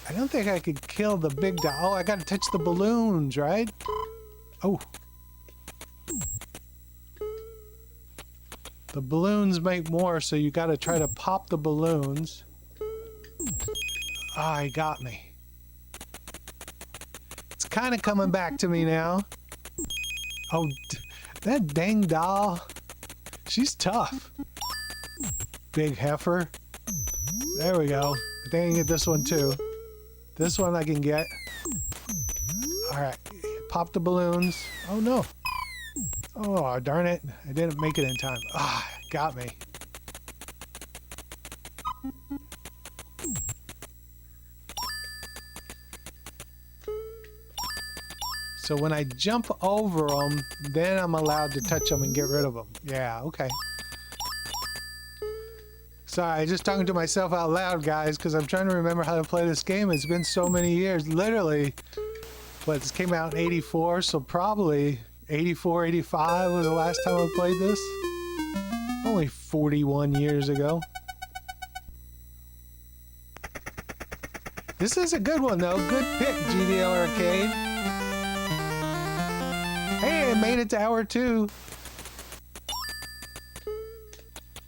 I don't think I could kill the big guy. Oh, I gotta touch the balloons, right? Oh. The balloons make more, so you gotta try to pop the balloons. Ah, he got me. It's kind of coming back to me now. Oh, that dang doll. She's tough. Big heifer. There we go. I think I can get this one too. This one I can get. Alright. Pop the balloons. Oh no. Oh, darn it. I didn't make it in time. Ah, got me. So when I jump over them, then I'm allowed to touch them and get rid of them. Yeah, okay. Sorry, just talking to myself out loud, guys, because I'm trying to remember how to play this game. It's been so many years. Literally, but this came out in 84, so probably 84, 85 was the last time I played this. Only 41 years ago. This is a good one, though. Good pick, GDL Arcade. Hey, I made it to hour 2.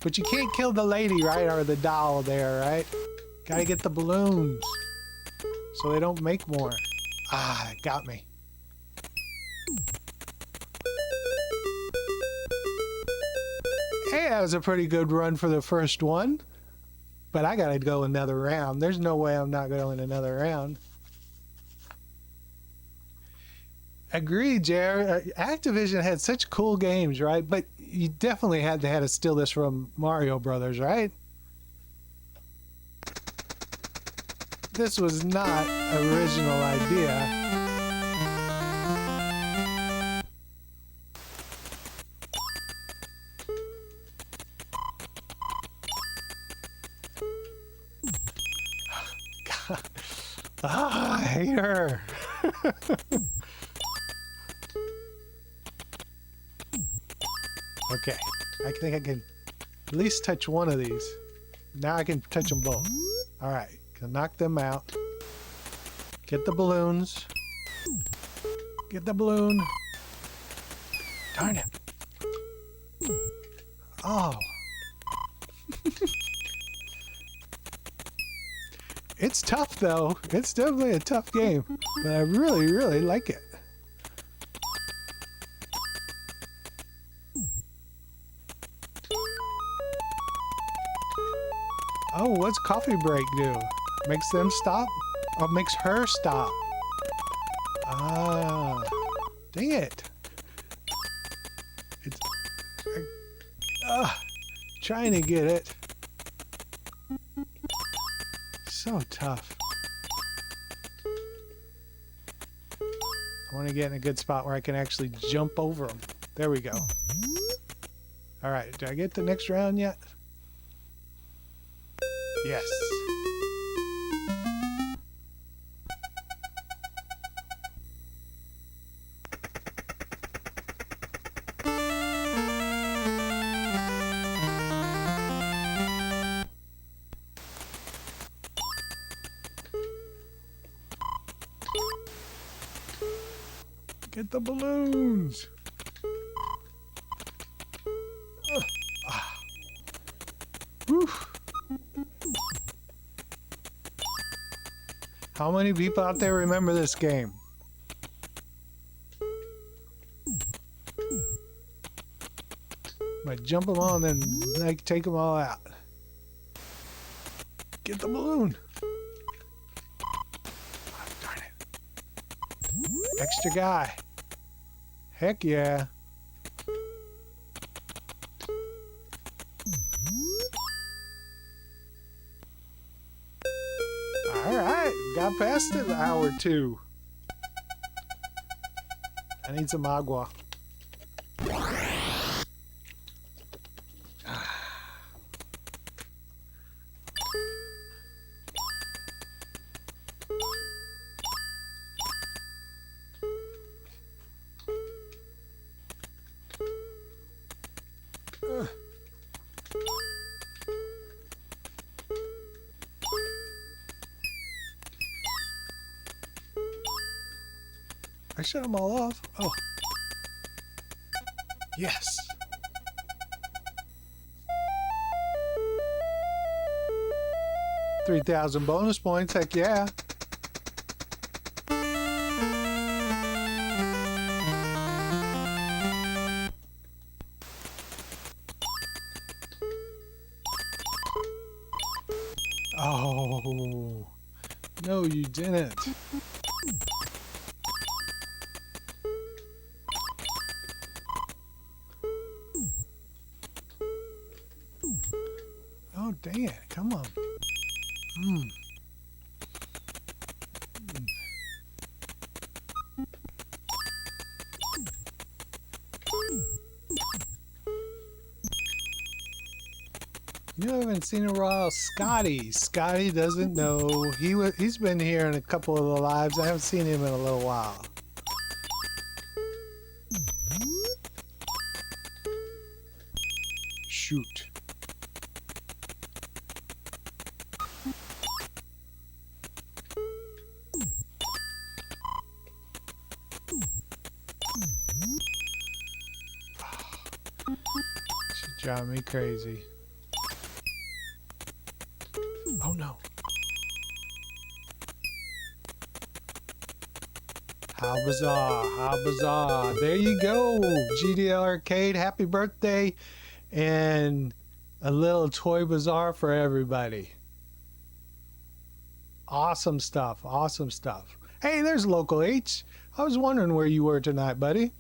But you can't kill the lady, right? Or the doll there, right? Gotta get the balloons so they don't make more. Ah, it got me. Hey, that was a pretty good run for the first one. But I gotta go another round. There's no way I'm not going another round. Agreed, Jer. Activision had such cool games, right? But you definitely had to steal this from Mario Brothers, right? This was not original idea. Ah, I hate her. Okay, I think I can at least touch one of these. Now I can touch them both. Alright, can knock them out. Get the balloons. Get the balloon. Darn it. Oh. It's tough though. It's definitely a tough game. But I really, really like it. Oh, what's coffee break do? Makes them stop? Or makes her stop? Ah. Dang it. It's... trying to get it. So tough. I want to get in a good spot where I can actually jump over them. There we go. Alright, did I get the next round yet? Yes. Get the balloons. Whew. How many people out there remember this game? Might jump them on and then like take them all out. Get the balloon. Oh, darn it. Extra guy. Heck yeah. Alright, got past it an hour or two. I need some agua. I shut them all off. Oh. Yes. $3,000 bonus points. Heck yeah. Oh. No, you didn't. Oh, dang it. Come on. You haven't seen a while, Scotty. Scotty doesn't know. He's been here in a couple of the lives. I haven't seen him in a little while. Shoot. She's driving me crazy. Oh no. How bizarre, how bizarre. There you go, GDL Arcade, happy birthday, and a little toy bazaar for everybody. Awesome stuff, awesome stuff. Hey, there's Local H. I was wondering where you were tonight, buddy.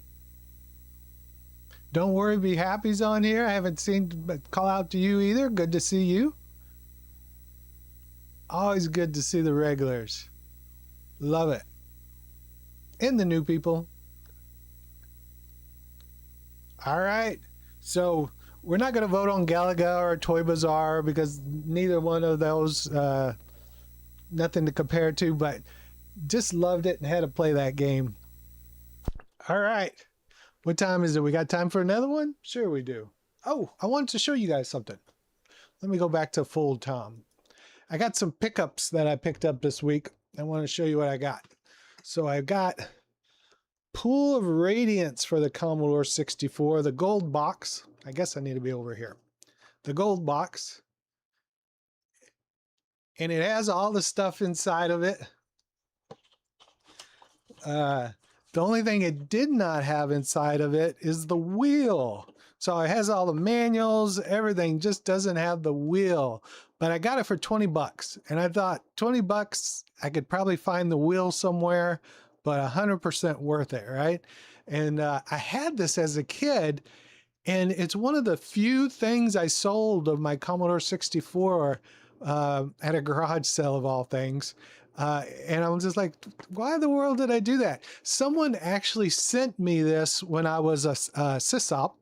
Don't worry, Be Happy's on here. I haven't seen but call out to you either. Good to see you. Always good to see the regulars. Love it. And the new people. All right. So we're not going to vote on Galaga or Toy Bazaar because neither one of those, nothing to compare to, but just loved it and had to play that game. All right. What time is it? We got time for another one? Sure we do. Oh, I wanted to show you guys something. Let me go back to full Tom. I got some pickups that I picked up this week. I want to show you what I got. So I've got Pool of Radiance for the Commodore 64, the gold box. I guess I need to be over here. The gold box. And it has all the stuff inside of it. The only thing it did not have inside of it is the wheel. So it has all the manuals, everything, just doesn't have the wheel. But I got it for 20 bucks. And I thought 20 bucks, I could probably find the wheel somewhere, but 100% worth it, right? And I had this as a kid, and it's one of the few things I sold of my Commodore 64 at a garage sale of all things. And I was just like, why in the world did I do that? Someone actually sent me this when I was a CISOP,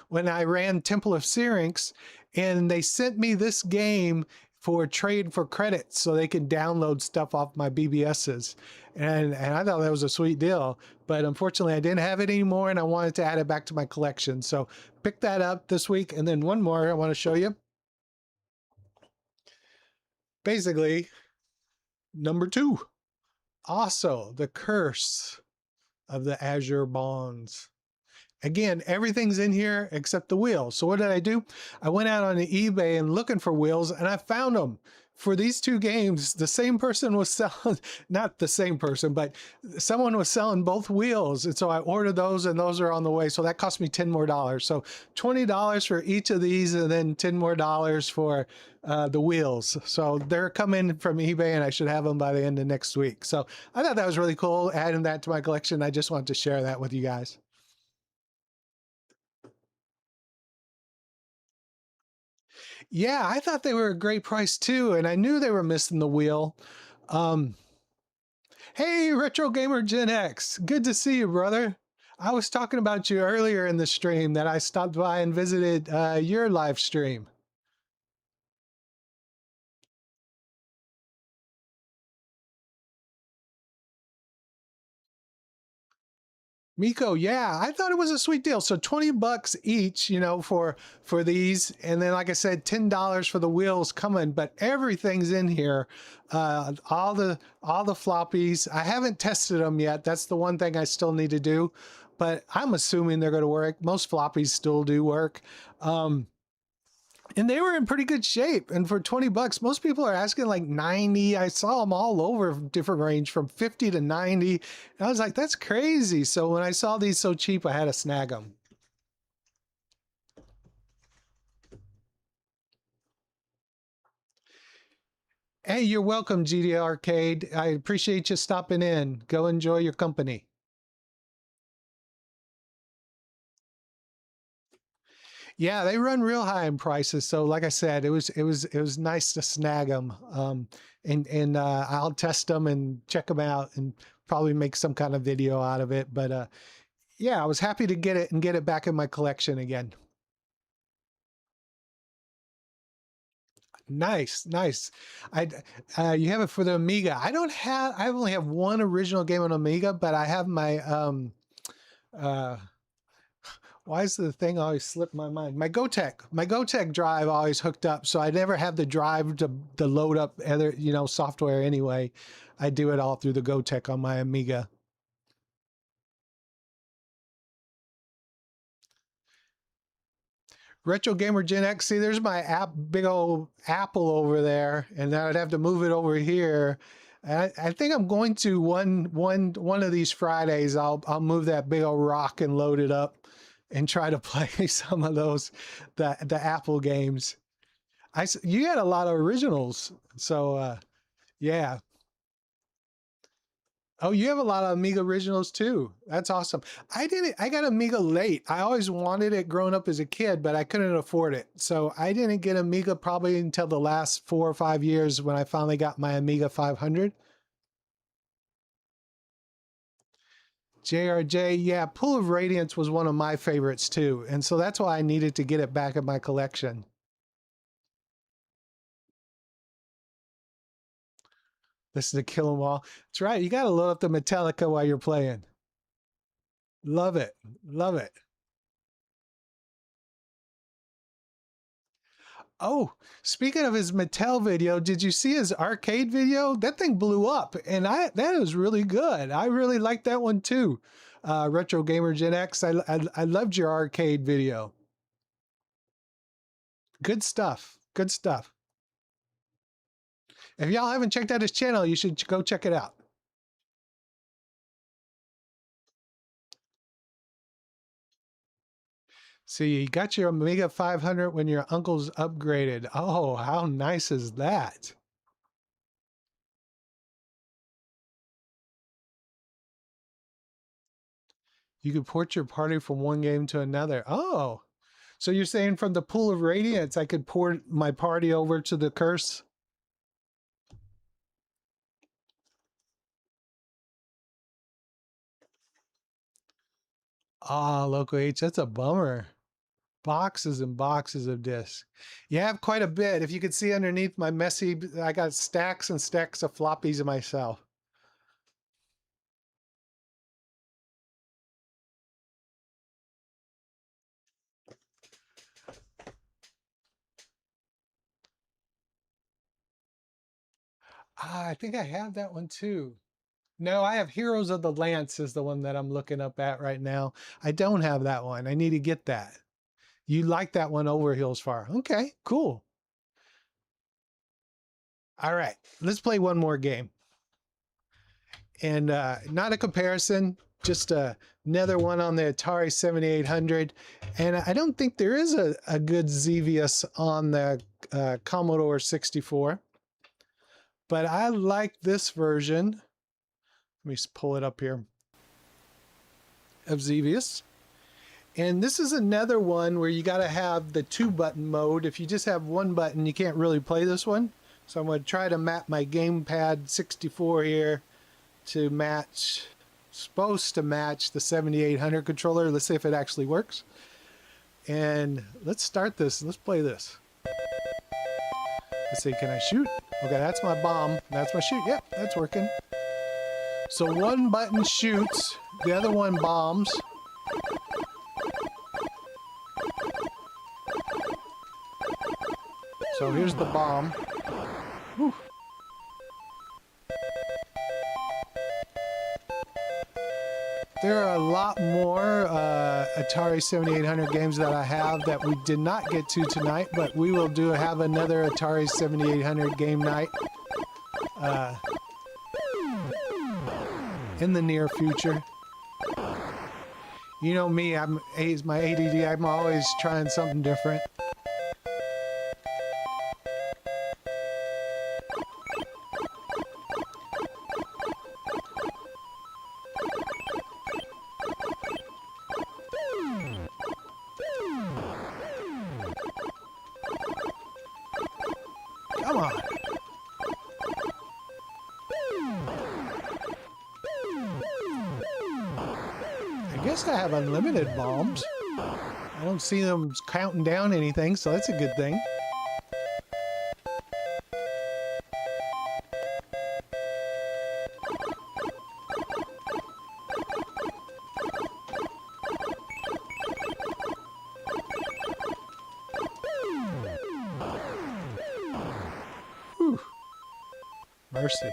when I ran Temple of Syrinx, and they sent me this game for trade for credits so they could download stuff off my BBSs. And I thought that was a sweet deal, but unfortunately I didn't have it anymore and I wanted to add it back to my collection. So pick that up this week. And then one more I want to show you. Basically, number 2. Also, the curse of the Azure bonds. Again, everything's in here except the wheels. So what did I do? I went out on eBay and looking for wheels, and I found them. For these two games, the same person was selling, not the same person, but someone was selling both wheels. And so I ordered those, and those are on the way. So that cost me 10 more dollars. So $20 for each of these, and then 10 more dollars for the wheels. So they're coming from eBay, and I should have them by the end of next week. So I thought that was really cool, adding that to my collection. I just wanted to share that with you guys. Yeah, I thought they were a great price too, and I knew they were missing the wheel. Um, hey, Retro Gamer Gen X, good to see you, brother. I was talking about you earlier in the stream that I stopped by and visited your live stream. Miko, yeah, I thought it was a sweet deal. So 20 bucks each, for these, and then like I said, $10 for the wheels coming, but everything's in here. All the floppies. I haven't tested them yet. That's the one thing I still need to do, but I'm assuming they're going to work. Most floppies still do work. And they were in pretty good shape. And for 20 bucks, most people are asking like 90. I saw them all over different range from 50 to 90. And I was like, that's crazy. So when I saw these so cheap, I had to snag them. Hey, you're welcome, GD Arcade. I appreciate you stopping in. Go enjoy your company. Yeah, they run real high in prices. So like I said, it was nice to snag them. And I'll test them and check them out and probably make some kind of video out of it. But yeah, I was happy to get it and get it back in my collection again. Nice, nice. I You have it for the Amiga. I only have one original game on Amiga, but I have my uh why is the thing always slip my mind? My GoTech drive always hooked up, so I never have the drive to load up other, software anyway. I do it all through the GoTech on my Amiga. Retro Gamer Gen X. See, there's my big old apple over there, and then I'd have to move it over here. I think I'm going to one of these Fridays. I'll move that big old rock and load it up, and try to play some of those the Apple games. You had a lot of originals, so yeah. Oh, you have a lot of Amiga originals too. That's awesome. I got Amiga late. I always wanted it growing up as a kid, but I couldn't afford it. So I didn't get Amiga probably until the last 4 or 5 years when I finally got my Amiga 500. JRJ, yeah, Pool of Radiance was one of my favorites too. And so that's why I needed to get it back in my collection. This is the Kill 'Em All. That's right. You got to load up the Metallica while you're playing. Love it. Love it. Oh, speaking of his Mattel video, did you see his arcade video? That thing blew up, and that was really good. I really liked that one too. Retro Gamer Gen X. I loved your arcade video. Good stuff. Good stuff. If y'all haven't checked out his channel, you should go check it out. See, you got your Amiga 500 when your uncle's upgraded. Oh, how nice is that? You could port your party from one game to another. Oh, so you're saying from the Pool of Radiance, I could port my party over to the Curse? Ah, Local H, that's a bummer. Boxes and boxes of discs. You have quite a bit. If you could see underneath my messy, I got stacks and stacks of floppies myself. Ah, I think I have that one too. No, I have Heroes of the Lance is the one that I'm looking up at right now. I don't have that one. I need to get that. You like that one over Hills Far. Okay, cool. All right, let's play one more game. And not a comparison, just another one on the Atari 7800. And I don't think there is a good Xevious on the Commodore 64. But I like this version. Let me pull it up here. Of Xevious. And this is another one where you got to have the 2-button mode. If you just have 1 button, you can't really play this one. So I'm going to try to map my gamepad 64 here to match, supposed to match the 7800 controller. Let's see if it actually works. And let's start this. Let's play this. Let's see, can I shoot? Okay, that's my bomb. That's my shoot. Yep, that's working. So 1 button shoots, the other one bombs. So here's the bomb. Whew. There are a lot more Atari 7800 games that I have that we did not get to tonight, but we will have another Atari 7800 game night in the near future. You know me, my ADD, I'm always trying something different. Come on. I guess I have unlimited bombs. I don't see them counting down anything, so that's a good thing. Whew. Mercy.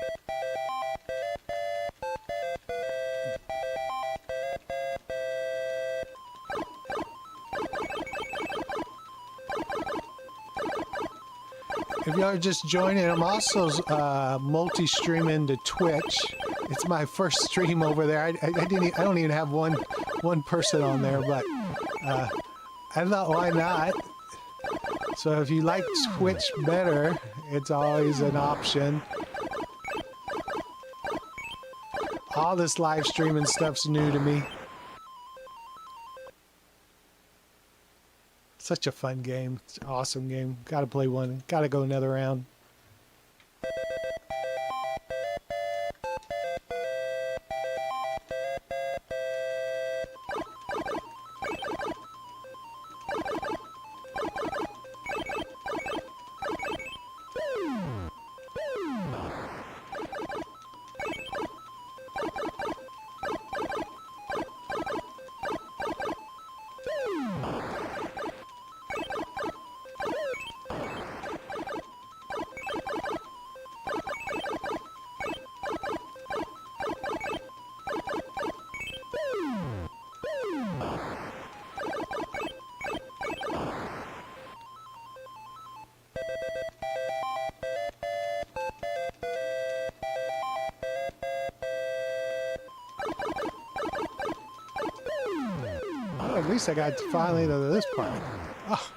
If y'all are just joining, I'm also multi-streaming to Twitch. It's my first stream over there. I don't even have one person on there, but I thought, why not? So if you like Twitch better, it's always an option. All this live streaming stuff's new to me. Such a fun game. It's an awesome game. Gotta play one. Gotta go another round. Well, at least I got finally to this part. Oh.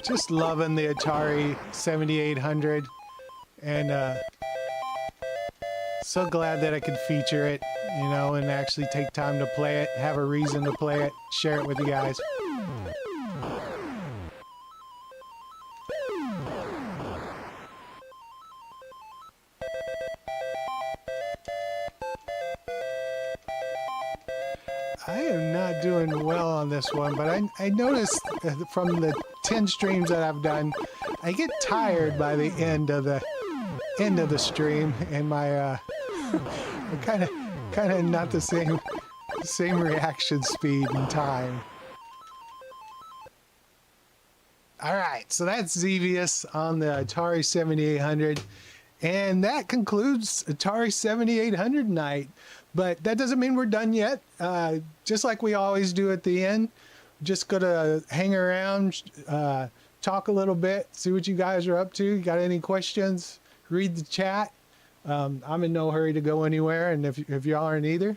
Just loving the Atari 7800, and so glad that I could feature it, you know, and actually take time to play it, have a reason to play it, share it with you guys. I am not doing well on this one, but I noticed from the 10 streams that I've done, I get tired by the end of the stream, and my kind of not the same reaction speed and time. All right, so that's Xevious on the Atari 7800, and that concludes Atari 7800 night. But that doesn't mean we're done yet. Just like we always do at the end, just gonna hang around, talk a little bit, see what you guys are up to. You got any questions? Read the chat. I'm in no hurry to go anywhere, and if y'all aren't either,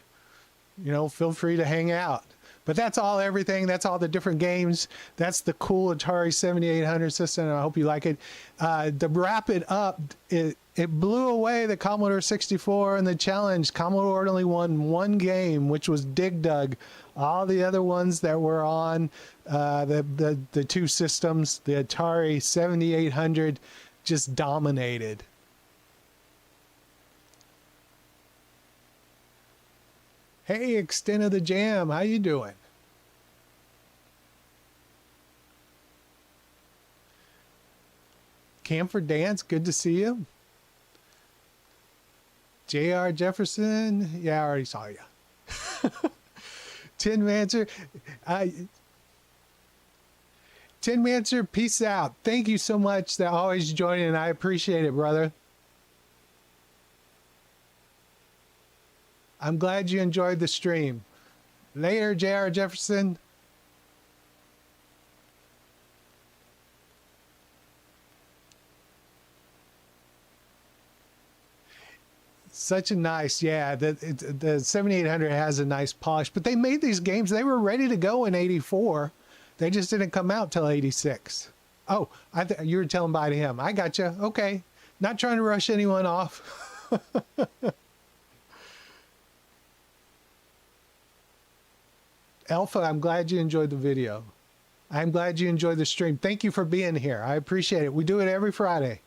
you know, feel free to hang out. But that's everything. That's all the different games. That's the cool Atari 7800 system, and I hope you like it. To wrap it up, it blew away the Commodore 64 in the challenge. Commodore only won one game, which was Dig Dug. All the other ones that were on the two systems, the Atari 7800, just dominated. Hey, Extent of the Jam, how you doing? Camphor Dance, good to see you. J.R. Jefferson, yeah, I already saw you. Tin Mancer, peace out. Thank you so much for always joining. I appreciate it, brother. I'm glad you enjoyed the stream. Later, J.R. Jefferson. Such a nice, yeah, the 7800 has a nice polish, but they made these games, they were ready to go in 84. They just didn't come out till 86. Oh, you were telling bye to him. I gotcha. Okay. Not trying to rush anyone off. Alpha, I'm glad you enjoyed the video. I'm glad you enjoyed the stream. Thank you for being here. I appreciate it. We do it every Friday.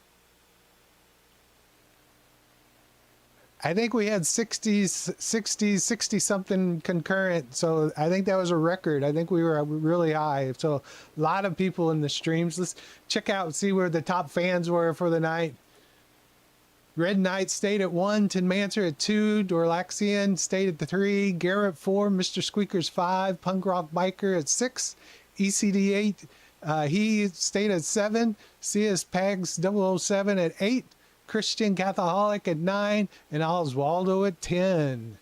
I think we had 60 something concurrent. So I think that was a record. I think we were really high. So a lot of people in the streams. Let's check out, see where the top fans were for the night. Red Knight stayed at 1, Tin Mancer at 2, Dorlaxian stayed at 3, Garrett 4, Mr. Squeakers 5, Punk Rock Biker at 6, ECD 8, he stayed at 7, CS Pags 007 at 8, Christian Catholic at 9, and Oswaldo at 10.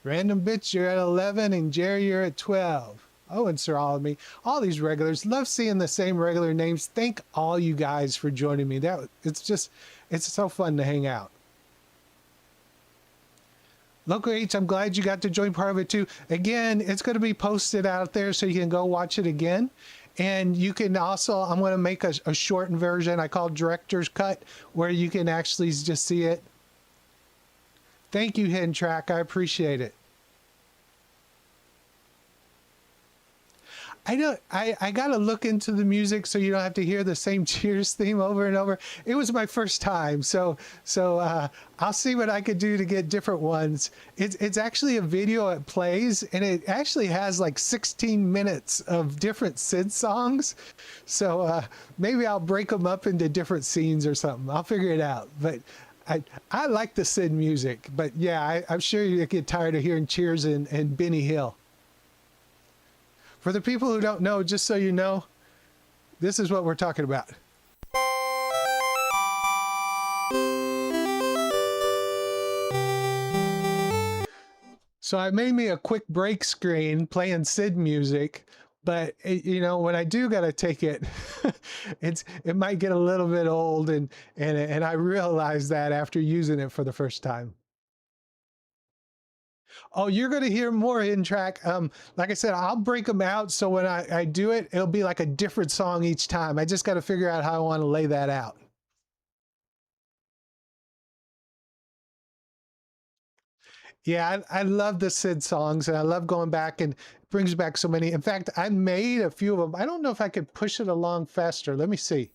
Random Bits, you're at 11, and Jerry, you're at 12. Oh, and Sir Alamy, all these regulars. Love seeing the same regular names. Thank all you guys for joining me. It's so fun to hang out. Local H, I'm glad you got to join part of it too. Again, it's going to be posted out there so you can go watch it again. And you can also, I'm going to make a shortened version I call Director's Cut, where you can actually just see it. Thank you, Hidden Track. I appreciate it. I got to look into the music so you don't have to hear the same Cheers theme over and over. It was my first time, so I'll see what I could do to get different ones. It's actually a video it plays, and it actually has like 16 minutes of different Sid songs. So maybe I'll break them up into different scenes or something. I'll figure it out. But I like the Sid music. But yeah, I'm sure you get tired of hearing Cheers and Benny Hill. For the people who don't know, just so you know, this is what we're talking about. So I made me a quick break screen playing Sid music, but you know, when I do gotta take it, it might get a little bit old, and I realized that after using it for the first time. Oh, you're going to hear more in track. Like I said, I'll break them out. So when I do it, it'll be like a different song each time. I just got to figure out how I want to lay that out. Yeah, I love the Sid songs, and I love going back, and it brings back so many. In fact, I made a few of them. I don't know if I could push it along faster. Let me see.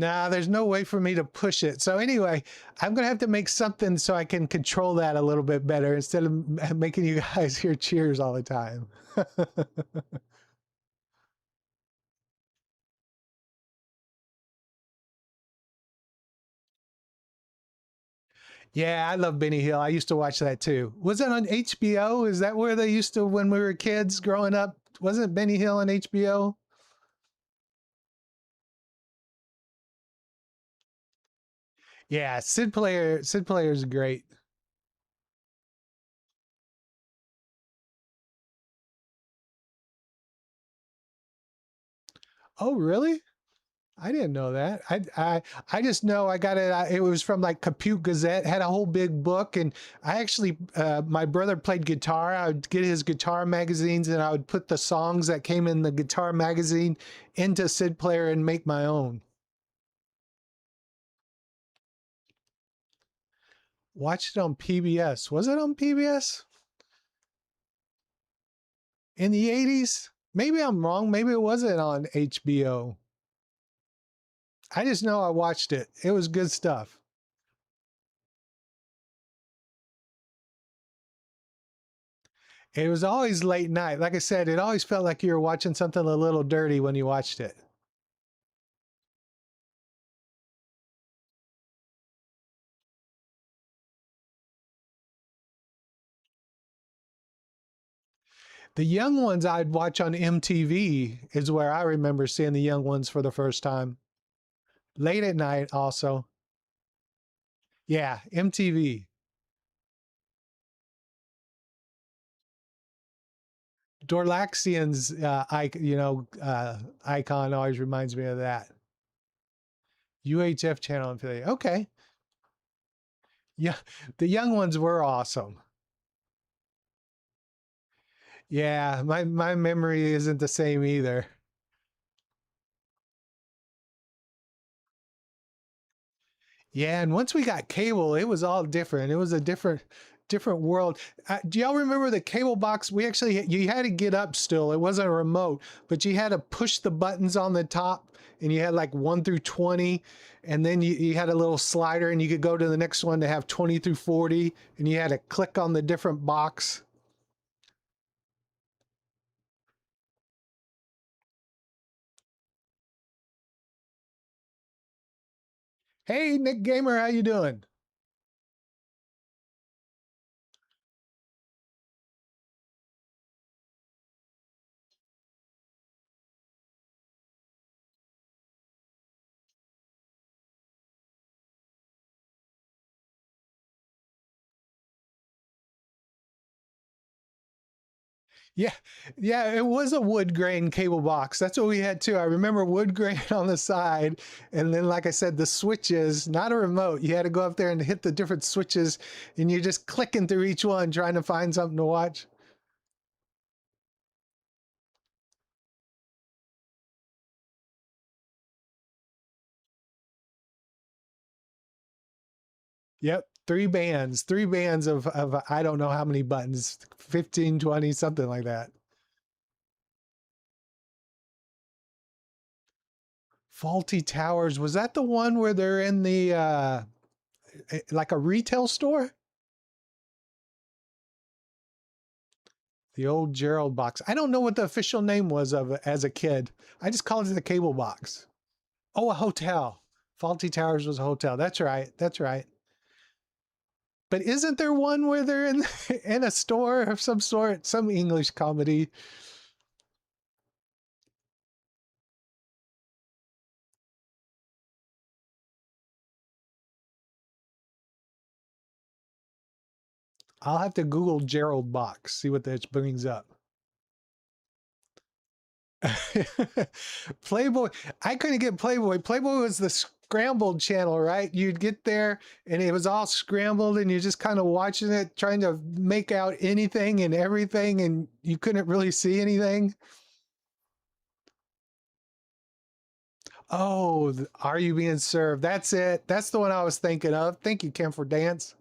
Nah, there's no way for me to push it. So anyway, I'm gonna have to make something so I can control that a little bit better instead of making you guys hear cheers all the time. Yeah, I love Benny Hill. I used to watch that too. Was that on HBO? Is that where they used to when we were kids growing up? Wasn't Benny Hill on HBO? Yeah, Sid Player is great. Oh, really? I didn't know that. I just know I got it. It was from like Compute Gazette. Had a whole big book, and I actually my brother played guitar. I would get his guitar magazines, and I would put the songs that came in the guitar magazine into Sid Player and make my own. Watched it on PBS. Was it on PBS in the 80s? Maybe I'm wrong. Maybe it wasn't on HBO. I just know I watched it. It was good stuff. It was always late night. Like I said, it always felt like you were watching something a little dirty when you watched it. The young ones I'd watch on MTV is where I remember seeing the young ones for the first time. Late at night, also. Yeah, MTV. Dorlaxian's, icon always reminds me of that. UHF channel affiliate. Okay. Yeah, the young ones were awesome. Yeah, my memory isn't the same either. Yeah, and once we got cable, it was all different. It was a different world. Do y'all remember the cable box? We actually you had to get up still. It wasn't a remote, but you had to push the buttons on the top, and you had like 1 through 20, and then you had a little slider, and you could go to the next one to have 20 through 40, and you had to click on the different box. Hey, Nick Gamer, how you doing? Yeah, yeah, it was a wood grain cable box. That's what we had too. I remember wood grain on the side, and then, like I said, the switches, not a remote. You had to go up there and hit the different switches, and you're just clicking through each one trying to find something to watch. Yep, three bands of I don't know how many buttons, 15, 20, something like that. Faulty Towers, was that the one where they're in the like a retail store? The old Gerald box. I don't know what the official name was of it as a kid. I just called it the cable box. Oh, a hotel. Faulty Towers was a hotel. That's right. That's right. But isn't there one where they're in in a store of some sort, some English comedy? I'll have to Google Gerald box, see what that brings up. Playboy. I couldn't get Playboy. Playboy was the scrambled channel, right? You'd get there and it was all scrambled and you're just kind of watching it, trying to make out anything and everything, and you couldn't really see anything. Oh, Are You Being Served? That's it. That's the one I was thinking of. Thank you, Kim, for dance.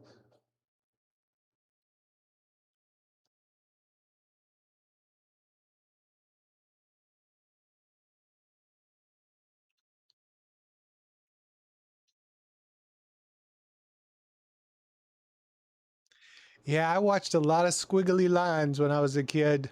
Yeah, I watched a lot of squiggly lines when I was a kid.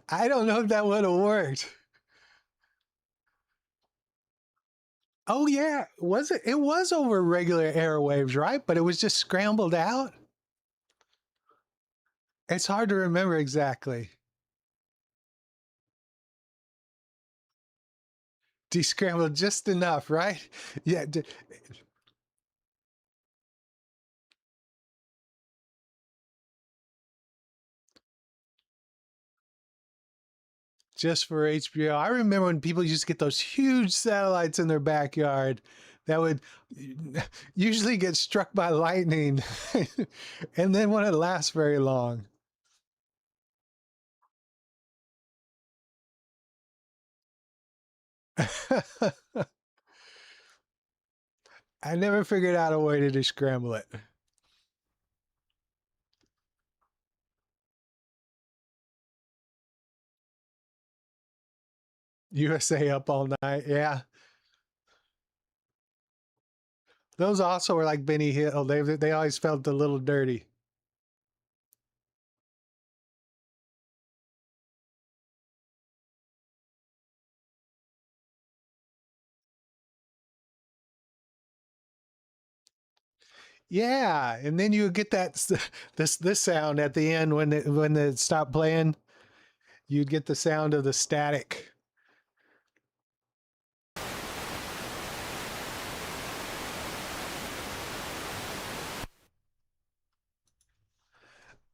I don't know if that would have worked. Oh yeah, was it? It was over regular airwaves, right? But it was just scrambled out. It's hard to remember exactly. Descrambled just enough, right? Yeah, just for HBO. I remember when people used to get those huge satellites in their backyard that would usually get struck by lightning and then wouldn't last very long. I never figured out a way to descramble it. USA up all night. Yeah. Those also were like Benny Hill. They always felt a little dirty. Yeah, and then you would get that this sound at the end when it stopped playing. You'd get the sound of the static.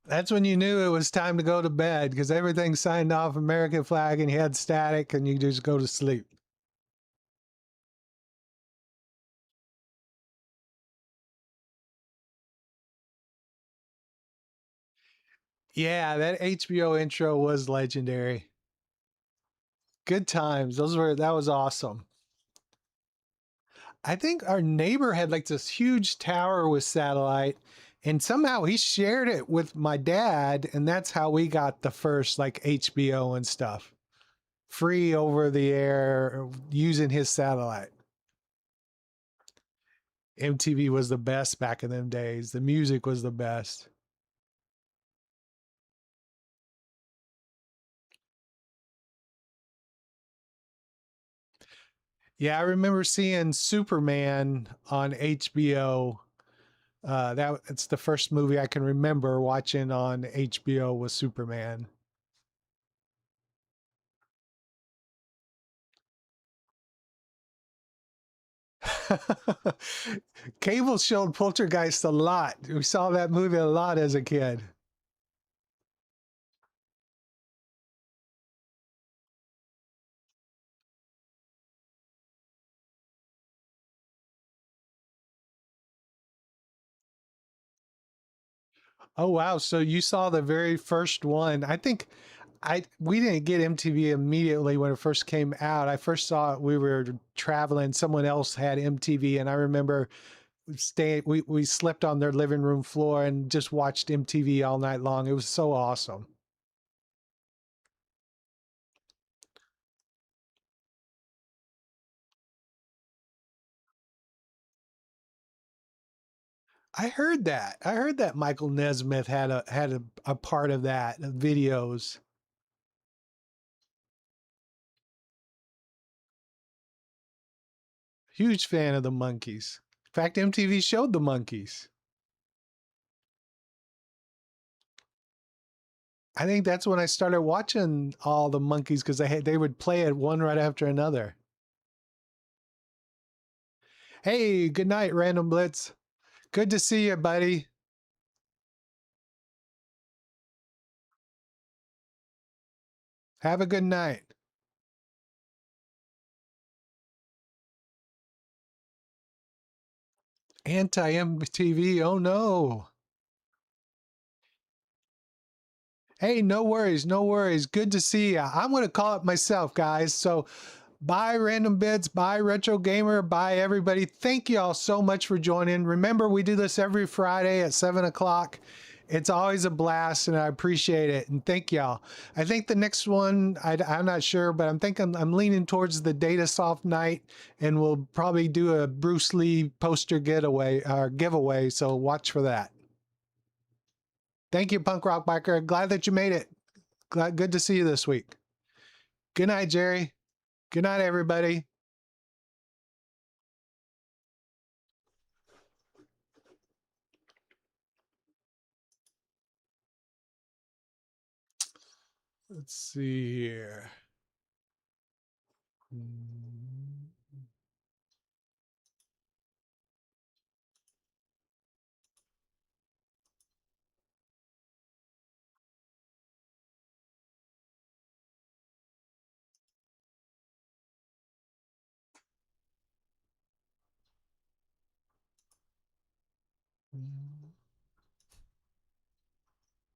That's when you knew it was time to go to bed because everything signed off American flag and you had static and you just go to sleep. Yeah, that HBO intro was legendary. Good times. That was awesome. I think our neighbor had like this huge tower with satellite, and somehow he shared it with my dad, and that's how we got the first like HBO and stuff. Free over the air using his satellite. MTV was the best back in them days. The music was the best. Yeah, I remember seeing Superman on HBO. It's the first movie I can remember watching on HBO was Superman. Cable showed Poltergeist a lot. We saw that movie a lot as a kid. Oh wow! So you saw the very first one. I think I we didn't get MTV immediately when it first came out. I first saw it. We were traveling. Someone else had MTV, and I remember staying. We slept on their living room floor and just watched MTV all night long. It was so awesome. I heard that. I heard that Michael Nesmith had a part of that videos. Huge fan of the monkeys. In fact, MTV showed the monkeys. I think that's when I started watching all the monkeys because they would play it one right after another. Hey, good night, Random Blitz. Good to see you, buddy. Have a good night. Anti-MTV. Oh no. Hey, no worries, no worries. Good to see ya. I'm going to call it myself, guys. So bye, Random Bits. Bye, Retro Gamer. Bye, everybody. Thank you all so much for joining. Remember, we do this every Friday at 7 o'clock. It's always a blast, and I appreciate it. And thank y'all. I think the next one, I'm not sure, but I'm thinking I'm leaning towards the Data Soft night, and we'll probably do a Bruce Lee poster getaway or giveaway. So watch for that. Thank you, Punk Rock Biker. Glad that you made it. Good to see you this week. Good night, Jerry. Good night, everybody. Let's see here. Mm.